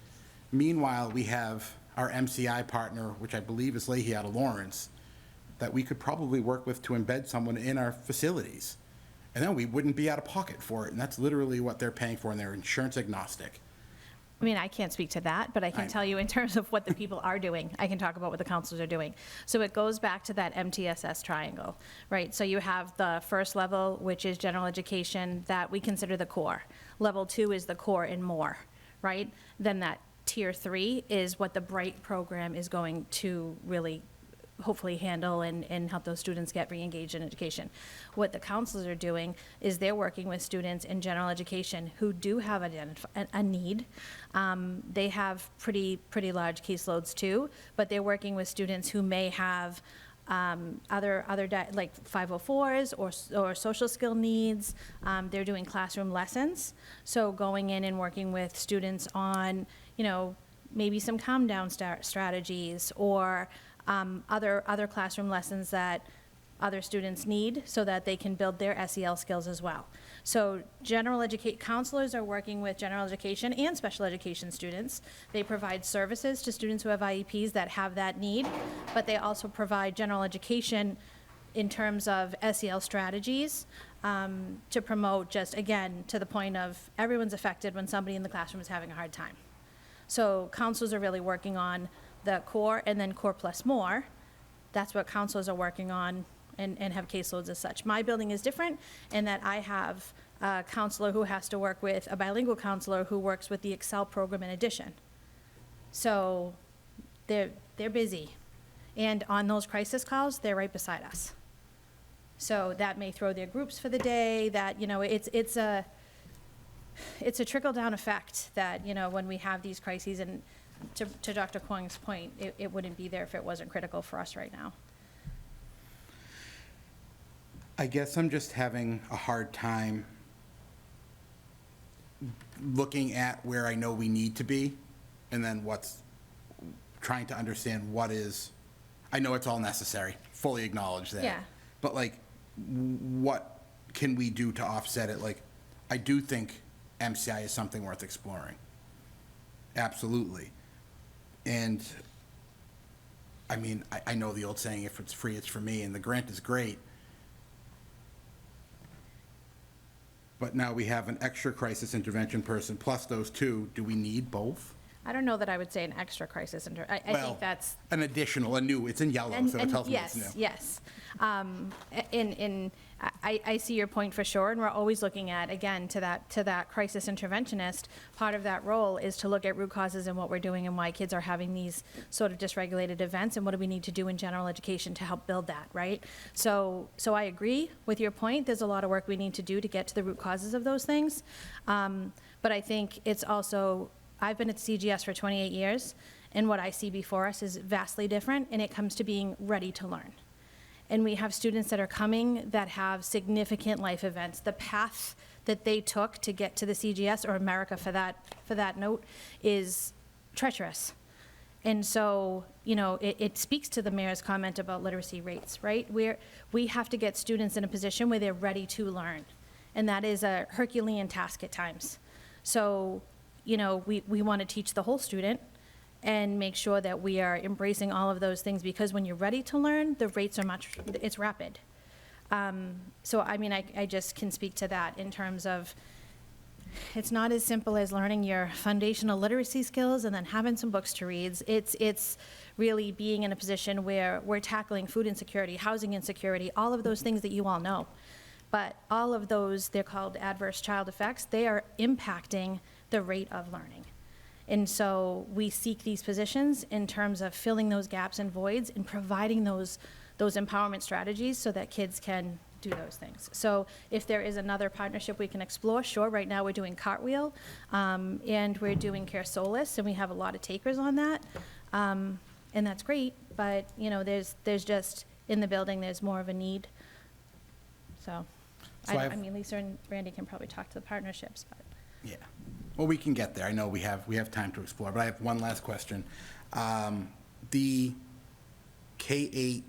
Meanwhile, we have our MCI partner, which I believe is Leahy out of Lawrence, that we could probably work with to embed someone in our facilities. And then we wouldn't be out of pocket for it, and that's literally what they're paying for, and they're insurance agnostic. I mean, I can't speak to that, but I can tell you in terms of what the people are doing, I can talk about what the counselors are doing. So it goes back to that MTSS triangle, right? So you have the first level, which is general education, that we consider the core. Level 2 is the core and more, right? Then that tier 3 is what the Bright program is going to really hopefully handle and help those students get re-engaged in education. What the counselors are doing is they're working with students in general education who do have a need. They have pretty large caseloads too, but they're working with students who may have like 504s or social skill needs. They're doing classroom lessons, so going in and working with students on, maybe some calm down strategies or other classroom lessons that other students need so that they can build their SEL skills as well. So counselors are working with general education and special education students. They provide services to students who have IEPs that have that need, but they also provide general education in terms of SEL strategies to promote, just again, to the point of everyone's affected when somebody in the classroom is having a hard time. So counselors are really working on the core and then core plus more. That's what counselors are working on and have caseloads as such. My building is different in that I have a counselor who has to work with a bilingual counselor who works with the Excel program in addition. So they're busy. And on those crisis calls, they're right beside us. So that may throw their groups for the day, that, it's a trickle-down effect that, when we have these crises, and to Dr. Kwong's point, it wouldn't be there if it wasn't critical for us right now. I guess I'm just having a hard time looking at where I know we need to be, and then trying to understand what is, I know it's all necessary, fully acknowledge that. Yeah. But what can we do to offset it? I do think MCI is something worth exploring. Absolutely. And I mean, I know the old saying, if it's free, it's for me, and the grant is great. But now we have an extra crisis intervention person plus those two. Do we need both? I don't know that I would say an extra crisis I Well, think that's. An additional, a new, it's in yellow, so it tells me it's new. Yes, I see your point for sure, and we're always looking at, again, to that crisis interventionist. Part of that role is to look at root causes and what we're doing and why kids are having these sort of dysregulated events, and what do we need to do in general education to help build that, right? So I agree with your point. There's a lot of work we need to do to get to the root causes of those things. But I think it's also, I've been at CGS for 28 years, and what I see before us is vastly different, and it comes to being ready to learn. And we have students that are coming that have significant life events. The path that they took to get to the CGS, or America for that note, is treacherous. And so, it speaks to the mayor's comment about literacy rates, right? We have to get students in a position where they're ready to learn. And that is a Herculean task at times. So, we want to teach the whole student and make sure that we are embracing all of those things, because when you're ready to learn, the rates are it's rapid. So, I mean, I just can speak to that in terms of, it's not as simple as learning your foundational literacy skills and then having some books to read. It's really being in a position where we're tackling food insecurity, housing insecurity, all of those things that you all know. But all of those, they're called adverse child effects, they are impacting the rate of learning. And so we seek these positions in terms of filling those gaps and voids and providing those empowerment strategies so that kids can do those things. So if there is another partnership we can explore, sure. Right now we're doing Cartwheel, and we're doing Care Solace, and we have a lot of takers on that, and that's great. But there's just, in the building, there's more of a need. So I mean, Lisa and Randy can probably talk to the partnerships, but. Yeah. Well, we can get there. I know we have time to explore, but I have one last question. The K-8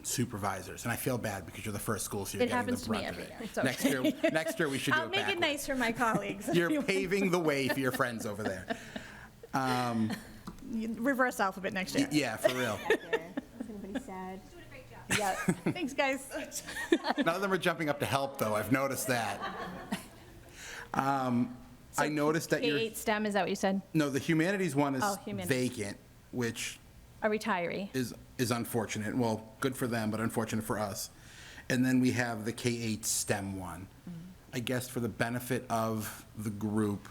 supervisors, and I feel bad because you're the first school, so you're getting the brunt of it. It happens to me every year. Next year we should do it I'll make backwards. it nice for my colleagues. You're paving the way for your friends over there. Reverse alphabet next year. Yeah, for real. Everybody's sad. Yeah. Thanks, guys. None of them are jumping up to help, though. I've noticed that. I noticed that you're... K-8 STEM, is that what you said? No, the humanities one is humanities. vacant, which A retiree. is unfortunate. Well, good for them, but unfortunate for us. And then we have the K-8 STEM one. I guess for the benefit of the group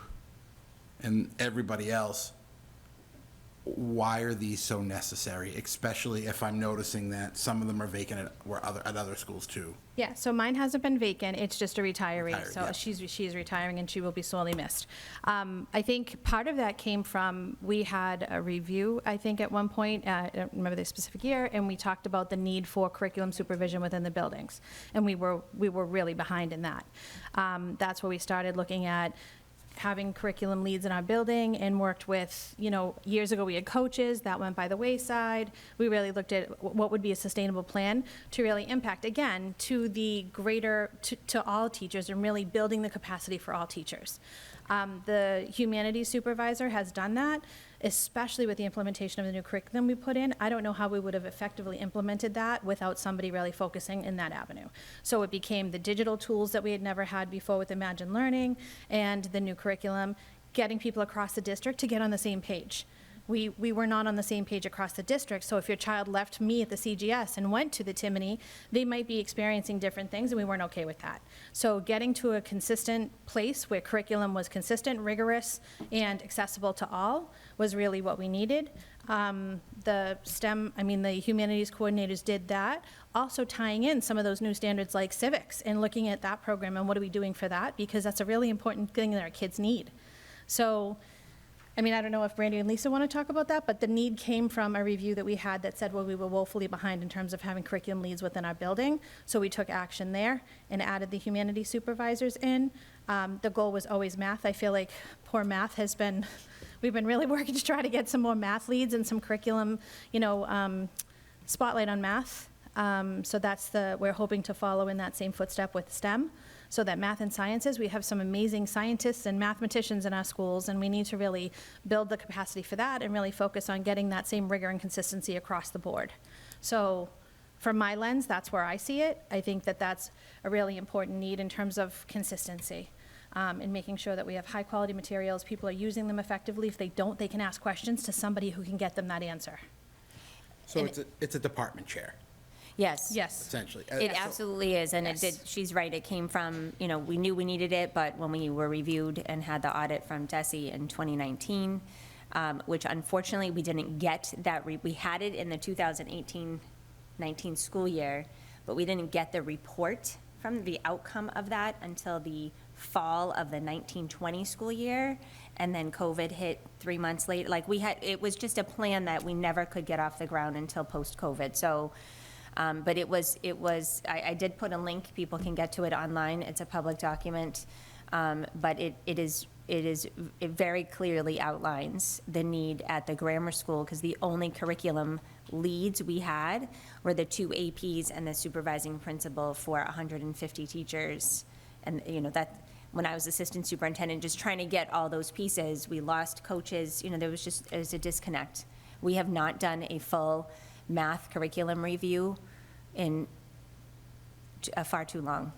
and everybody else, why are these so necessary, especially if I'm noticing that some of them are vacant at other schools too? Yeah, so mine hasn't been vacant, it's just a retiree, Retired, so yeah. she's retiring and she will be sorely missed. I think part of that came from, we had a review, I think at one point, I don't remember the specific year, and we talked about the need for curriculum supervision within the buildings, and we were really behind in that. That's where we started looking at having curriculum leads in our building, and worked with, years ago we had coaches, that went by the wayside. We really looked at what would be a sustainable plan to really impact, again, to the greater, to all teachers, and really building the capacity for all teachers. The humanities supervisor has done that, especially with the implementation of the new curriculum we put in. I don't know how we would have effectively implemented that without somebody really focusing in that avenue. So it became the digital tools that we had never had before with Imagine Learning and the new curriculum, getting people across the district to get on the same page. We were not on the same page across the district, so if your child left me at the CGS and went to the Timony, they might be experiencing different things, and we weren't okay with that. So getting to a consistent place where curriculum was consistent, rigorous, and accessible to all was really what we needed. The STEM, the humanities coordinators did that, also tying in some of those new standards like civics and looking at that program and what are we doing for that, because that's a really important thing that our kids need. So, I don't know if Brandy and Lisa want to talk about that, but the need came from a review that we had that said, well, we were woefully behind in terms of having curriculum leads within our building. So we took action there and added the humanities supervisors in. The goal was always math. I feel like poor math has been, we've been really working to try to get some more math leads and some curriculum, spotlight on math. So we're hoping to follow in that same footstep with STEM. so that math and sciences, we have some amazing scientists and mathematicians in our schools, and we need to really build the capacity for that and really focus on getting that same rigor and consistency across the board. So from my lens, that's where I see it. I think that that's a really important need in terms of consistency, and making sure that we have high-quality materials, people are using them effectively. If they don't, they can ask questions to somebody who can get them that answer. So it's a department chair, Yes. Yes. essentially. It absolutely is, and it did, she's right, it came from, we knew we needed it, but when we were reviewed and had the audit from DESE in 2019, which unfortunately we didn't get that, we had it in the 2018-19 school year, but we didn't get the report from the outcome of that until the fall of the 19-20 school year, and then COVID hit 3 months later. Like, it was just a plan that we never could get off the ground until post-COVID. So, but I did put a link, people can get to it online, it's a public document, but it very clearly outlines the need at the grammar school, because the only curriculum leads we had were the 2 APs and the supervising principal for 150 teachers. And, that, when I was assistant superintendent, just trying to get all those pieces, we lost coaches, there was a disconnect. We have not done a full math curriculum review in far too long.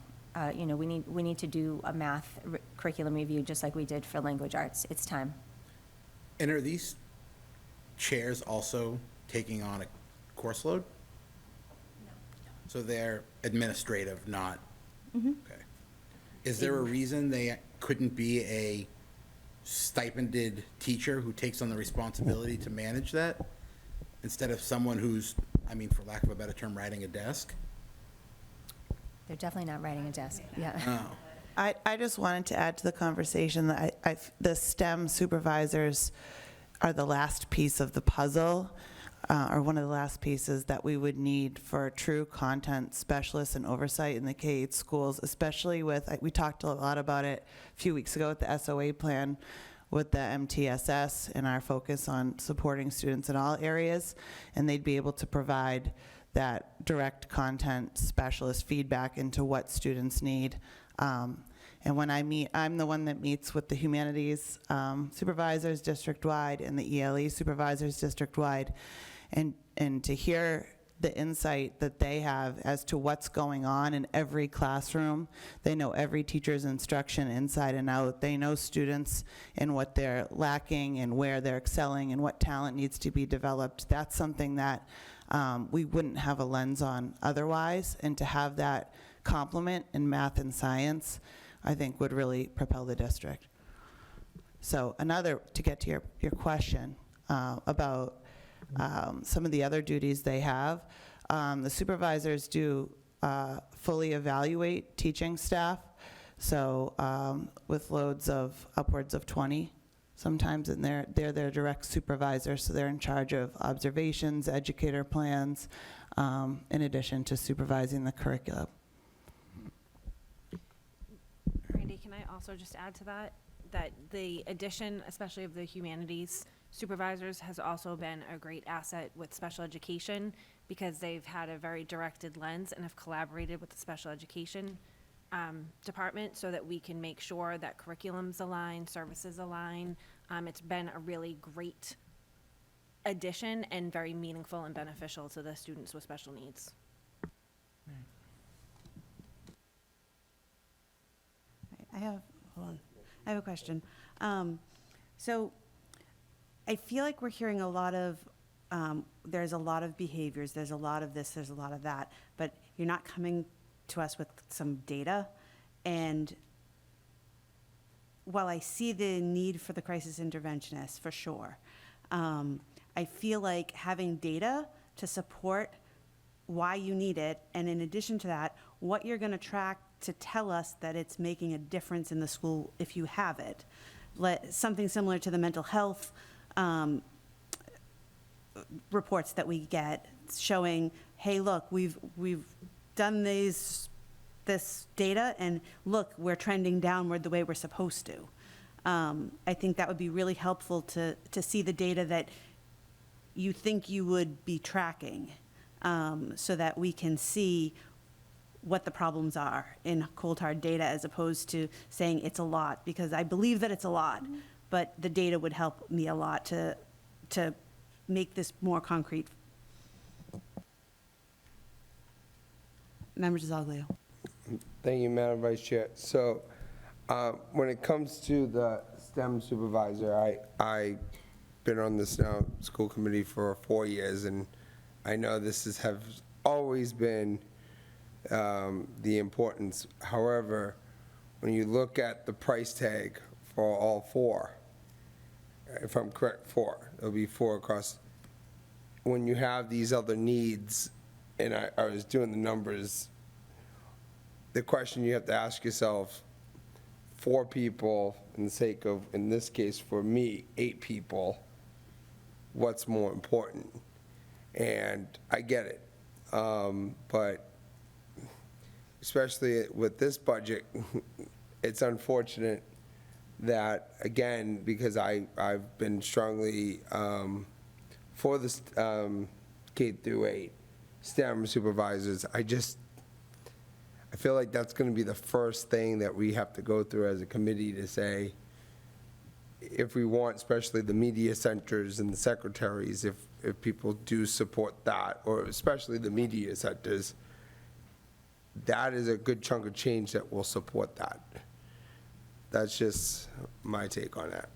We need to do a math curriculum review just like we did for language arts. It's time. And are these chairs also taking on a course load? No. So they're administrative, not? Okay. Is there a reason they couldn't be a stipended teacher who takes on the responsibility to manage that, instead of someone who's, for lack of a better term, riding a desk? They're definitely not writing a desk, yeah. Oh. I just wanted to add to the conversation that the STEM supervisors are the last piece of the puzzle, or one of the last pieces that we would need for true content specialists and oversight in the K-8 schools, especially with, we talked a lot about it a few weeks ago with the SOA plan, with the MTSS and our focus on supporting students in all areas, and they'd be able to provide that direct content specialist feedback into what students need. And when I meet, I'm the one that meets with the humanities supervisors district-wide and the ELE supervisors district-wide, and to hear the insight that they have as to what's going on in every classroom. They know every teacher's instruction inside and out. They know students and what they're lacking and where they're excelling and what talent needs to be developed. That's something that we wouldn't have a lens on otherwise, and to have that complement in math and science, I think would really propel the district. So to get to your question about some of the other duties they have, the supervisors do fully evaluate teaching staff, so with loads of upwards of 20 sometimes, and they're their direct supervisor, so they're in charge of observations, educator plans, in addition to supervising the curriculum. Randy, can I also just add to that the addition, especially of the humanities supervisors, has also been a great asset with special education, because they've had a very directed lens and have collaborated with the special education department so that we can make sure that curriculums align, services align. It's been a really great addition and very meaningful and beneficial to the students with special needs. Hold on. I have a question. So I feel like we're hearing a lot of, there's a lot of behaviors, there's a lot of this, there's a lot of that, but you're not coming to us with some data. And while I see the need for the crisis interventionist, for sure, I feel like having data to support why you need it, and in addition to that, what you're going to track to tell us that it's making a difference in the school if you have it. Something similar to the mental health reports that we get showing, hey, look, we've done this data, and look, we're trending downward the way we're supposed to. I think that would be really helpful to see the data that you think you would be tracking, so that we can see what the problems are in cold hard data as opposed to saying it's a lot, because I believe that it's a lot, but the data would help me a lot to make this more concrete. Member DiZoglio. Thank you, Madam Vice Chair. So, when it comes to the STEM supervisor, I've been on this now school committee for 4 years, and I know this has always been the importance. However, when you look at the price tag for all 4, if I'm correct, 4, it'll be 4 across. When you have these other needs, and I was doing the numbers, the question you have to ask yourself, 4 people, in the sake of, in this case, for me, 8 people, what's more important? And I get it, but especially with this budget, it's unfortunate that, again, because I've been strongly for this K through 8 STEM supervisors, I feel like that's going to be the first thing that we have to go through as a committee to say, if we want, especially the media centers and the secretaries, if people do support that, or especially the media centers, that is a good chunk of change that will support that. That's just my take on that.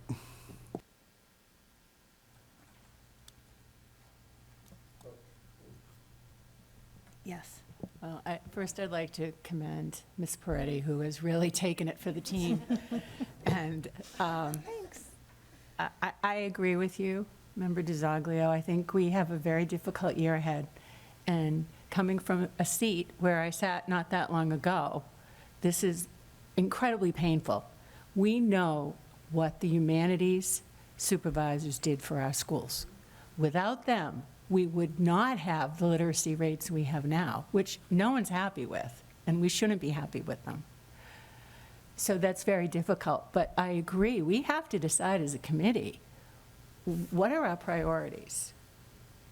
Yes. Well, first I'd like to commend Ms. Peretti, who has really taken it for the team. And thanks. I agree with you, Member DiZoglio. I think we have a very difficult year ahead. And coming from a seat where I sat not that long ago, this is incredibly painful. We know what the humanities supervisors did for our schools. Without them, we would not have the literacy rates we have now, which no one's happy with, and we shouldn't be happy with them. So that's very difficult, but I agree, we have to decide as a committee, what are our priorities?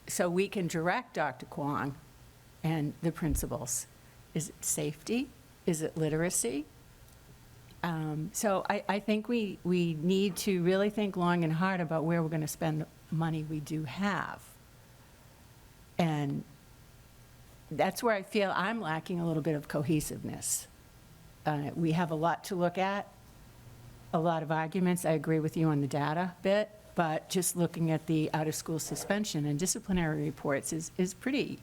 So we can direct Dr. Kwong and the principals. Is it safety? Is it literacy? So I think we need to really think long and hard about where we're going to spend the money we do have. And that's where I feel I'm lacking a little bit of cohesiveness. We have a lot to look at, a lot of arguments. I agree with you on the data bit, but just looking at the out-of-school suspension and disciplinary reports is pretty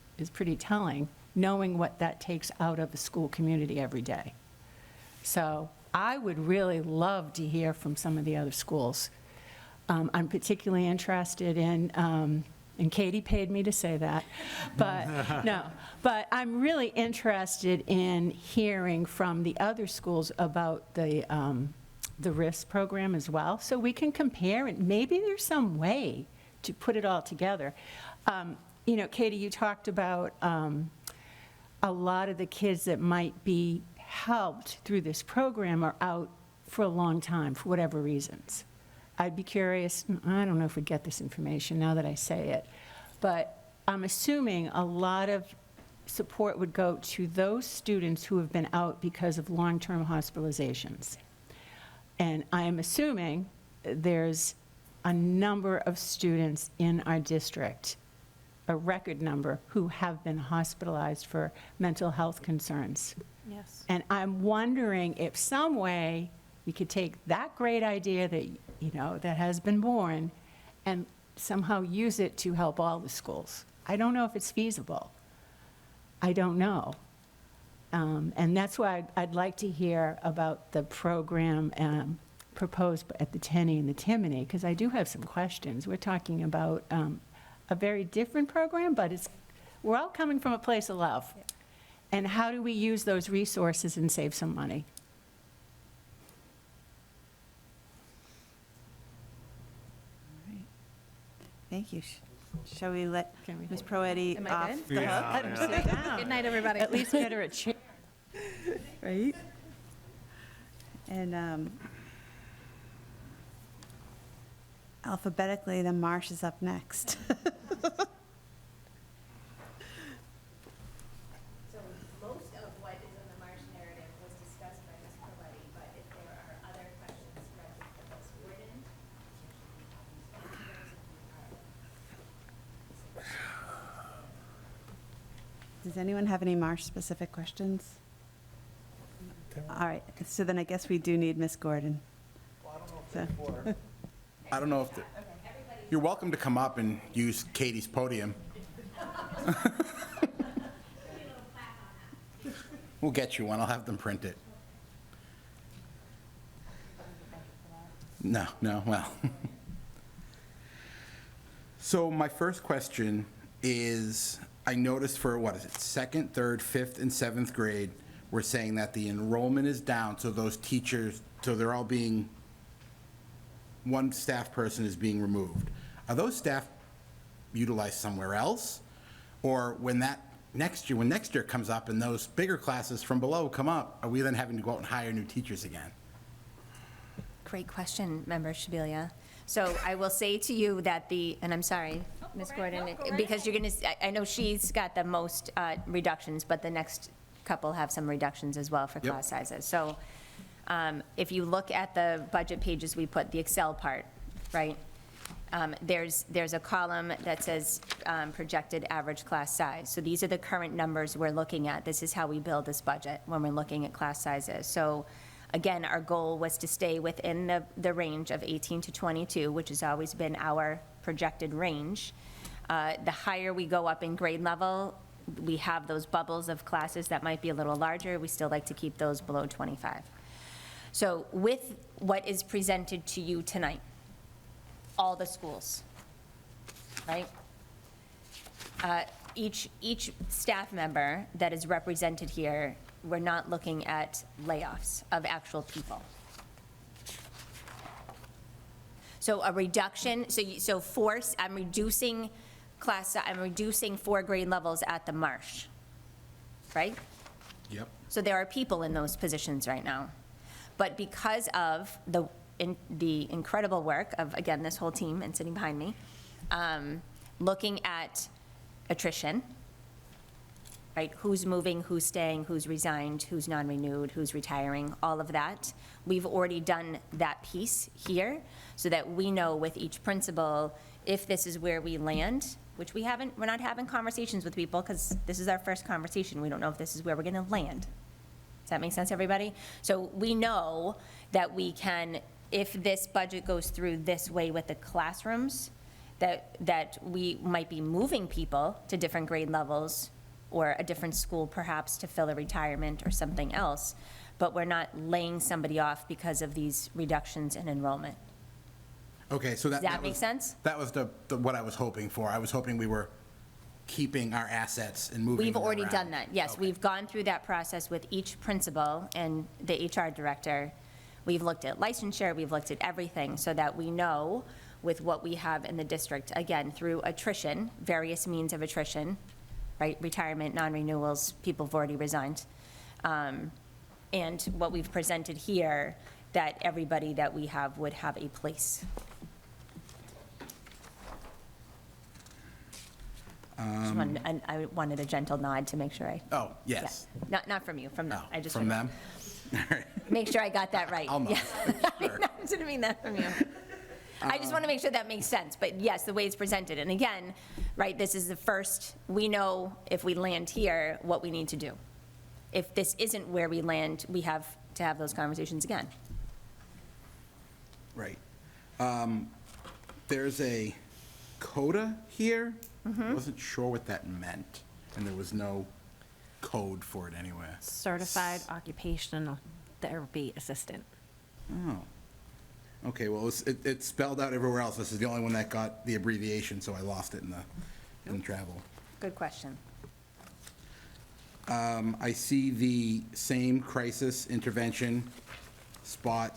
telling, knowing what that takes out of the school community every day. So I would really love to hear from some of the other schools. I'm particularly interested in, and Katie paid me to say that, but no, but I'm really interested in hearing from the other schools about the RISC program as well, so we can compare, and maybe there's some way to put it all together. You know, Katie, you talked about a lot of the kids that might be helped through this program are out for a long time for whatever reasons. I'd be curious, I don't know if we get this information now that I say it, but I'm assuming a lot of support would go to those students who have been out because of long-term hospitalizations. And I am assuming there's a number of students in our district, a record number, who have been hospitalized for mental health concerns. Yes. And I'm wondering if some way we could take that great idea that, you know, that has been born and somehow use it to help all the schools. I don't know if it's feasible. I don't know. And that's why I'd like to hear about the program proposed at the Tenney and the Timony, because I do have some questions. We're talking about a very different program, but we're all coming from a place of love. Yeah. And how do we use those resources and save some money? All right. Thank you. Shall we let Ms. Proetti Am I off good? the hook? Let him sit down. Good night, everybody. At least get her a chair. Right? And alphabetically, then Marsh is up next. So most of what Does anyone have any Marsh-specific questions? All right, so then I guess we do need Ms. Gordon. So- I don't know if, you're welcome to come up and use Katie's podium. We'll get you one, I'll have them print it. No, well. So my first question is, I noticed for, what is it, 2nd, 3rd, 5th, and 7th grade, we're saying that the enrollment is down, so those teachers, so they're all being, one staff person is being removed. Are those staff utilized somewhere else? Or when next year comes up and those bigger classes from below come up, are we then having to go out and hire new teachers again? Great question, Member Shabilia. So I will say to you that and I'm sorry, Ms. Gordon, because you're going to, I know she's got the most reductions, but the next couple have some reductions as well for class sizes. So if you look at the budget pages we put, the Excel part, right? There's a column that says projected average class size. So these are the current numbers we're looking at. This is how we build this budget when we're looking at class sizes. So again, our goal was to stay within the range of 18 to 22, which has always been our projected range. The higher we go up in grade level, we have those bubbles of classes that might be a little larger. We still like to keep those below 25. So with what is presented to you tonight, all the schools, right? Each staff member that is represented here, we're not looking at layoffs of actual people. So a reduction, I'm reducing I'm reducing 4 grade levels at the Marsh, right? Yep. So there are people in those positions right now. But because of the incredible work of, again, this whole team and sitting behind me, looking at attrition, right? Who's moving, who's staying, who's resigned, who's non-renewed, who's retiring, all of that. We've already done that piece here so that we know with each principal if this is where we land, which we're not having conversations with people because this is our first conversation. We don't know if this is where we're gonna land. Does that make sense, everybody? So we know that we can, if this budget goes through this way with the classrooms, that we might be moving people to different grade levels or a different school perhaps to fill a retirement or something else, but we're not laying somebody off because of these reductions in enrollment. Okay, so Does that make sense? That was what I was hoping for. I was hoping we were keeping our assets and moving We've them already around. done that, yes. Okay. We've gone through that process with each principal and the HR director. We've looked at licensure, we've looked at everything so that we know with what we have in the district, again, through attrition, various means of attrition, right? Retirement, non-renewals, people have already resigned. And what we've presented here, that everybody that we have would have a place. I wanted a gentle nod to make sure Oh, yes. yeah. Not from you, from them. I just From wanted them? to make sure I got that right. I'll nod. Yeah. I didn't mean that from you. I just want to make sure that makes sense, but yes, the way it's presented. And again, right, this is the first, we know if we land here, what we need to do. If this isn't where we land, we have to have those conversations again. Right. There's a coda here. I wasn't sure what that meant, and there was no code for it anywhere. Certified occupational therapy assistant. Oh. Okay, well, it's spelled out everywhere else. This is the only one that got the abbreviation, so I lost it in the travel. Good question. I see the same crisis intervention spot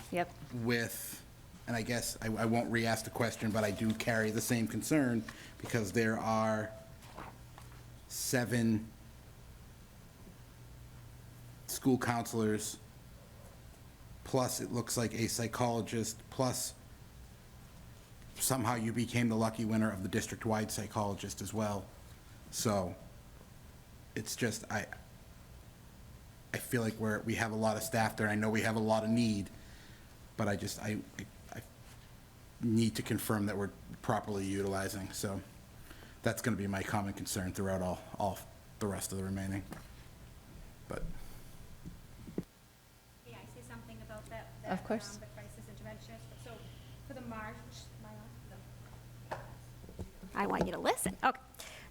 Yep. with, and I guess I won't re-ask the question, but I do carry the same concern because there are 7 school counselors, plus it looks like a psychologist, plus somehow you became the lucky winner of the district-wide psychologist as well. So it's just, I feel like we have a lot of staff there. I know we have a lot of need, but I need to confirm that we're properly utilizing. So That's going to be my common concern throughout all the rest of the remaining. But May I say something about that? Of course. The crisis interventionist, so for the March, I want you to listen. Okay.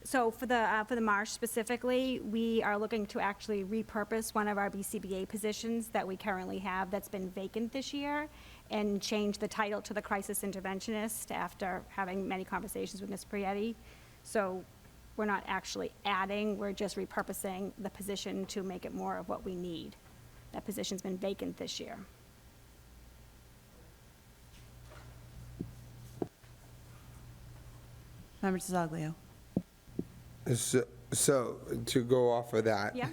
So for the Marsh specifically, we are looking to actually repurpose one of our BCBA positions that we currently have that's been vacant this year and change the title to the crisis interventionist after having many conversations with Ms. Prietti. So we're not actually adding, we're just repurposing the position to make it more of what we need. That position's been vacant this year. Member Zaglio. So to go off of that. Yeah.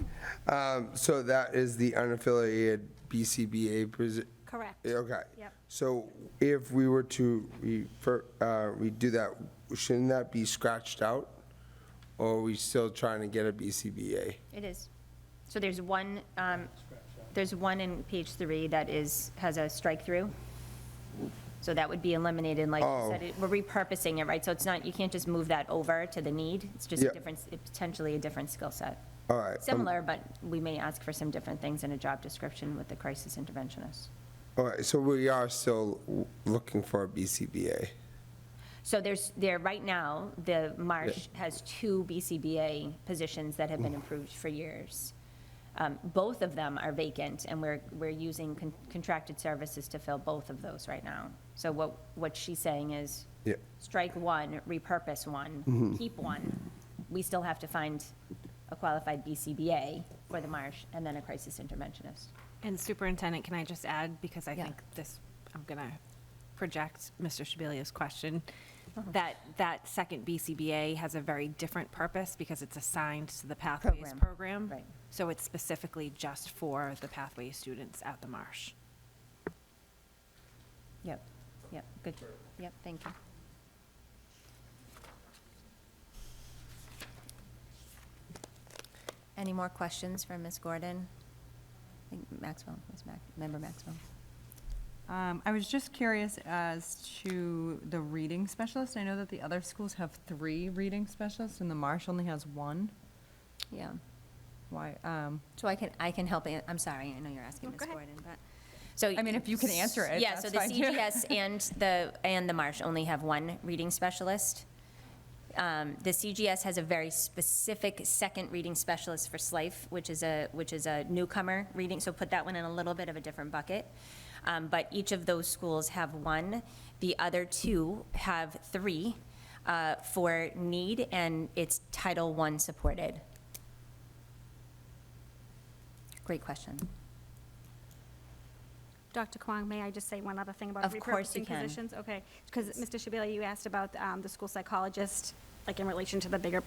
So that is the unaffiliated BCBA position? Correct. Okay. Yep. So if we were to redo that, shouldn't that be scratched out? Or are we still trying to get a BCBA? It is. So there's one in page 3 that has a strike through. So that would be eliminated, like you said, we're repurposing it, right? So it's not, you can't just move that over to the need. It's just Yeah. potentially a different skill set. All right. Similar, but we may ask for some different things in a job description with the crisis interventionist. All right, so we are still looking for a BCBA. So right now, the Marsh has 2 BCBA positions that have been approved for years. Both of them are vacant, and we're using contracted services to fill both of those right now. So what she's saying is, strike one, repurpose one, keep one. We still have to find a qualified BCBA for the Marsh, and then a crisis interventionist. And Superintendent, can I just add, because I think I'm going to project Mr. Shabilia's question, that second BCBA has a very different purpose because it's assigned to the Pathways program. Right. So it's specifically just for the Pathways students at the Marsh. Yep, good, yep, thank you. Any more questions for Ms. Gordon? I think Maxwell, Member Maxwell. I was just curious as to the reading specialist. I know that the other schools have 3 reading specialists, and the Marsh only has 1. Yeah. Why? So I can help, I'm sorry, I know you're asking Ms. Gordon, but. So I mean, if you can answer it, Yeah, that's so the fine, too. CGS and the Marsh only have 1 reading specialist. The CGS has a very specific second reading specialist for SLIFE, which is a newcomer reading, so put that one in a little bit of a different bucket. But each of those schools have 1. The other 2 have 3 for need, and it's Title I supported. Great question. Dr. Kwong, may I just say one other thing about Of course you repurposing can. positions? Okay, because Mr. Shabila, you asked about the school psychologist, like in relation to the bigger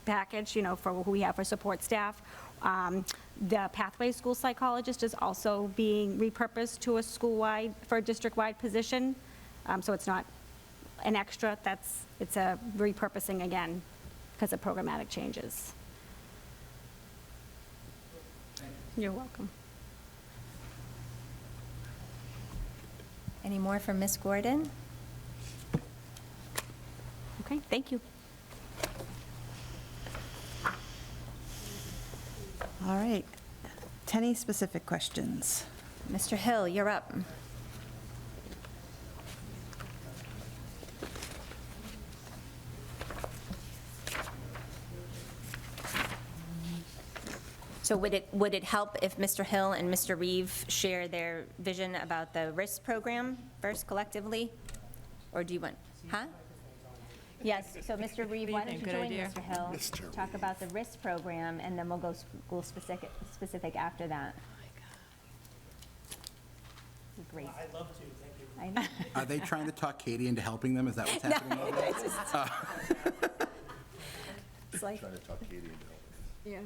package, for who we have for support staff. The Pathways school psychologist is also being repurposed to a for a district-wide position. So it's not an extra, it's a repurposing again because of programmatic changes. You're welcome. Any more from Ms. Gordon? Okay, thank you. All right. Any specific questions? Mr. Hill, you're up. So would it help if Mr. Hill and Mr. Reeve share their vision about the RISC program first collectively? Or do you want, Yes, so Mr. Reeve, why don't you join Mr. Hill? Talk about the RISC program, and then we'll go school specific after that. Great. I'd love to, thank you. I know. Are they trying to talk Katie into helping them? Is that what's happening over there? It's like, Trying to talk Katie into helping. Yeah.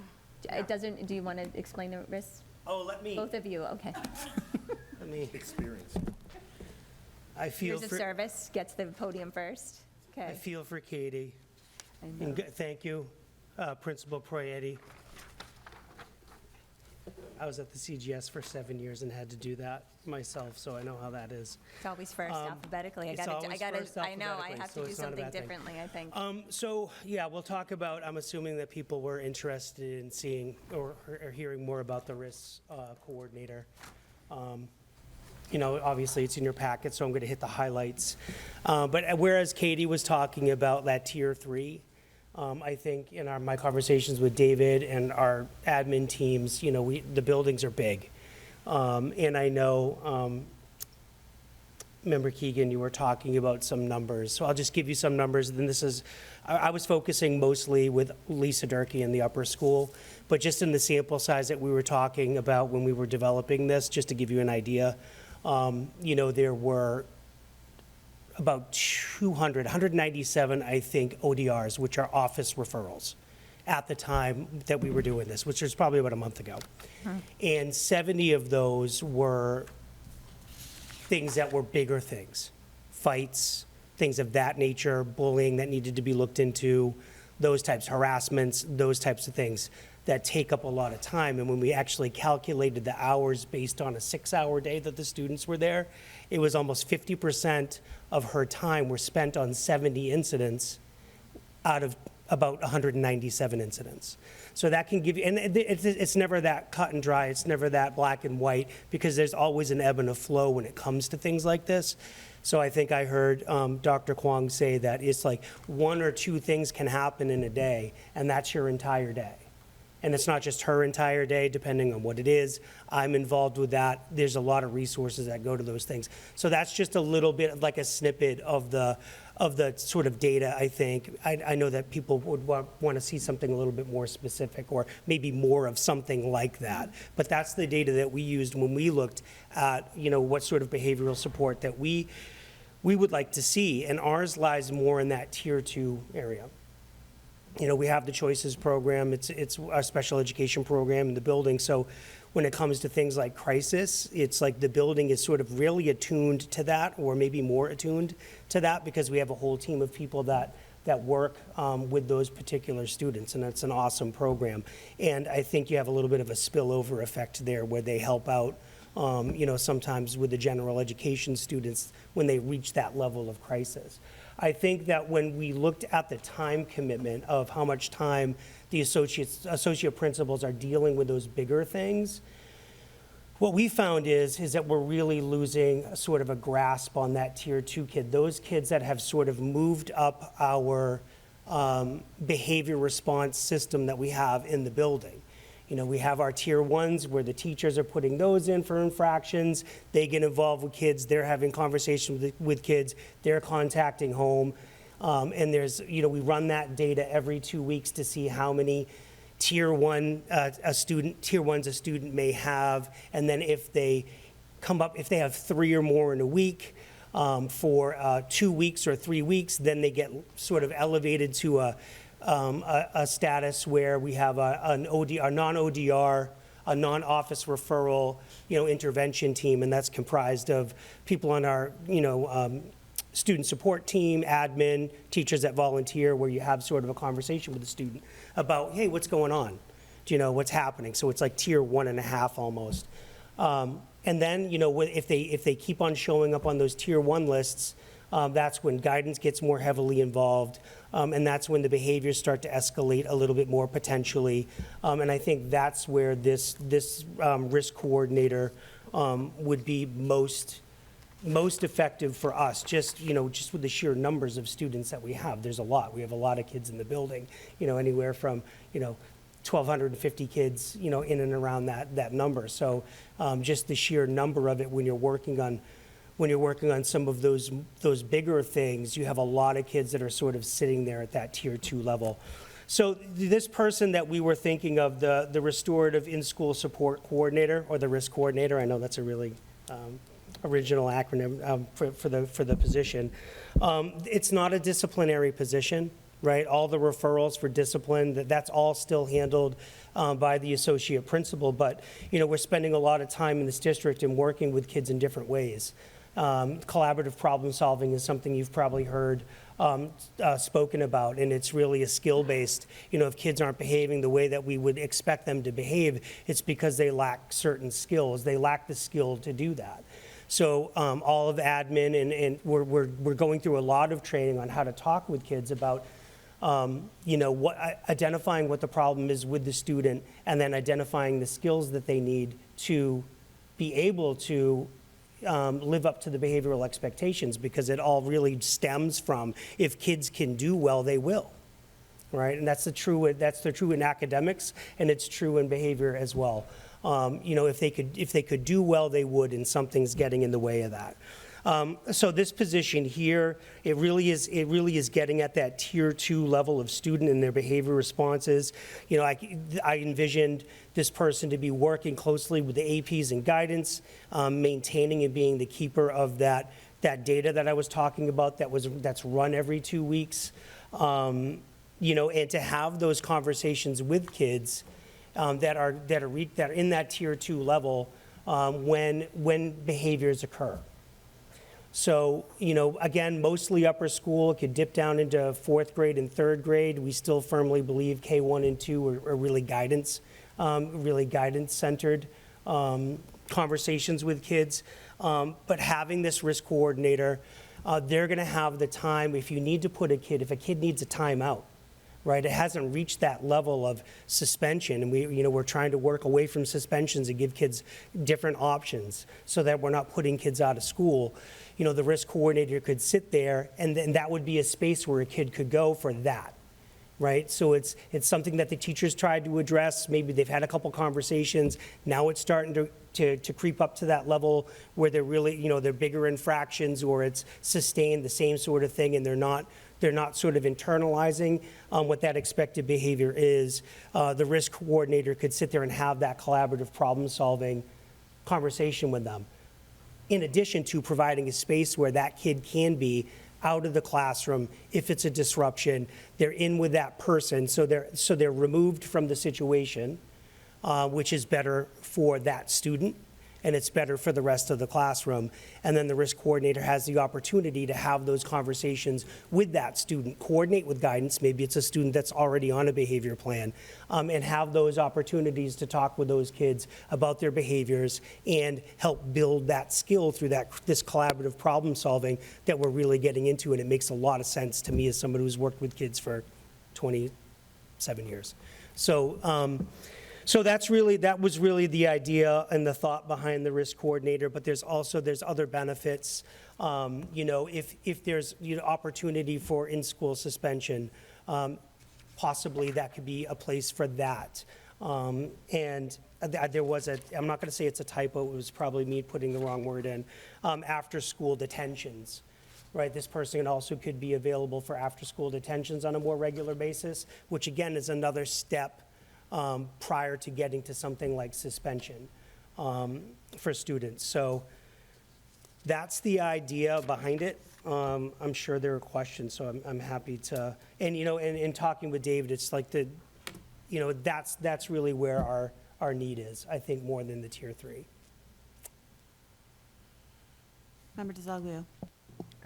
it doesn't, do you want to explain the RISC? Oh, let me. Both of you, okay. Let me. Experience. I feel Years of for, service gets the podium first. I Okay. feel for Katie. I know. And thank you, Principal Proietti. I was at the CGS for 7 years and had to do that myself, so I know how that is. It's always first alphabetically. it's always first I know, I alphabetically, have so to do it's not a something bad thing. differently, I think. So, yeah, we'll talk about, I'm assuming that people were interested in seeing or hearing more about the risk coordinator. You know, obviously, it's in your packet, so I'm going to hit the highlights. But whereas Katie was talking about that Tier 3, I think in my conversations with David and our admin teams, you know, the buildings are big. And I know, Member Keegan, you were talking about some numbers. So I'll just give you some numbers. And this is, I was focusing mostly with Lisa Durkee in the upper school, but just in the sample size that we were talking about when we were developing this, just to give you an idea, you know, there were about 197, I think, ODRs, which are office referrals, at the time that we were doing this, which was probably about a month ago. And 70 of those were things that were bigger things, fights, things of that nature, bullying that needed to be looked into, those types, harassments, those types of things that take up a lot of time. And when we actually calculated the hours based on a 6-hour day that the students were there, it was almost 50% of her time were spent on 70 incidents out of about 197 incidents. So that can give you, and it's never that cut and dry, it's never that black and white, because there's always an ebb and a flow when it comes to things like this. So I think I heard Dr. Kwong say that it's like 1 or 2 things can happen in a day, and that's your entire day. And it's not just her entire day, depending on what it is. I'm involved with that. There's a lot of resources that go to those things. So that's just a little bit like a snippet of the sort of data, I think. I know that people would want to see something a little bit more specific, or maybe more of something like that. But that's the data that we used when we looked at, you know, what sort of behavioral support that we would like to see. And ours lies more in that Tier 2 area. You know, we have the Choices program, it's our special education program in the building, so when it comes to things like crisis, it's like the building is sort of really attuned to that, or maybe more attuned to that, because we have a whole team of people that work with those particular students, and it's an awesome program. And I think you have a little bit of a spillover effect there, where they help out, you know, sometimes with the general education students when they reach that level of crisis. I think that when we looked at the time commitment of how much time the associate principals are dealing with those bigger things, what we found is that we're really losing sort of a grasp on that Tier 2 kid, those kids that have sort of moved up our behavior response system that we have in the building. You know, we have our Tier 1s where the teachers are putting those in for infractions. They get involved with kids. They're having conversations with kids. They're contacting home. And there's, you know, we run that data every 2 weeks to see how many Tier 1s a student may have. And then if they have 3 or more in a week for 2 weeks or 3 weeks, then they get sort of elevated to a status where we have a non-ODR, a non-office referral, you know, intervention team, and that's comprised of people on our, you know, student support team, admin, teachers that volunteer, where you have sort of a conversation with the student about, hey, what's going on? Do you know what's happening? So it's like Tier 1.5 almost. And then, you know, if they keep on showing up on those Tier 1 lists, that's when guidance gets more heavily involved, and that's when the behaviors start to escalate a little bit more potentially. And I think that's where this risk coordinator would be most effective for us, just with the sheer numbers of students that we have. There's a lot. We have a lot of kids in the building, you know, anywhere from, you know, 1,250 kids, you know, in and around that number. So just the sheer number of it when you're working on some of those bigger things, you have a lot of kids that are sort of sitting there at that Tier 2 level. So this person that we were thinking of, the restorative in-school support coordinator, or the risk coordinator, I know that's a really original acronym for the position. It's not a disciplinary position, right? All the referrals for discipline, that's all still handled by the associate principal, but, you know, we're spending a lot of time in this district and working with kids in different ways. Collaborative problem solving is something you've probably heard spoken about, and it's really a skill-based. If kids aren't behaving the way that we would expect them to behave, it's because they lack certain skills. They lack the skill to do that. So all of admin, and we're going through a lot of training on how to talk with kids about identifying what the problem is with the student, and then identifying the skills that they need to be able to live up to the behavioral expectations, because it all really stems from, if kids can do well, they will, right? And that's the true in academics, and it's true in behavior as well. If they could do well, they would, and something's getting in the way of that. So this position here, it really is getting at that tier 2 level of student and their behavior responses. I envisioned this person to be working closely with the APs and guidance, maintaining and being the keeper of that data that I was talking about that's run every 2 weeks. And to have those conversations with kids that are in that tier 2 level when behaviors occur. So, again, mostly upper school. It could dip down into 4th grade and 3rd grade. We still firmly believe K1 and 2 are really guidance-centered conversations with kids. But having this risk coordinator, they're going to have the time. If a kid needs a timeout, right? It hasn't reached that level of suspension, and we're trying to work away from suspensions and give kids different options so that we're not putting kids out of school. The risk coordinator could sit there, and then that would be a space where a kid could go for that, right? So it's something that the teachers tried to address. Maybe they've had a couple conversations. Now it's starting to creep up to that level where they're really, they're bigger infractions, or it's sustained the same sort of thing, and they're not sort of internalizing what that expected behavior is. The risk coordinator could sit there and have that collaborative problem-solving conversation with them, in addition to providing a space where that kid can be out of the classroom. If it's a disruption, they're in with that person, so they're removed from the situation, which is better for that student, and it's better for the rest of the classroom. And then the risk coordinator has the opportunity to have those conversations with that student, coordinate with guidance. Maybe it's a student that's already on a behavior plan, and have those opportunities to talk with those kids about their behaviors and help build that skill through this collaborative problem solving that we're really getting into. And it makes a lot of sense to me as somebody who's worked with kids for 27 years. So that was really the idea and the thought behind the risk coordinator. But there's other benefits. If there's opportunity for in-school suspension, possibly that could be a place for that. And there was I'm not going to say it's a typo. It was probably me putting the wrong word in. After-school detentions. Right, this person also could be available for after-school detentions on a more regular basis, which again is another step prior to getting to something like suspension for students. So that's the idea behind it. I'm sure there are questions, so I'm happy to. And in talking with David, it's like that's really where our need is, I think, more than the tier 3. Member DiZoglio.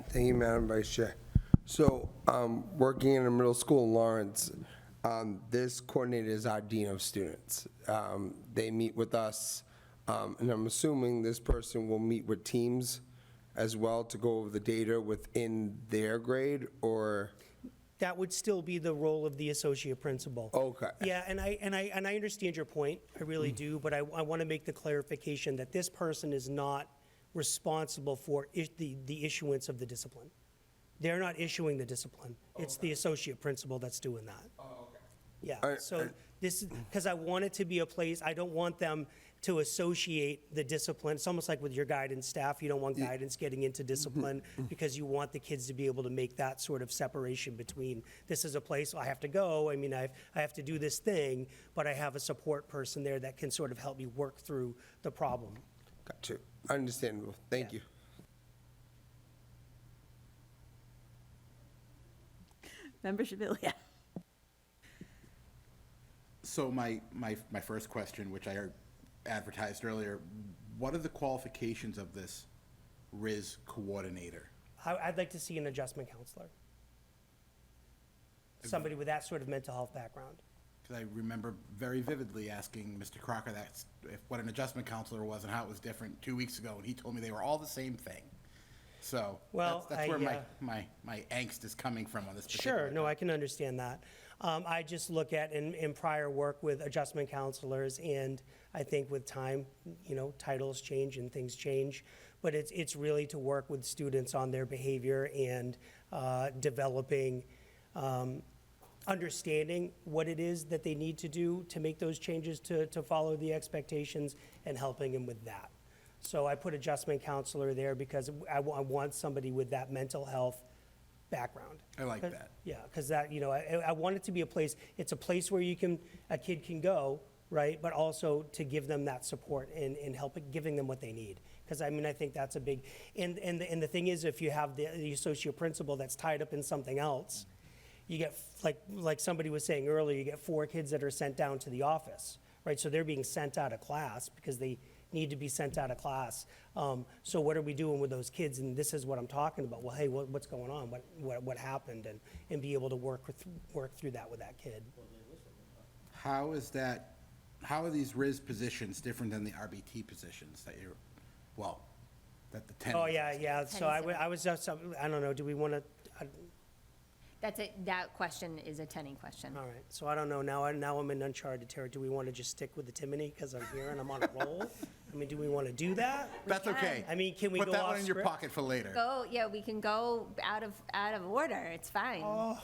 Thank you, Madam Vice Chair. So, working in a middle school in Lawrence, this coordinator is our dean of students. They meet with us, and I'm assuming this person will meet with teams as well to go over the data within their grade, or? That would still be the role of the associate principal. Okay. Yeah, and I understand your point, I really do, but I want to make the clarification that this person is not responsible for the issuance of the discipline. They're not issuing the discipline. It's the associate principal that's doing that. Oh, okay. Yeah, so this is, because I want it to be a place, I don't want them to associate the discipline. It's almost like with your guidance staff, you don't want guidance getting into discipline because you want the kids to be able to make that sort of separation between, this is a place I have to go, I have to do this thing, but I have a support person there that can sort of help me work through the problem. Got you. Understandable. Thank you. Member Shabilia. So my first question, which I advertised earlier, what are the qualifications of this RIS coordinator? I'd like to see an adjustment counselor. Somebody with that sort of mental health background. Because I remember very vividly asking Mr. Crocker what an adjustment counselor was and how it was different 2 weeks ago, and he told me they were all the same thing. So Well, that's where I, my angst is coming from on this particular. Sure, no, I can understand that. I just look at in prior work with adjustment counselors, and I think with time, titles change and things change, but it's really to work with students on their behavior and developing, understanding what it is that they need to do to make those changes to follow the expectations and helping them with that. So I put adjustment counselor there because I want somebody with that mental health background. I like that. Yeah, because that, I want it to be a place, it's a place where a kid can go, right? But also to give them that support and giving them what they need. Because I think that's a big, and the thing is, if you have the associate principal that's tied up in something else, you get, like somebody was saying earlier, you get 4 kids that are sent down to the office, right? So they're being sent out of class because they need to be sent out of class. So what are we doing with those kids? And this is what I'm talking about. Well, hey, what's going on? What happened? And be able to work through that with that kid. How are these RIS positions different than the RBT positions that that the 10? Oh, yeah. So I was just, I don't know, do we want to? That's it, that question is a Tenny question. All right, so I don't know, now I'm in uncharted territory. Do we want to just stick with the Timony because I'm here and I'm on a roll? Do we want to do that? That's okay. Can we Put go that off one in your script? pocket for later. We can go out of order, it's fine. Out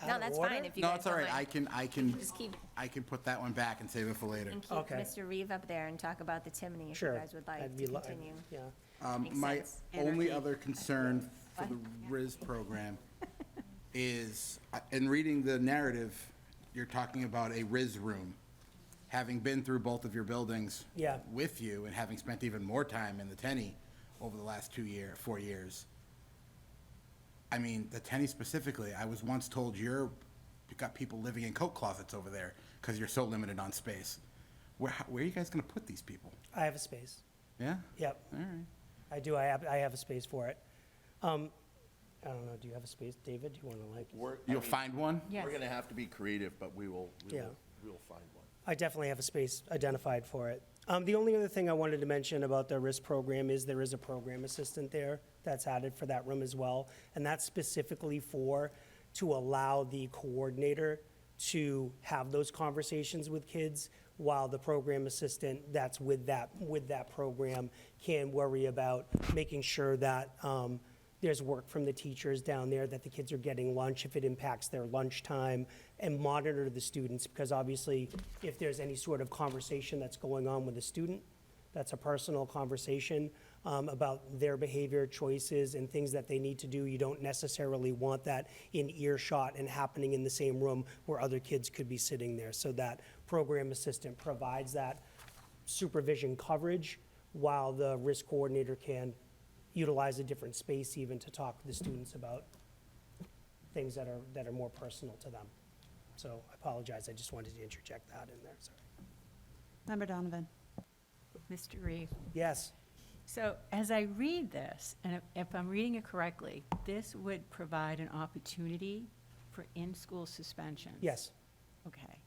No, of that's order? fine if you No, guys it's all don't right. mind. I can Just keep, I can put that one back and save it for later. and keep Okay. Mr. Reeve up there and talk about the Timony if you Sure. guys would like I'd to be continue. Yeah. Makes My sense. only other concern for the RIS program is, in reading the narrative, you're talking about a RIS room. Having been through both of your buildings Yeah. with you and having spent even more time in the Tenny over the last 4 years, the Tenny specifically, I was once told you've got people living in coat closets over there because you're so limited on space. Where are you guys going to put these people? I have a space. Yeah? Yep. All right. I do, I have a space for it. I don't know, do you have a space, David? Do you want to You'll find one? Yes. We're gonna have to be creative, but we will Yeah. find one. I definitely have a space identified for it. The only other thing I wanted to mention about the RISC program is there is a program assistant there that's added for that room as well. And that's specifically to allow the coordinator to have those conversations with kids while the program assistant that's with that program can worry about making sure that there's work from the teachers down there, that the kids are getting lunch if it impacts their lunchtime, and monitor the students, because obviously, if there's any sort of conversation that's going on with a student, that's a personal conversation about their behavior choices and things that they need to do. You don't necessarily want that in earshot and happening in the same room where other kids could be sitting there. So that program assistant provides that supervision coverage while the risk coordinator can utilize a different space even to talk to the students about things that are more personal to them. So I apologize, I just wanted to interject that in there, sorry. Member Donovan. Mr. Reeve. Yes, So as I read this, and if I'm reading it correctly, this would provide an opportunity for in-school suspensions? yes, Okay.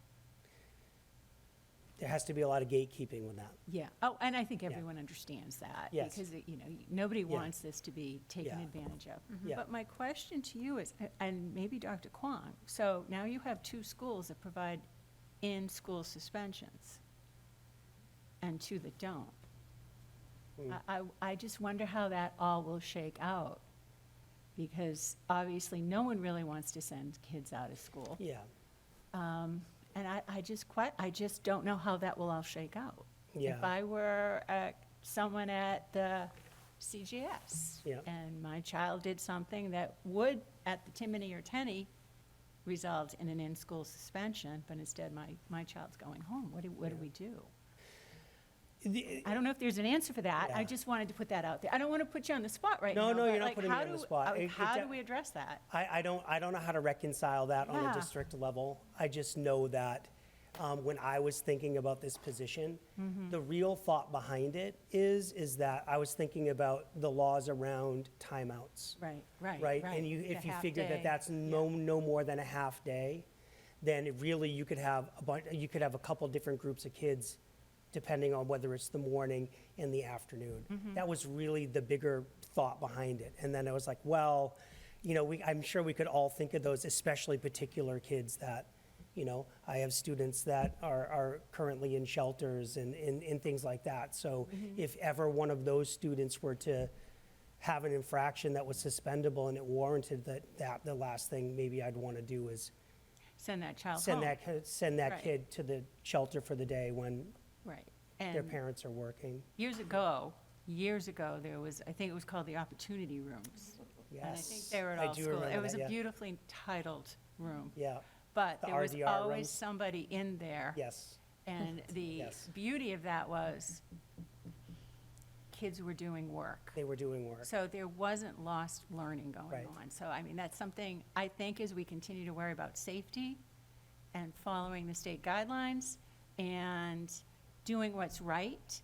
there has to be a lot of gatekeeping with that. Yeah. Oh, and I think everyone understands that. Yes. Because, nobody Yeah. wants this to be taken Yeah. advantage of. Yeah. But my question to you is, and maybe Dr. Kwong, so now you have 2 schools that provide in-school suspensions and 2 that don't. I just wonder how that all will shake out, because obviously no one really wants to send kids out of school. Yeah, And I just don't know how that will all shake out. Yeah. If I were someone at the CGS, Yeah. and my child did something that would, at the Timony or Tenny, result in an in-school suspension, but instead my child's going home, what do we do? I don't know if there's an answer for that. I Yeah. just wanted to put that out there. I don't want to put you on the spot right No, now. no, but, you're not like, putting me how on the do- spot. How do we address that? I don't know how to reconcile that on a Yeah. district level. I just know that when I was thinking about this position. The real thought behind it is that I was thinking about the laws around timeouts. Right. And if The you half figure day, that that's no more than a half day, then really you could have a couple different groups of kids, depending on whether it's the morning and the afternoon. That was really the bigger thought behind it. And then I was like, well, I'm sure we could all think of those, especially particular kids that, I have students that are currently in shelters and things like that. So if ever one of those students were to have an infraction that was suspendable and it warranted that the last thing maybe I'd want to do is Send that child send home. that Right. kid to the shelter for the day when Right. their And parents are working. years ago, there was, I think it was called the Opportunity Rooms. And I think Yes, they were at I all do schools. remember It was that, a yeah. beautifully titled room. Yeah, But The there was RDR always rooms. somebody in there. yes, And the Yes. beauty of that was kids were doing work. they were doing work. So there wasn't lost learning going Right. on. So, I mean, that's something, I think, as we continue to worry about safety and following the state guidelines and doing what's right,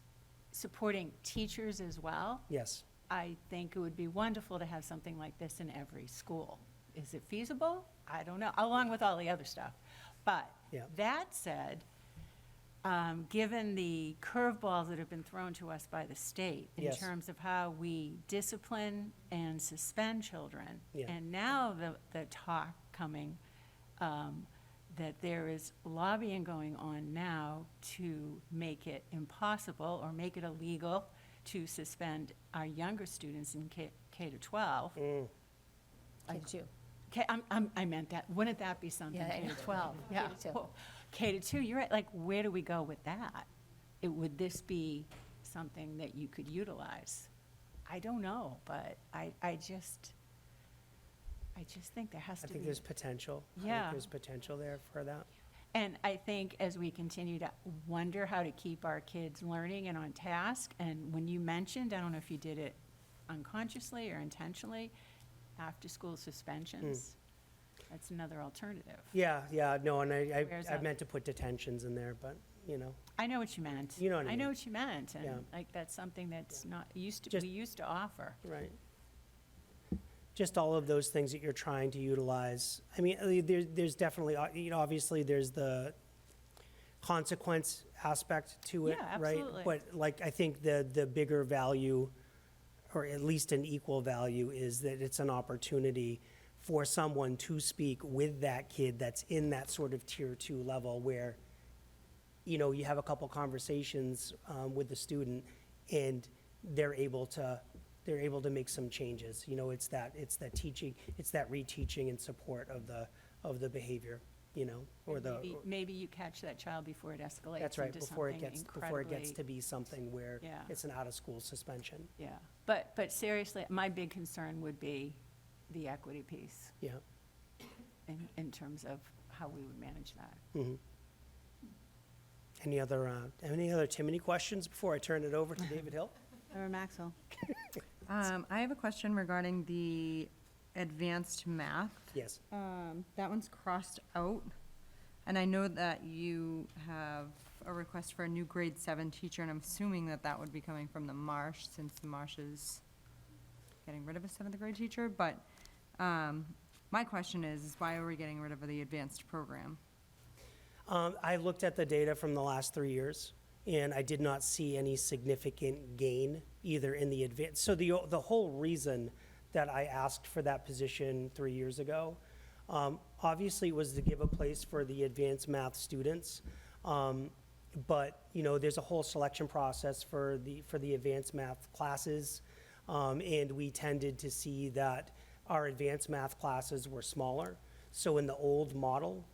supporting teachers as well, Yes, I think it would be wonderful to have something like this in every school. Is it feasible? I don't know, along with all the other stuff. But Yeah. that said, given the curveballs that have been thrown to us by the state in Yes. terms of how we discipline and suspend children, Yeah. and now the talk coming that there is lobbying going on now to make it impossible or make it illegal to suspend our younger students in K to 12. K-2. I meant that. Wouldn't that be something, Yeah, K to yeah. 12? K Yeah. to 2. Oh, K to 2, you're right. Like, where do we go with that? Would this be something that you could utilize? I don't know, but I just think there has I to think be. there's potential. I think Yeah. there's potential there for that. And I think as we continue to wonder how to keep our kids learning and on task, and when you mentioned, I don't know if you did it unconsciously or intentionally, after-school suspensions, that's another alternative. Yeah, no, and Where's I that? meant to put detentions in there, but, I know what you meant. You know what I I know mean. what you meant, Yeah. and like, that's something that's not, we used to offer. right. Just all of those things that you're trying to utilize. I mean, there's definitely, obviously, there's the consequence aspect to it, Yeah, right? absolutely. But like, I think the bigger value, or at least an equal value, is that it's an opportunity for someone to speak with that kid that's in that sort of tier 2 level where, you have a couple conversations with the student and they're able to make some changes. It's that teaching, it's that reteaching and support of the behavior, or the. Maybe you catch that child before it escalates That's right, into before it something gets incredibly. to be something where Yeah. it's an out-of-school suspension. Yeah, but seriously, my big concern would be the equity piece Yeah. in terms of how we would manage that. Mhm. Any other Timony questions before I turn it over to David Hill? Member Maxwell? I have a question regarding the advanced math. Yes. That one's crossed out, and I know that you have a request for a new grade 7 teacher, and I'm assuming that that would be coming from the Marsh, since the Marsh is getting rid of a 7th grade teacher, but my question is why are we getting rid of the advanced program? I looked at the data from the last 3 years, and I did not see any significant gain either in the advance. So the whole reason that I asked for that position 3 years ago, obviously was to give a place for the advanced math students. But, there's a whole selection process for the advanced math classes. And we tended to see that our advanced math classes were smaller. So in the old model,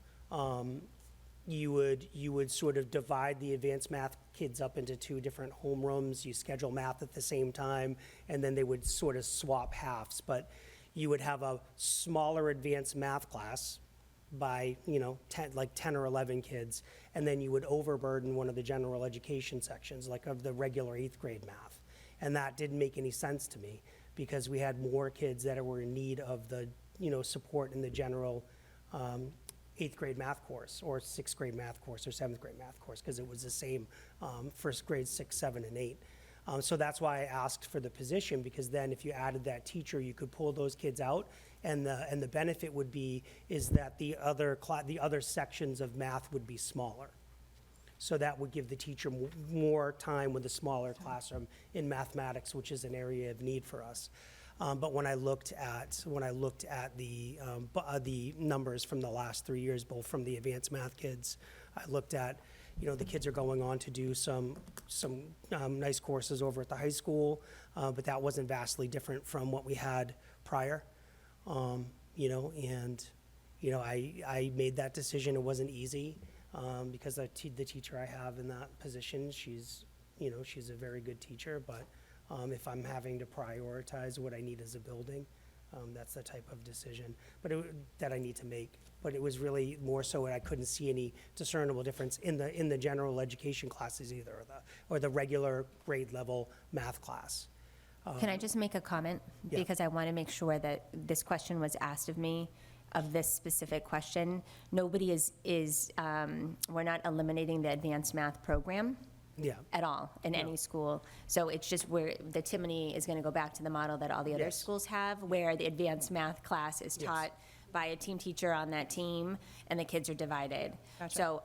you would sort of divide the advanced math kids up into 2 different homerooms. You schedule math at the same time, and then they would sort of swap halves. But you would have a smaller advanced math class by, 10 or 11 kids, and then you would overburden one of the general education sections, like of the regular 8th grade math. And that didn't make any sense to me, because we had more kids that were in need of the, support in the general eighth grade math course, or sixth grade math course, or seventh grade math course, because it was the same for grades 6, 7, and 8. So that's why I asked for the position, because then if you added that teacher, you could pull those kids out, and the benefit would be is that the other sections of math would be smaller. So that would give the teacher more time with the smaller classroom in mathematics, which is an area of need for us. But when I looked at the numbers from the last 3 years, both from the advanced math kids, I looked at, the kids are going on to do some nice courses over at the high school, but that wasn't vastly different from what we had prior. I made that decision. It wasn't easy, because the teacher I have in that position, she's a very good teacher, but if I'm having to prioritize what I need as a building, that's the type of decision that I need to make. But it was really more so that I couldn't see any discernible difference in the general education classes either, or the regular grade level math class. Can I just make a comment? Yeah. Because I want to make sure that this question was asked of me, of this specific question. Nobody we're not eliminating the advanced math program. Yeah. At all, in any school. So it's just where the Timony is going to go back to the model that all the other Yes. schools have, where the advanced math class is Yes. taught by a team teacher on that team, and the kids are divided. So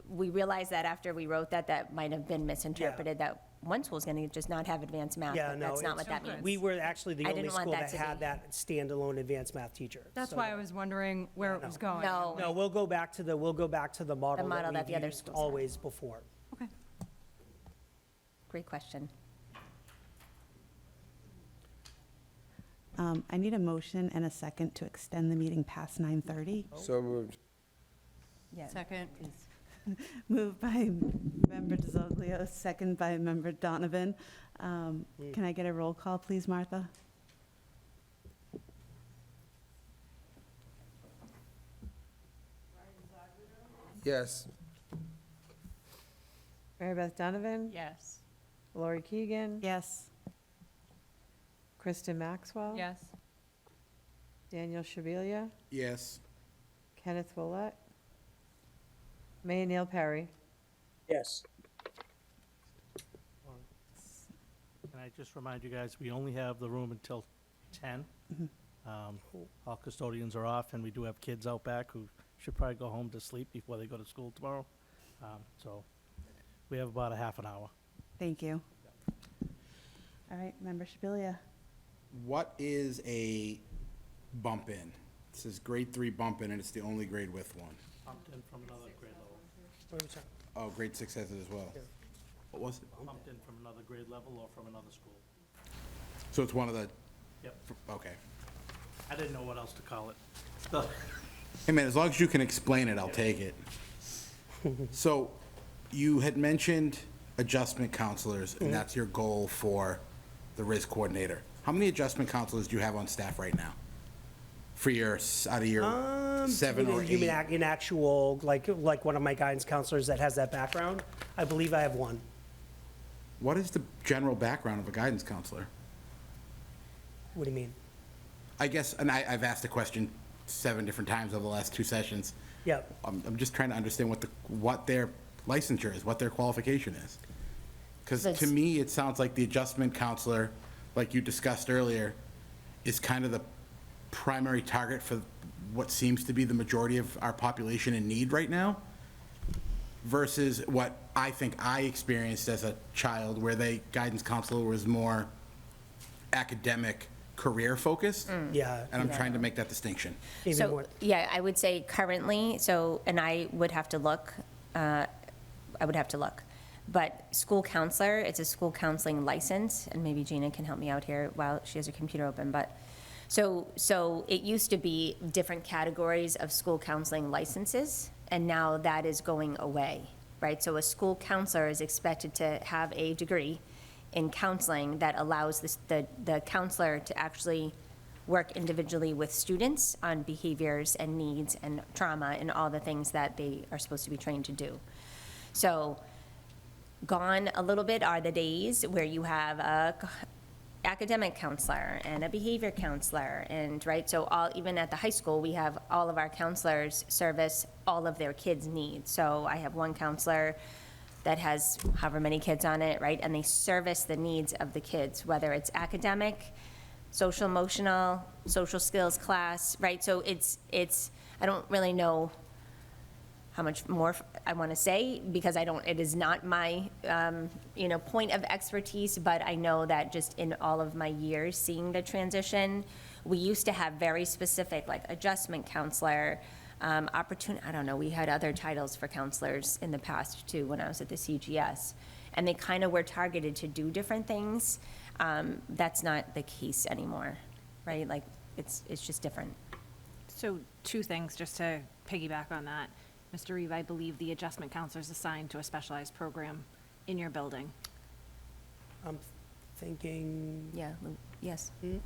we realized that after we wrote that might have been misinterpreted, that one school's going to just not have advanced math, Yeah, but no, that's not what that means. we were actually the I only didn't want school that that to had be- that standalone advanced math teacher. That's So why I was wondering where it was going. No. we'll go back to the model model that we've the other used schools have. always before. Great question. I need a motion and a second to extend the meeting past 9:30. So moved. Yeah. Second. Moved by Member DeZoglio, second by Member Donovan. Can I get a roll call, please, Martha? Yes. Mary Beth Donovan? Yes. Lori Keegan? Yes. Kristen Maxwell? Yes. Daniel Shabilia? Yes. Kenneth Willett? Maya Neal Perry? Yes. Can I just remind you guys, we only have the room until 10. All custodians are off, and we do have kids out back who should probably go home to sleep before they go to school tomorrow. So we have about a half an hour. Thank you. All right, Member Shabilia. What is a bump in? It says grade 3 bump in, and it's the only grade with one. Bumped in from another grade level. Oh, grade 6 has it as well. What was it? Bumped in from another grade level or from another school. So it's one of the, Yep. okay. I didn't know what else to call it. Hey, man, as long as you can explain it, I'll take it. So you had mentioned adjustment counselors, and that's your goal for the RIS coordinator. How many adjustment counselors do you have on staff right now? For your, out of your 7 or 8? You mean in actual, like one of my guidance counselors that has that background? I believe I have one. What is the general background of a guidance counselor? What do you mean? I guess, and I've asked the question 7 different times over the last 2 sessions. Yep. I'm just trying to understand what their licensure is, what their qualification is. Because to me, it sounds like the adjustment counselor, like you discussed earlier, is kind of the primary target for what seems to be the majority of our population in need right now, versus what I think I experienced as a child, where the guidance counselor was more academic, career-focused. Yeah. And I'm trying to make that distinction. So, yeah, I would say currently, and I would have to look, but school counselor, it's a school counseling license, and maybe Gina can help me out here while she has her computer open, but, so it used to be different categories of school counseling licenses, and now that is going away, right? So a school counselor is expected to have a degree in counseling that allows the counselor to actually work individually with students on behaviors and needs and trauma and all the things that they are supposed to be trained to do. So gone a little bit are the days where you have academic counselor and a behavior counselor, and, right, so all, even at the high school, we have all of our counselors service all of their kids' needs. So I have one counselor that has however many kids on it, right, and they service the needs of the kids, whether it's academic, social emotional, social skills class, right, so it's, I don't really know how much more I want to say, because it is not my, point of expertise, but I know that just in all of my years seeing the transition, we used to have very specific, like, adjustment counselor, I don't know, we had other titles for counselors in the past, too, when I was at the CGS, and they kind of were targeted to do different things. That's not the case anymore, right? Like, it's just different. So 2 things, just to piggyback on that. Mr. Reeve, I believe the adjustment counselor is assigned to a specialized program in your building. I'm thinking. Yeah, yes. Okay.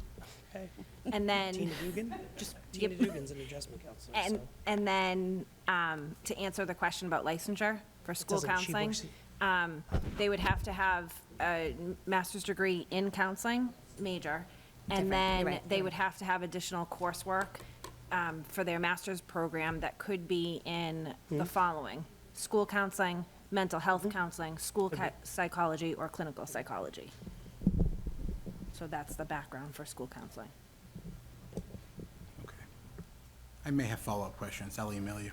And then. Tina Dugan? Just Tina Dugan's an adjustment counselor, so. And then, to answer the question about licensure for school doesn't- she counseling, works- they would have to have a master's degree in counseling, major, and Different, then you're right, they you're would have to have additional coursework for their master's program that could be in the following: school counseling, mental health counseling, school psychology, or clinical psychology. So that's the background for school counseling. Okay. I may have follow-up questions. I'll email you.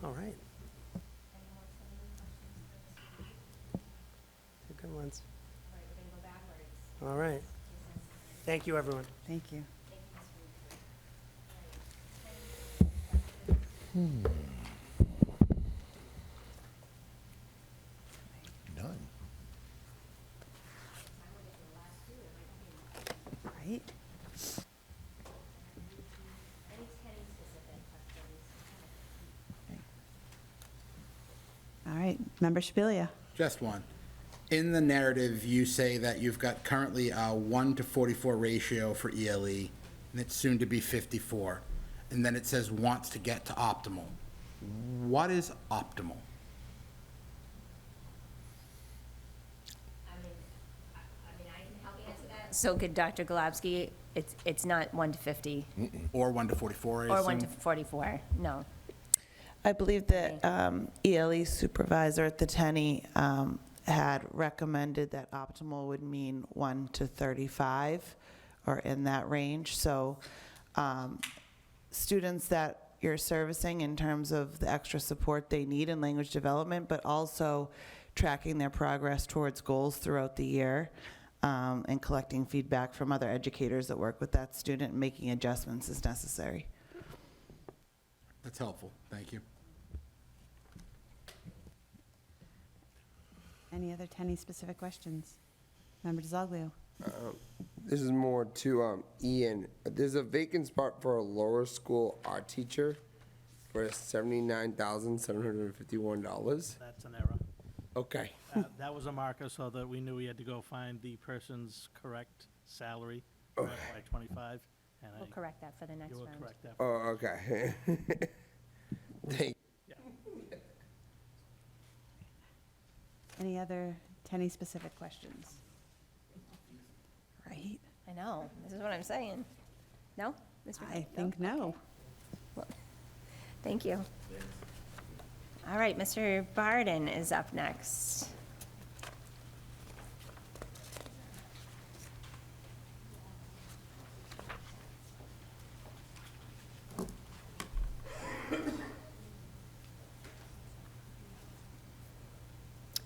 All right. They're good ones. All right. Thank you, everyone. Thank you. None. Right? All right, Member Shabilia. Just one. In the narrative, you say that you've got currently a 1:44 ratio for ELE, and it's soon to be 54. And then it says wants to get to optimal. What is optimal? So could Dr. Golubsky, it's not 1 to 50, Or 1:44, I or 1 to assume? 44, no. I believe that ELE supervisor at the Tenny had recommended that optimal would mean 1 to 35, or in that range. So students that you're servicing in terms of the extra support they need in language development, but also tracking their progress towards goals throughout the year, and collecting feedback from other educators that work with that student, and making adjustments as necessary. That's helpful. Thank you. Any other Tenny-specific questions? Member DiZoglio. This is more to Ian. There's a vacant spot for a lower school art teacher for $79,751. That's an error. Okay. That was a marker so that we knew we had to go find the person's correct salary for FY '25. And We'll correct that for the next You will round. correct that. Oh, okay. Thank Any other Tenny-specific questions? Right? I know, this is what I'm saying. No? I think no. Thank you. All right, Mr. Barden is up next.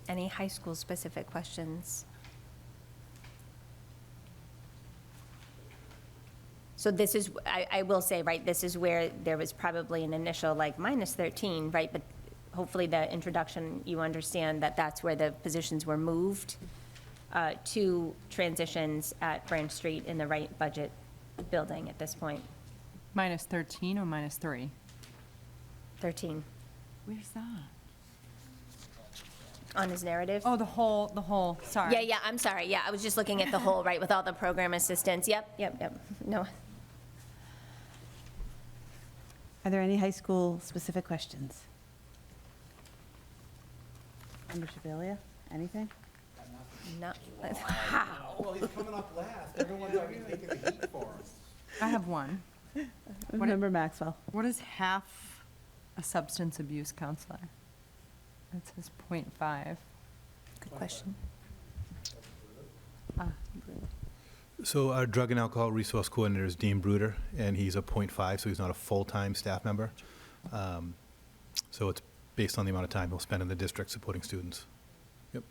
Any high school specific questions? So this is, I will say, right, this is where there was probably an initial like minus 13, right? But hopefully the introduction, you understand that that's where the positions were moved to transitions at Branch Street in the right budget building at this point. Minus 13 or minus 3? 13 Where's that? on his narrative. Oh, the whole, sorry. Yeah, I'm sorry. Yeah, I was just looking at the whole, right, with all the program assistants. Yep. No. Are there any high school-specific questions? Member Shabilia, anything? No. Well, he's coming up last. Everyone's already taking the heat for him. I have one. Member Maxwell. What is half a substance abuse counselor? It says 0.5. Good question. So our drug and alcohol resource coordinator is Dean Bruder, and he's a .5, so he's not a full-time staff member. So it's based on the amount of time he'll spend in the district supporting students. Yep.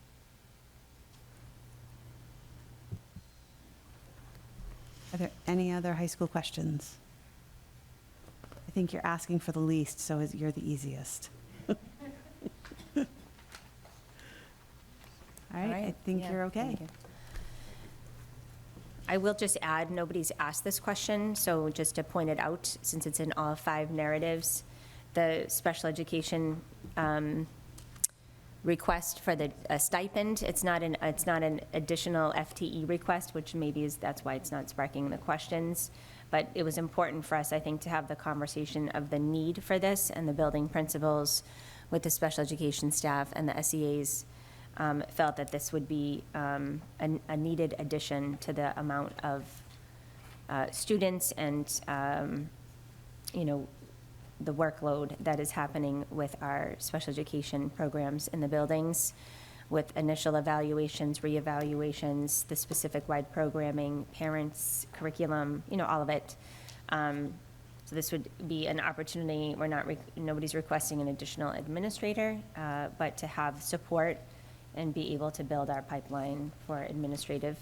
Are there any other high school questions? I think you're asking for the least, so you're the easiest. All right, I think yeah, you're okay. thank you. I will just add, nobody's asked this question, so just to point it out, since it's in all 5 narratives, the special education request for a stipend, it's not an additional FTE request, which maybe that's why it's not sparking the questions. But it was important for us, I think, to have the conversation of the need for this, and the building principals with the special education staff and the SEAs felt that this would be a needed addition to the amount of students and, the workload that is happening with our special education programs in the buildings, with initial evaluations, reevaluations, the specific wide programming, parents, curriculum, all of it. So this would be an opportunity, nobody's requesting an additional administrator, but to have support and be able to build our pipeline for administrative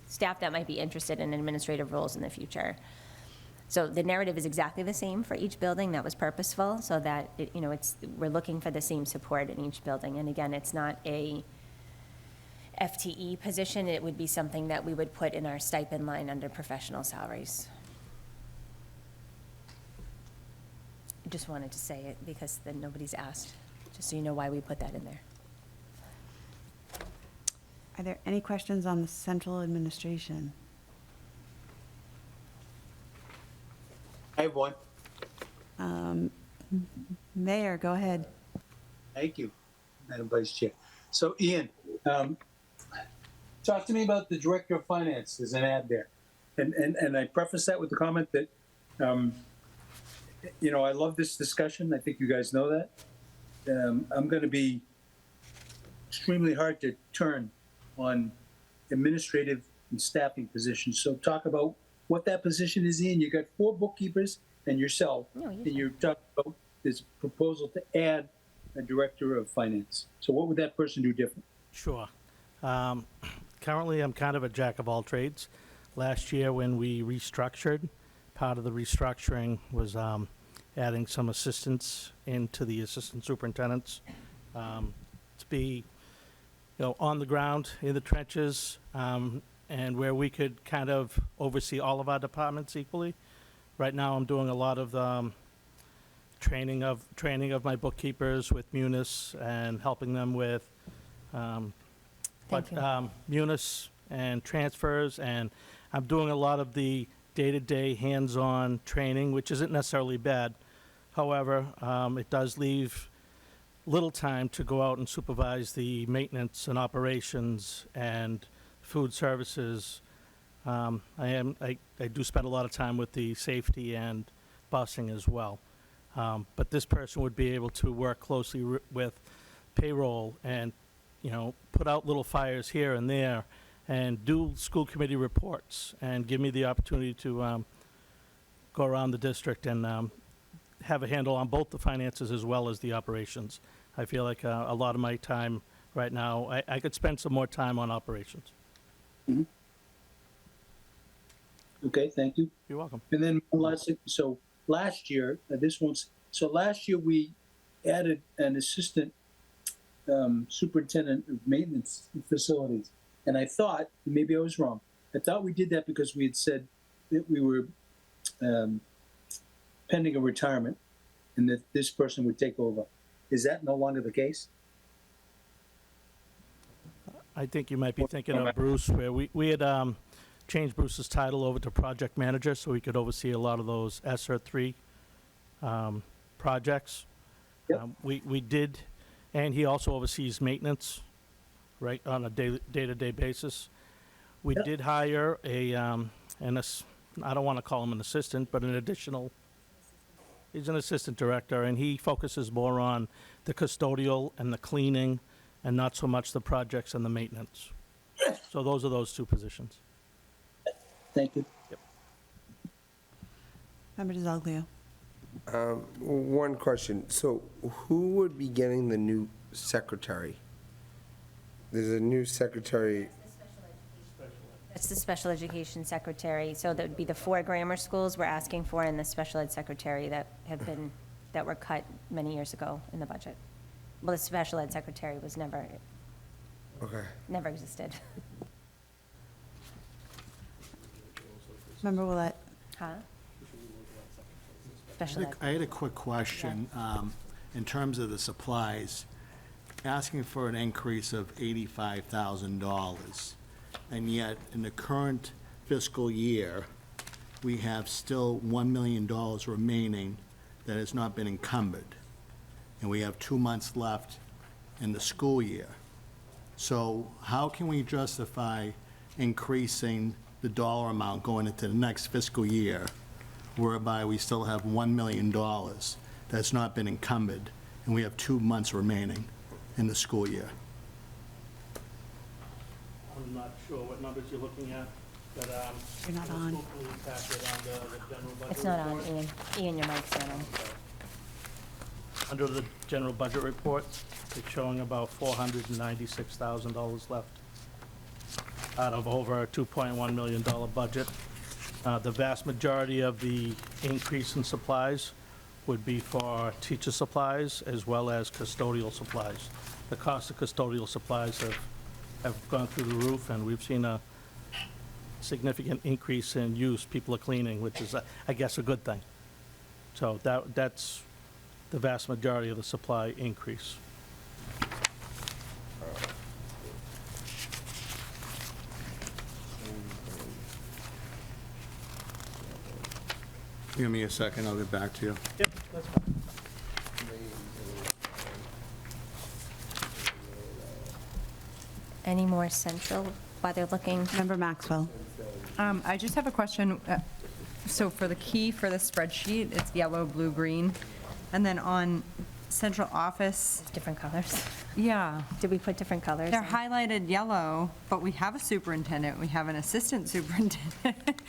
staff that might be interested in administrative roles in the future. So the narrative is exactly the same for each building. That was purposeful, so that we're looking for the same support in each building. And again, it's not a FTE position. It would be something that we would put in our stipend line under professional salaries. I just wanted to say it because then nobody's asked, just so you know why we put that in there. Are there any questions on the central administration? I have one. Mayor, go ahead. Thank you, Madam Vice Chair. So Ian, talk to me about the Director of Finance. There's an ad there. And I preface that with the comment that, I love this discussion. I think you guys know that. I'm going to be extremely hard to turn on administrative and staffing positions. So talk about what that position is in. You got 4 bookkeepers and yourself, and you're talking about this proposal to add a Director of Finance. So what would that person do different? Sure. Currently, I'm kind of a jack of all trades. Last year, when we restructured, part of the restructuring was adding some assistants into the assistant superintendents to be, on the ground, in the trenches, and where we could kind of oversee all of our departments equally. Right now, I'm doing a lot of training of Thank my bookkeepers with Munis and helping them with Munis and transfers, and I'm doing a lot of the day-to-day hands-on training, which isn't necessarily bad. However, it does leave little time to go out and supervise the maintenance and operations and food services. I do spend a lot of time with the safety and busing as well. But this person would be able to work closely with payroll and, put out little fires here and there and do school committee reports and give me the opportunity to go around the district and have a handle on both the finances as well as the operations. I feel like a lot of my time right now, I could spend some more time on operations. Mm-hmm. Okay, thank you. You're welcome. And then last year, last year we added an assistant superintendent of maintenance facilities. And I thought, maybe I was wrong, I thought we did that because we had said that we were pending a retirement and that this person would take over. Is that no longer the case? I think you might be thinking of Bruce, where we had changed Bruce's title over to project manager so he could oversee a lot of those ESSER 3 projects. Yep. We did, and he also oversees maintenance right, on a day-to-day basis. We did hire I don't want to call him an assistant, but he's an assistant director, and he focuses more on the custodial and the cleaning, and not so much the projects and the maintenance. So those are those two positions. Thank you. Member DiZoglio. One question. So who would be getting the new secretary? There's a new secretary. That's the special education secretary, so that would be the 4 grammar schools we're asking for and the special ed secretary that were cut many years ago in the budget. Well, the special ed secretary was never existed. Member Willett. Huh? Special ed. I had a quick question. In terms of the supplies, asking for an increase of $85,000, and yet in the current fiscal year, we have still $1 million remaining that has not been encumbered, and we have 2 months left in the school year. So how can we justify increasing the dollar amount going into the next fiscal year, whereby we still have $1 million that's not been encumbered, and we have 2 months remaining in the school year? I'm not sure what numbers you're looking at, but, You're not on. It's not on, Ian. Ian, your mic's not on. Under the general budget report, it's showing about $496,000 left out of over a $2.1 million budget. The vast majority of the increase in supplies would be for teacher supplies as well as custodial supplies. The cost of custodial supplies have gone through the roof, and we've seen a significant increase in use. People are cleaning, which is, I guess, a good thing. So that's the vast majority of the supply increase. Give me a second, I'll get back to you. Yep, that's fine. Any more central while they're looking? Member Maxwell. I just have a question. So for the key for the spreadsheet, it's yellow, blue, green. And then on central office, Different colors. yeah, Did we put different colors? they're in? highlighted yellow, but we have a superintendent, we have an assistant superintendent.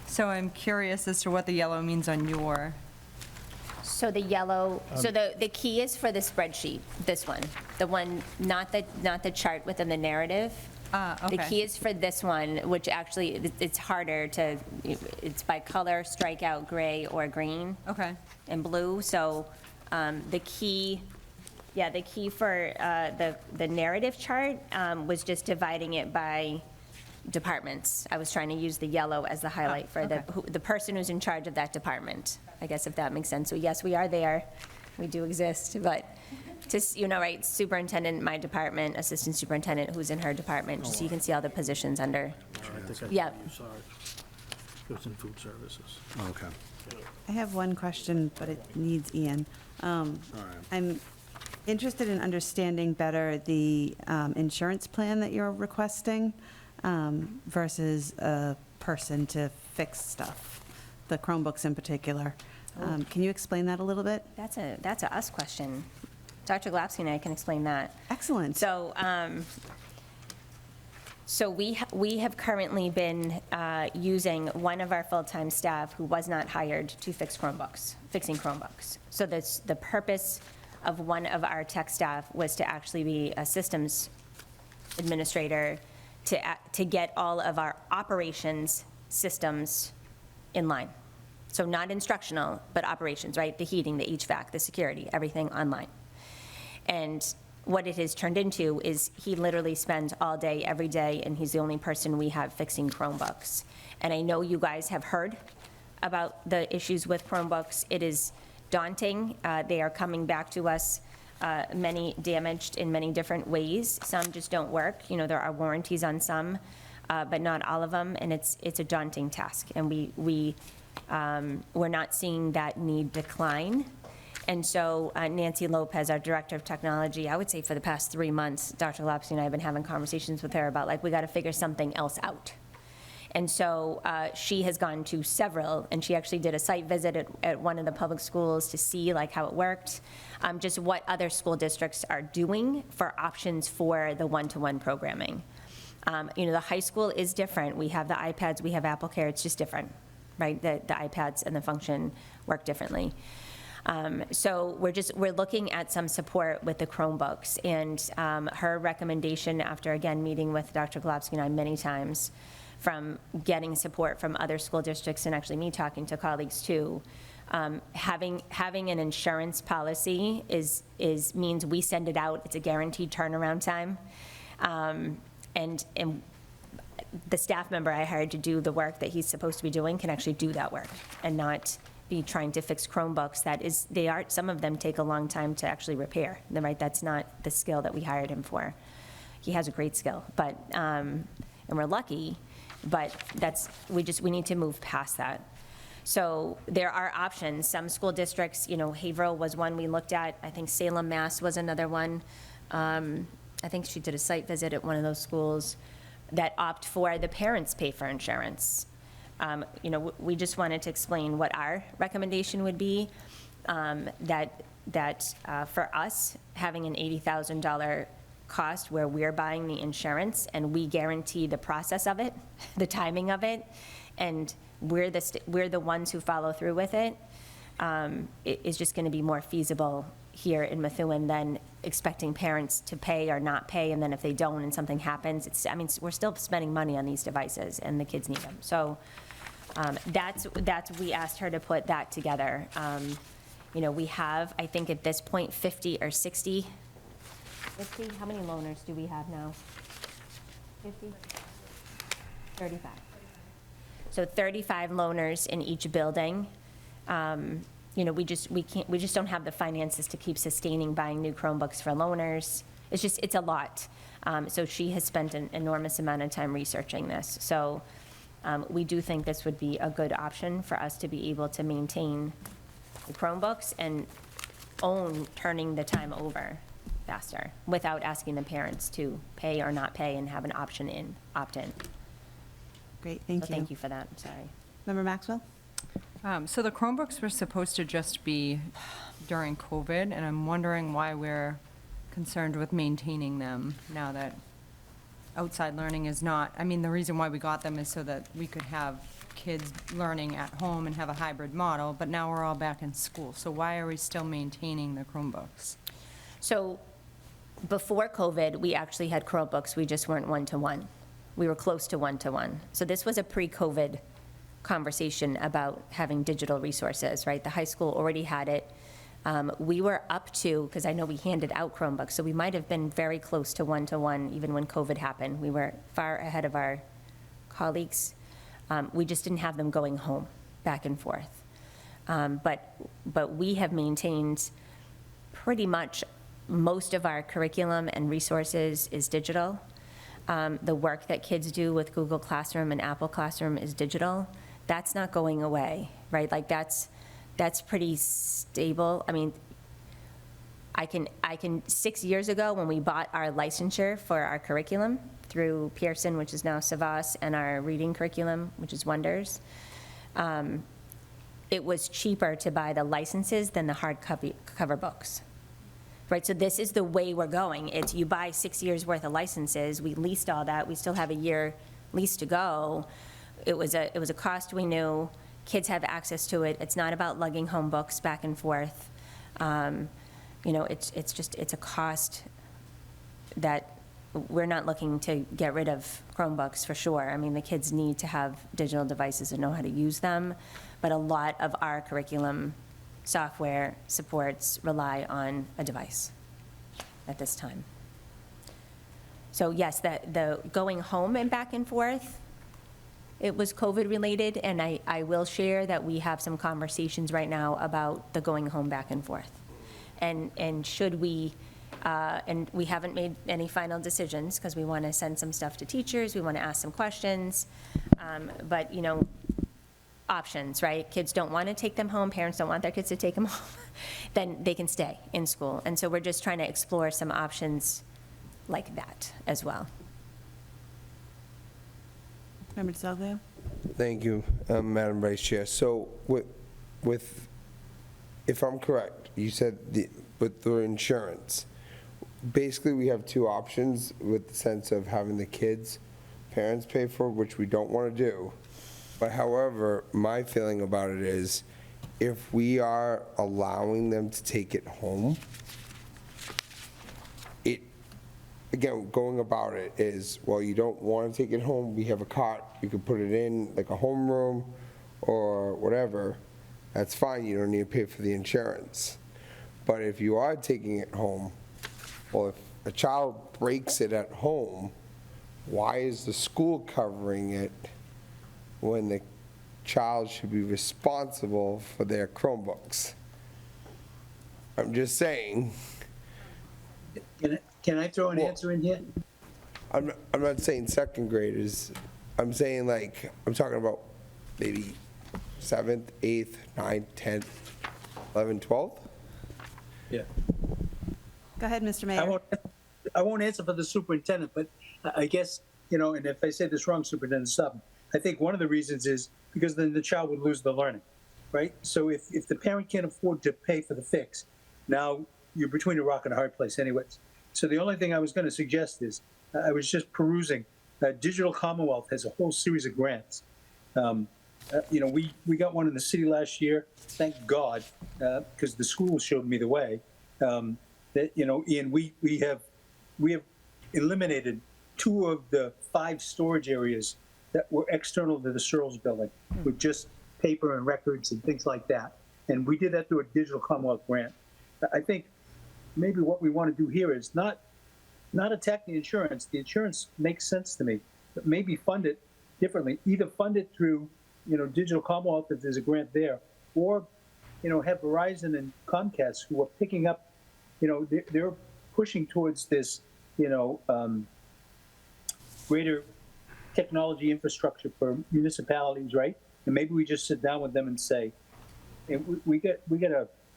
So I'm curious as to what the yellow means on your, So the yellow, so the key is for the spreadsheet, this one. The one, not the chart within the narrative. okay. The key is for this one, which actually, it's harder to, it's by color, strike out gray or green. Okay. And blue, so the key for the narrative chart was just dividing it by departments. I was trying to use the yellow as the highlight for the person who's in charge of that department, I guess, if that makes sense. So yes, we are there, we do exist, but just, right, superintendent, my department, assistant superintendent, who's in her department, just so you can see all the positions under. Yeah. Sorry. It was in food services. Okay. I have one question, but it needs Ian. I'm interested in understanding better the insurance plan that you're requesting versus a person to fix stuff, the Chromebooks in particular. Can you explain that a little bit? That's a us question. Dr. Glapsky and I can explain that. Excellent. So we have currently been using one of our full-time staff who was not hired to fixing Chromebooks. So the purpose of one of our tech staff was to actually be a systems administrator to get all of our operations systems in line. So not instructional, but operations, right? The heating, the HVAC, the security, everything online. And what it has turned into is he literally spends all day, every day, and he's the only person we have fixing Chromebooks. And I know you guys have heard about the issues with Chromebooks. It is daunting. They are coming back to us, many damaged in many different ways. Some just don't work. There are warranties on some, but not all of them, and it's a daunting task. And we're not seeing that need decline. And so Nancy Lopez, our Director of Technology, I would say for the past 3 months, Dr. Lopsy and I have been having conversations with her about, like, we got to figure something else out. And so she has gone to several, and she actually did a site visit at one of the public schools to see, like, how it worked, just what other school districts are doing for options for the one-to-one programming. You know, the high school is different. We have the iPads, we have AppleCare, it's just different, right? The iPads and the function work differently. So we're looking at some support with the Chromebooks, and her recommendation after, again, meeting with Dr. Golubsky and I many times, from getting support from other school districts, and actually me talking to colleagues too, having an insurance policy means we send it out, it's a guaranteed turnaround time. And the staff member I hired to do the work that he's supposed to be doing can actually do that work and not be trying to fix Chromebooks. Some of them take a long time to actually repair, right? That's not the skill that we hired him for. He has a great skill, but, and we're lucky, but we need to move past that. So there are options. Some school districts, you know, Haverhill was one we looked at. I think Salem, Mass was another one. I think she did a site visit at one of those schools that opt for the parents pay for insurance. You know, we just wanted to explain what our recommendation would be, that for us, having an $80,000 cost where we're buying the insurance and we guarantee the process of it, the timing of it, and we're the ones who follow through with it, it is just gonna be more feasible here in Methuen than expecting parents to pay or not pay, and then if they don't and something happens, we're still spending money on these devices and the kids need them. So we asked her to put that together. You know, we have, I think at this point, 50 or 60, how many loaners do we have now? 50? 35. So 35 loaners in each building. You know, we just don't have the finances to keep sustaining buying new Chromebooks for loaners. It's a lot. So she has spent an enormous amount of time researching this. So we do think this would be a good option for us to be able to maintain the Chromebooks and own turning the time over faster without asking the parents to pay or not pay and have an opt-in. Great, thank you. So thank you for that, I'm sorry. Member Maxwell? So the Chromebooks were supposed to just be during COVID, and I'm wondering why we're concerned with maintaining them now that outside learning is not. I mean, the reason why we got them is so that we could have kids learning at home and have a hybrid model, but now we're all back in school. So why are we still maintaining the Chromebooks? So before COVID, we actually had Chromebooks, we just weren't one-to-one. We were close to one-to-one. So this was a pre-COVID conversation about having digital resources, right? The high school already had it. We were up to, because I know we handed out Chromebooks, so we might have been very close to one-to-one even when COVID happened. We were far ahead of our colleagues. We just didn't have them going home back and forth. But we have maintained pretty much most of our curriculum and resources is digital. The work that kids do with Google Classroom and Apple Classroom is digital. That's not going away, right? Like that's pretty stable. I mean, I can 6 years ago when we bought our licensure for our curriculum through Pearson, which is now Savas, and our reading curriculum, which is Wonders, it was cheaper to buy the licenses than the hardcover books. Right, so this is the way we're going. It's you buy 6 years worth of licenses. We leased all that. We still have a year lease to go. It was a cost we knew. Kids have access to it. It's not about lugging home books back and forth. You know, it's a cost that we're not looking to get rid of Chromebooks for sure. I mean, the kids need to have digital devices and know how to use them. But a lot of our curriculum software supports rely on a device at this time. So yes, the going home and back and forth, it was COVID related, and I will share that we have some conversations right now about the going home back and forth. And should we, and we haven't made any final decisions because we want to send some stuff to teachers, we want to ask some questions, but you know, options, right? Kids don't want to take them home, parents don't want their kids to take them home, then they can stay in school. And so we're just trying to explore some options like that as well. Member DiZoglio? Thank you, Madam Vice Chair. So with, if I'm correct, you said with the insurance, basically we have two options with the sense of having the kids' parents pay for it, which we don't want to do. But however, my feeling about it is if we are allowing them to take it home, again, going about it is, well, you don't want to take it home, we have a cot, you can put it in like a homeroom or whatever, that's fine, you don't need to pay for the insurance. But if you are taking it home, well, if a child breaks it at home, why is the school covering it when the child should be responsible for their Chromebooks? I'm just saying. Can I throw an answer in here? I'm not saying second graders. I'm saying like, I'm talking about maybe 7th, 8th, 9th, 10th, 11th, 12th? Yeah. Go ahead, Mr. Mayor. I won't answer for the superintendent, but I guess, and if I say this wrong, superintendent, stop me. I think one of the reasons is because then the child would lose the learning, right? So if the parent can't afford to pay for the fix, now you're between a rock and a hard place anyways. So the only thing I was going to suggest is, I was just perusing, Digital Commonwealth has a whole series of grants. We got one in the city last year, thank God, because the school showed me the way. Ian, we have eliminated 2 of the 5 storage areas that were external to the Searles building with just paper and records and things like that. And we did that through a Digital Commonwealth grant. I think maybe what we want to do here is not attack the insurance. The insurance makes sense to me, but maybe fund it differently. Either fund it through, Digital Commonwealth if there's a grant there, or, have Verizon and Comcast who are picking up, they're pushing towards this, greater technology infrastructure for municipalities, right? And maybe we just sit down with them and say, we get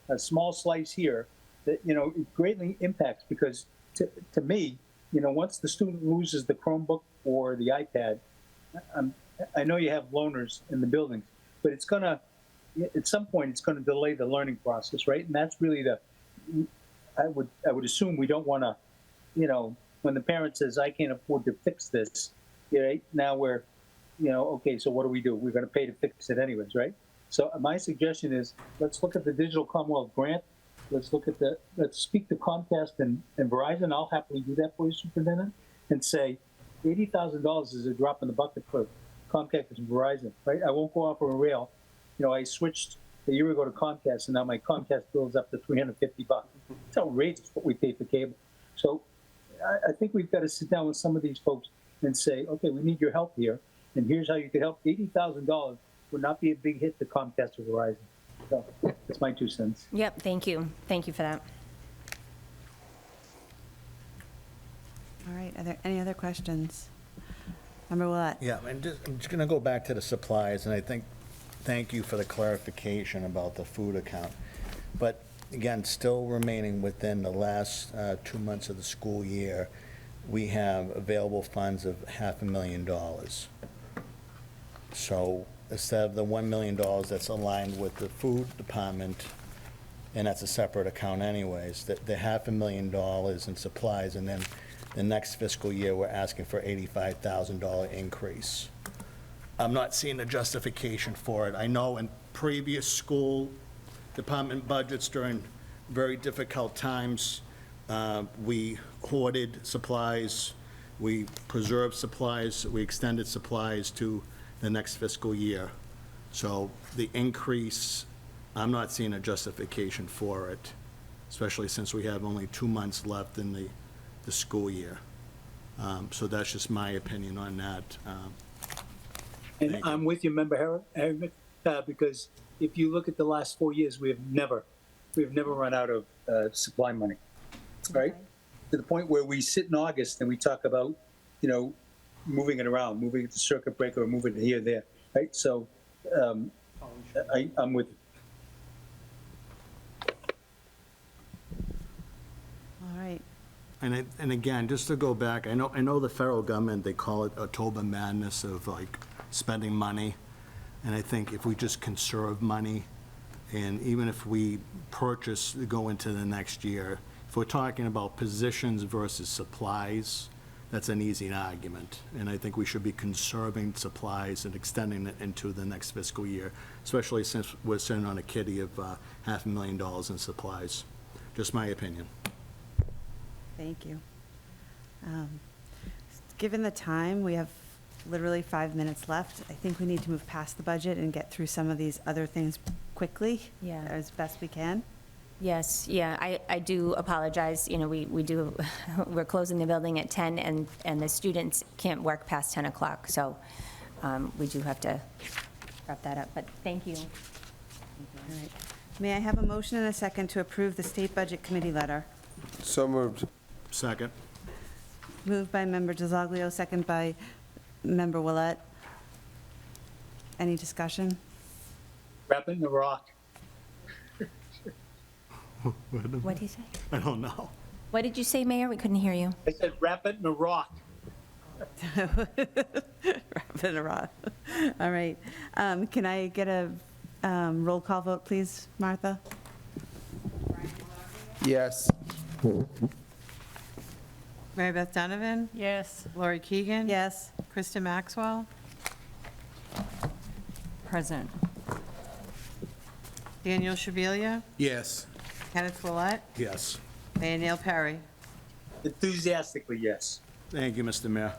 a small slice here that, it greatly impacts, because to me, once the student loses the Chromebook or the iPad, I know you have loaners in the buildings, but it's gonna, at some point, it's gonna delay the learning process, right? And that's really I would assume we don't wanna, when the parent says, I can't afford to fix this, right? Now we're, okay, so what do? We're gonna pay to fix it anyways, right? So my suggestion is, let's look at the Digital Commonwealth grant. Let's speak to Comcast and Verizon. I'll happily do that for you, Superintendent, and say $80,000 is a drop in the bucket for Comcast and Verizon, right? I won't go off of a rail. I switched a year ago to Comcast, and now my Comcast bill is up to $350. It's outrageous what we pay for cable. So I think we've got to sit down with some of these folks and say, okay, we need your help here, and here's how you could help. $80,000 would not be a big hit to Comcast or Verizon. So that's my 2 cents. Yep, thank you. Thank you for that. All right, are there any other questions? Member Willett? Yeah, and I'm just going to go back to the supplies, and I think, thank you for the clarification about the food account. But again, still remaining within the last 2 months of the school year, we have available funds of $500,000. So instead of the $1 million that's aligned with the food department, and that's a separate account anyways, the $500,000 in supplies, and then the next fiscal year, we're asking for $85,000 increase. I'm not seeing a justification for it. I know in previous school department budgets during very difficult times, we hoarded supplies, we preserved supplies, we extended supplies to the next fiscal year. So the increase, I'm not seeing a justification for it, especially since we have only 2 months left in the school year. So that's just my opinion on that. And I'm with you, Member Harriman, because if you look at the last 4 years, we have never run out of supply money, right? To the point where we sit in August and we talk about, moving it around, moving it to circuit breaker or moving it here, there, right? So I'm with you. All right. And again, just to go back, I know the federal government, they call it October madness of like spending money. And I think if we just conserve money, and even if we purchase, go into the next year, if we're talking about positions versus supplies, that's an easy argument. And I think we should be conserving supplies and extending it into the next fiscal year, especially since we're sitting on a kitty of $500,000 in supplies. Just my opinion. Thank you. Given the time, we have literally 5 minutes left. I think we need to move past the budget and get through some of these other things quickly. Yeah. As best we can. Yes, yeah, I do apologize, you know, we do, we're closing the building at 10, and the students can't work past 10 o'clock, so we do have to wrap that up, but thank you. All right. May I have a motion and a second to approve the State Budget Committee letter? So moved. Second. Moved by Member DiZoglio, second by Member Willett. Any discussion? Wrap it in the rock. What did he say? I don't know. What did you say, Mayor? We couldn't hear you. I said wrap it in a rock. Wrap it in a rock. All right. Can I get a roll call vote, please, Martha? Yes. Mary Beth Donovan? Yes. Lori Keegan? Yes. Krista Maxwell? Present. Daniel Shabilia? Yes. Kenneth Willett? Yes. Mayor Neil Perry? Enthusiastically, yes. Thank you, Mr. Mayor.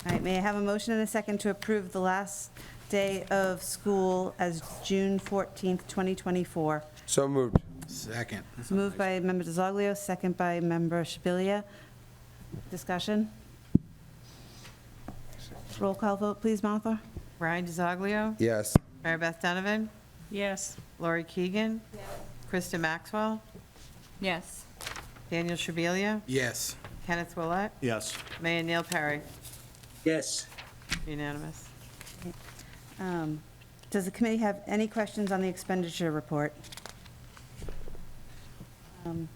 All right, may I have a motion and a second to approve the last day of school as June 14th, 2024? So moved. Second. Moved by Member DiZoglio, second by Member Shabilia. Discussion? Roll call vote, please, Martha? Brian DiZoglio? Yes. Mary Beth Donovan? Yes. Lori Keegan? Krista Maxwell? Yes. Daniel Shabilia? Yes. Kenneth Willett? Yes. Mayor Neil Perry? Yes. Unanimous. Does the committee have any questions on the expenditure report?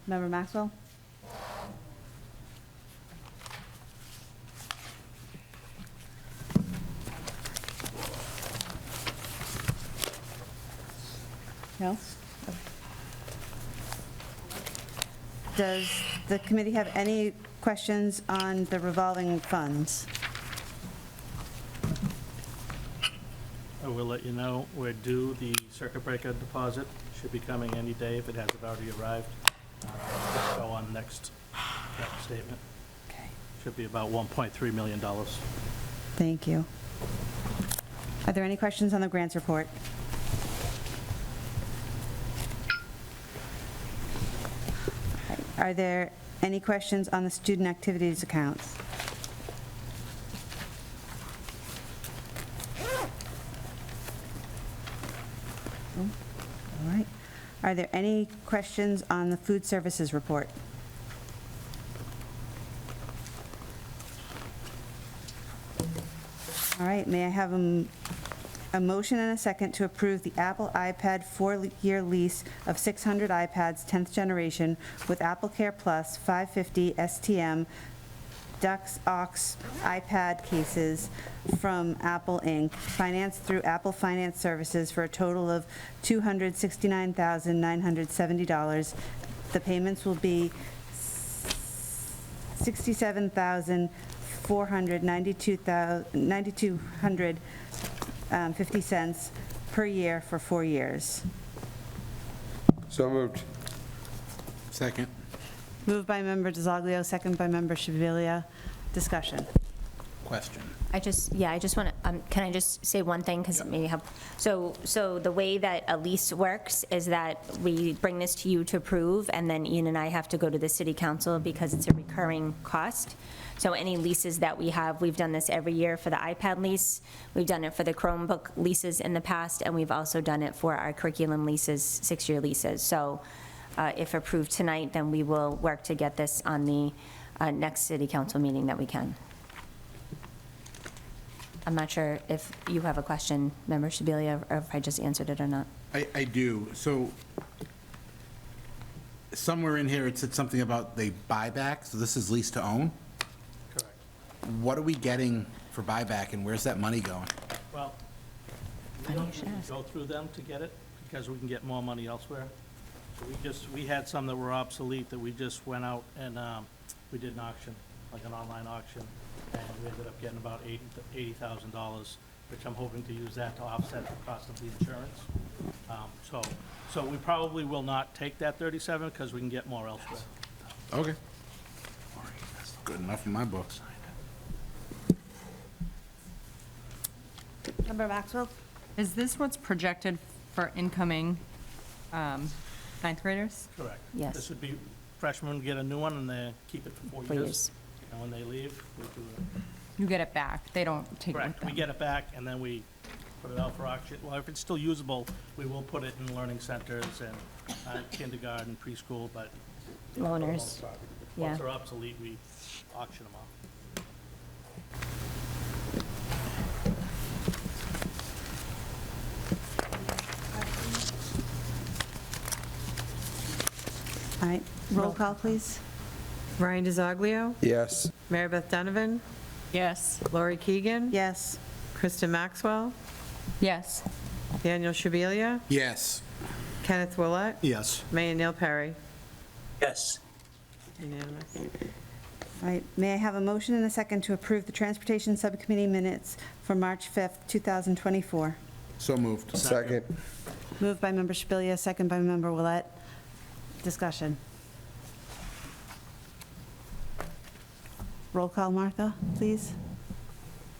Member Maxwell? No? Does the committee have any questions on the revolving funds? I will let you know, we're due the circuit breaker deposit, should be coming any day if it hasn't already arrived. Go on next statement. Okay. Should be about $1.3 million. Thank you. Are there any questions on the grants report? Are there any questions on the student activities accounts? All right. Are there any questions on the food services report? All right, may I have a motion and a second to approve the Apple iPad 4-year lease of 600 iPads 10th generation with Apple Care Plus 550 STM Dux Aux iPad cases from Apple Inc., financed through Apple Finance Services for a total of $269,970. The payments will be $67,492.50 per year for 4 years. So moved. Second. Moved by Member DiZoglio, second by Member Shabilia. Discussion. Question. I just want to, can I just say one thing, because it may help? So the way that a lease works is that we bring this to you to approve, and then Ian and I have to go to the city council because it's a recurring cost. So any leases that we have, we've done this every year for the iPad lease, we've done it for the Chromebook leases in the past, and we've also done it for our curriculum leases, 6-year leases. So if approved tonight, then we will work to get this on the next city council meeting that we can. I'm not sure if you have a question, Member Shabilia, or if I just answered it or not. I do. So somewhere in here, it said something about the buyback, so this is lease to own? Correct. What are we getting for buyback, and where's that money going? Well, we don't usually go through them to get it, because we can get more money elsewhere. So we had some that were obsolete that we just went out and, we did an auction, like an online auction, and we ended up getting about $80,000, which I'm hoping to use that to offset the cost of the insurance. So we probably will not take that 37, because we can get more elsewhere. Okay. Good enough in my books. Member Maxwell? Is this what's projected for incoming ninth graders? Correct. Yes. This would be freshmen get a new one, and they keep it for 4 4 years. years. And when they leave, we do it. You get it back, they don't take it with Correct, we them? get it back, and then we put it out for auction. Well, if it's still usable, we will put it in learning centers and kindergarten, preschool, but. Loaners. Yeah. Once they're obsolete, we auction them off. All right, roll call, please. Ryan DiZoglio, Yes. Mary Beth Donovan, Yes. Lori Keegan, Yes. Kristen Maxwell, Yes. Daniel Shabilia, Yes. Kenneth Willett, Yes. Mayor Neil Perry. Yes. Unanimous. All right, may I have a motion and a second to approve the Transportation Subcommittee minutes for March 5th, 2024? So moved. Second. Moved by Member Shabilia, second by Member Willett. Discussion. Roll call, Martha, please.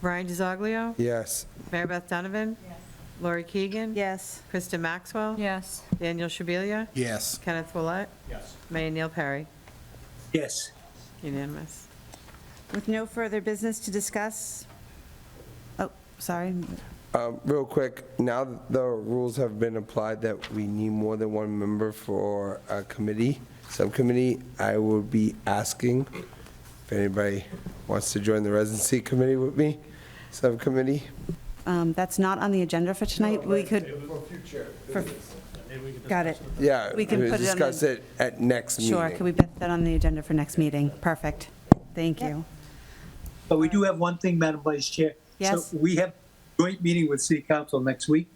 Ryan DiZoglio, Yes. Mary Beth Donovan, Lori Keegan, Yes. Kristen Maxwell, Yes. Daniel Shabilia, Yes. Kenneth Willett, Yes. Mayor Neil Perry. Yes. Unanimous. With no further business to discuss, oh, sorry. Real quick, now that the rules have been applied that we need more than one member for a committee, subcommittee, I will be asking if anybody wants to join the residency committee with me, subcommittee. That's not on the agenda for tonight. We could, got it. Yeah, We can we'll put it on discuss the- it at next meeting. Sure, could we put that on the agenda for next meeting? Perfect. Thank you. But we do have one thing, Madam Vice Chair. Yes. So we have a joint meeting with City Council next week.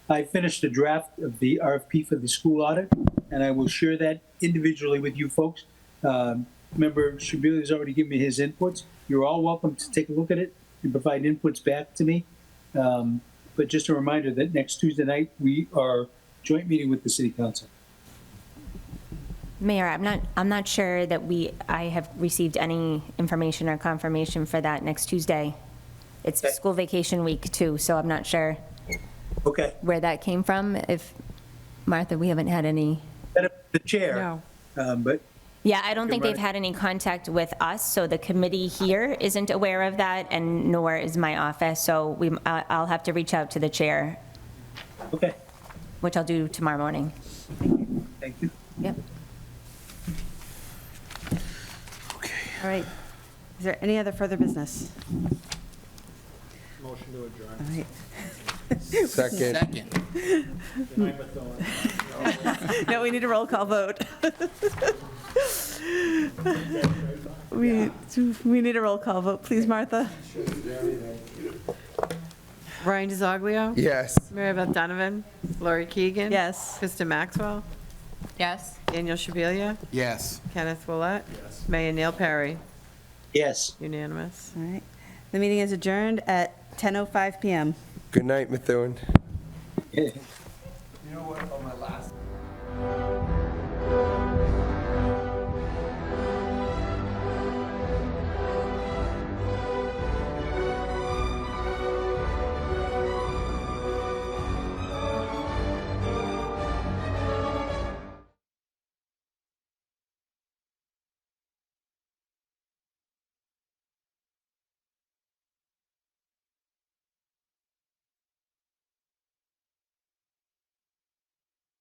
I finished the draft of the RFP for the school audit, and I will share that individually with you folks. Member Shabilia has already given me his inputs. You're all welcome to take a look at it and provide inputs back to me. But just a reminder that next Tuesday night, we are joint meeting with the City Council. Mayor, I'm not sure that I have received any information or confirmation for that next Tuesday. It's Okay. school vacation week too, so I'm not sure Okay. where that came from. If, Martha, we haven't had any. The chair. No. But Yeah, I don't think You're they've right. had any contact with us, so the committee here isn't aware of that, and nor is my office, so I'll have to reach out to the chair, okay, which I'll do tomorrow morning. thank you. Yep. All right. Is there any other further business? Motion to adjourn. All right. Second. No, we need a roll call vote. We need a roll call vote, please, Martha. Ryan DiZoglio, Yes. Mary Beth Donovan, Lori Keegan. Yes. Kristen Maxwell, Yes. Daniel Shabilia, Yes. Kenneth Willett, Mayor Neil Perry. Yes. Unanimous. All right. The meeting is adjourned at 10:05 PM. Good night, Methuen. Yeah. You know what,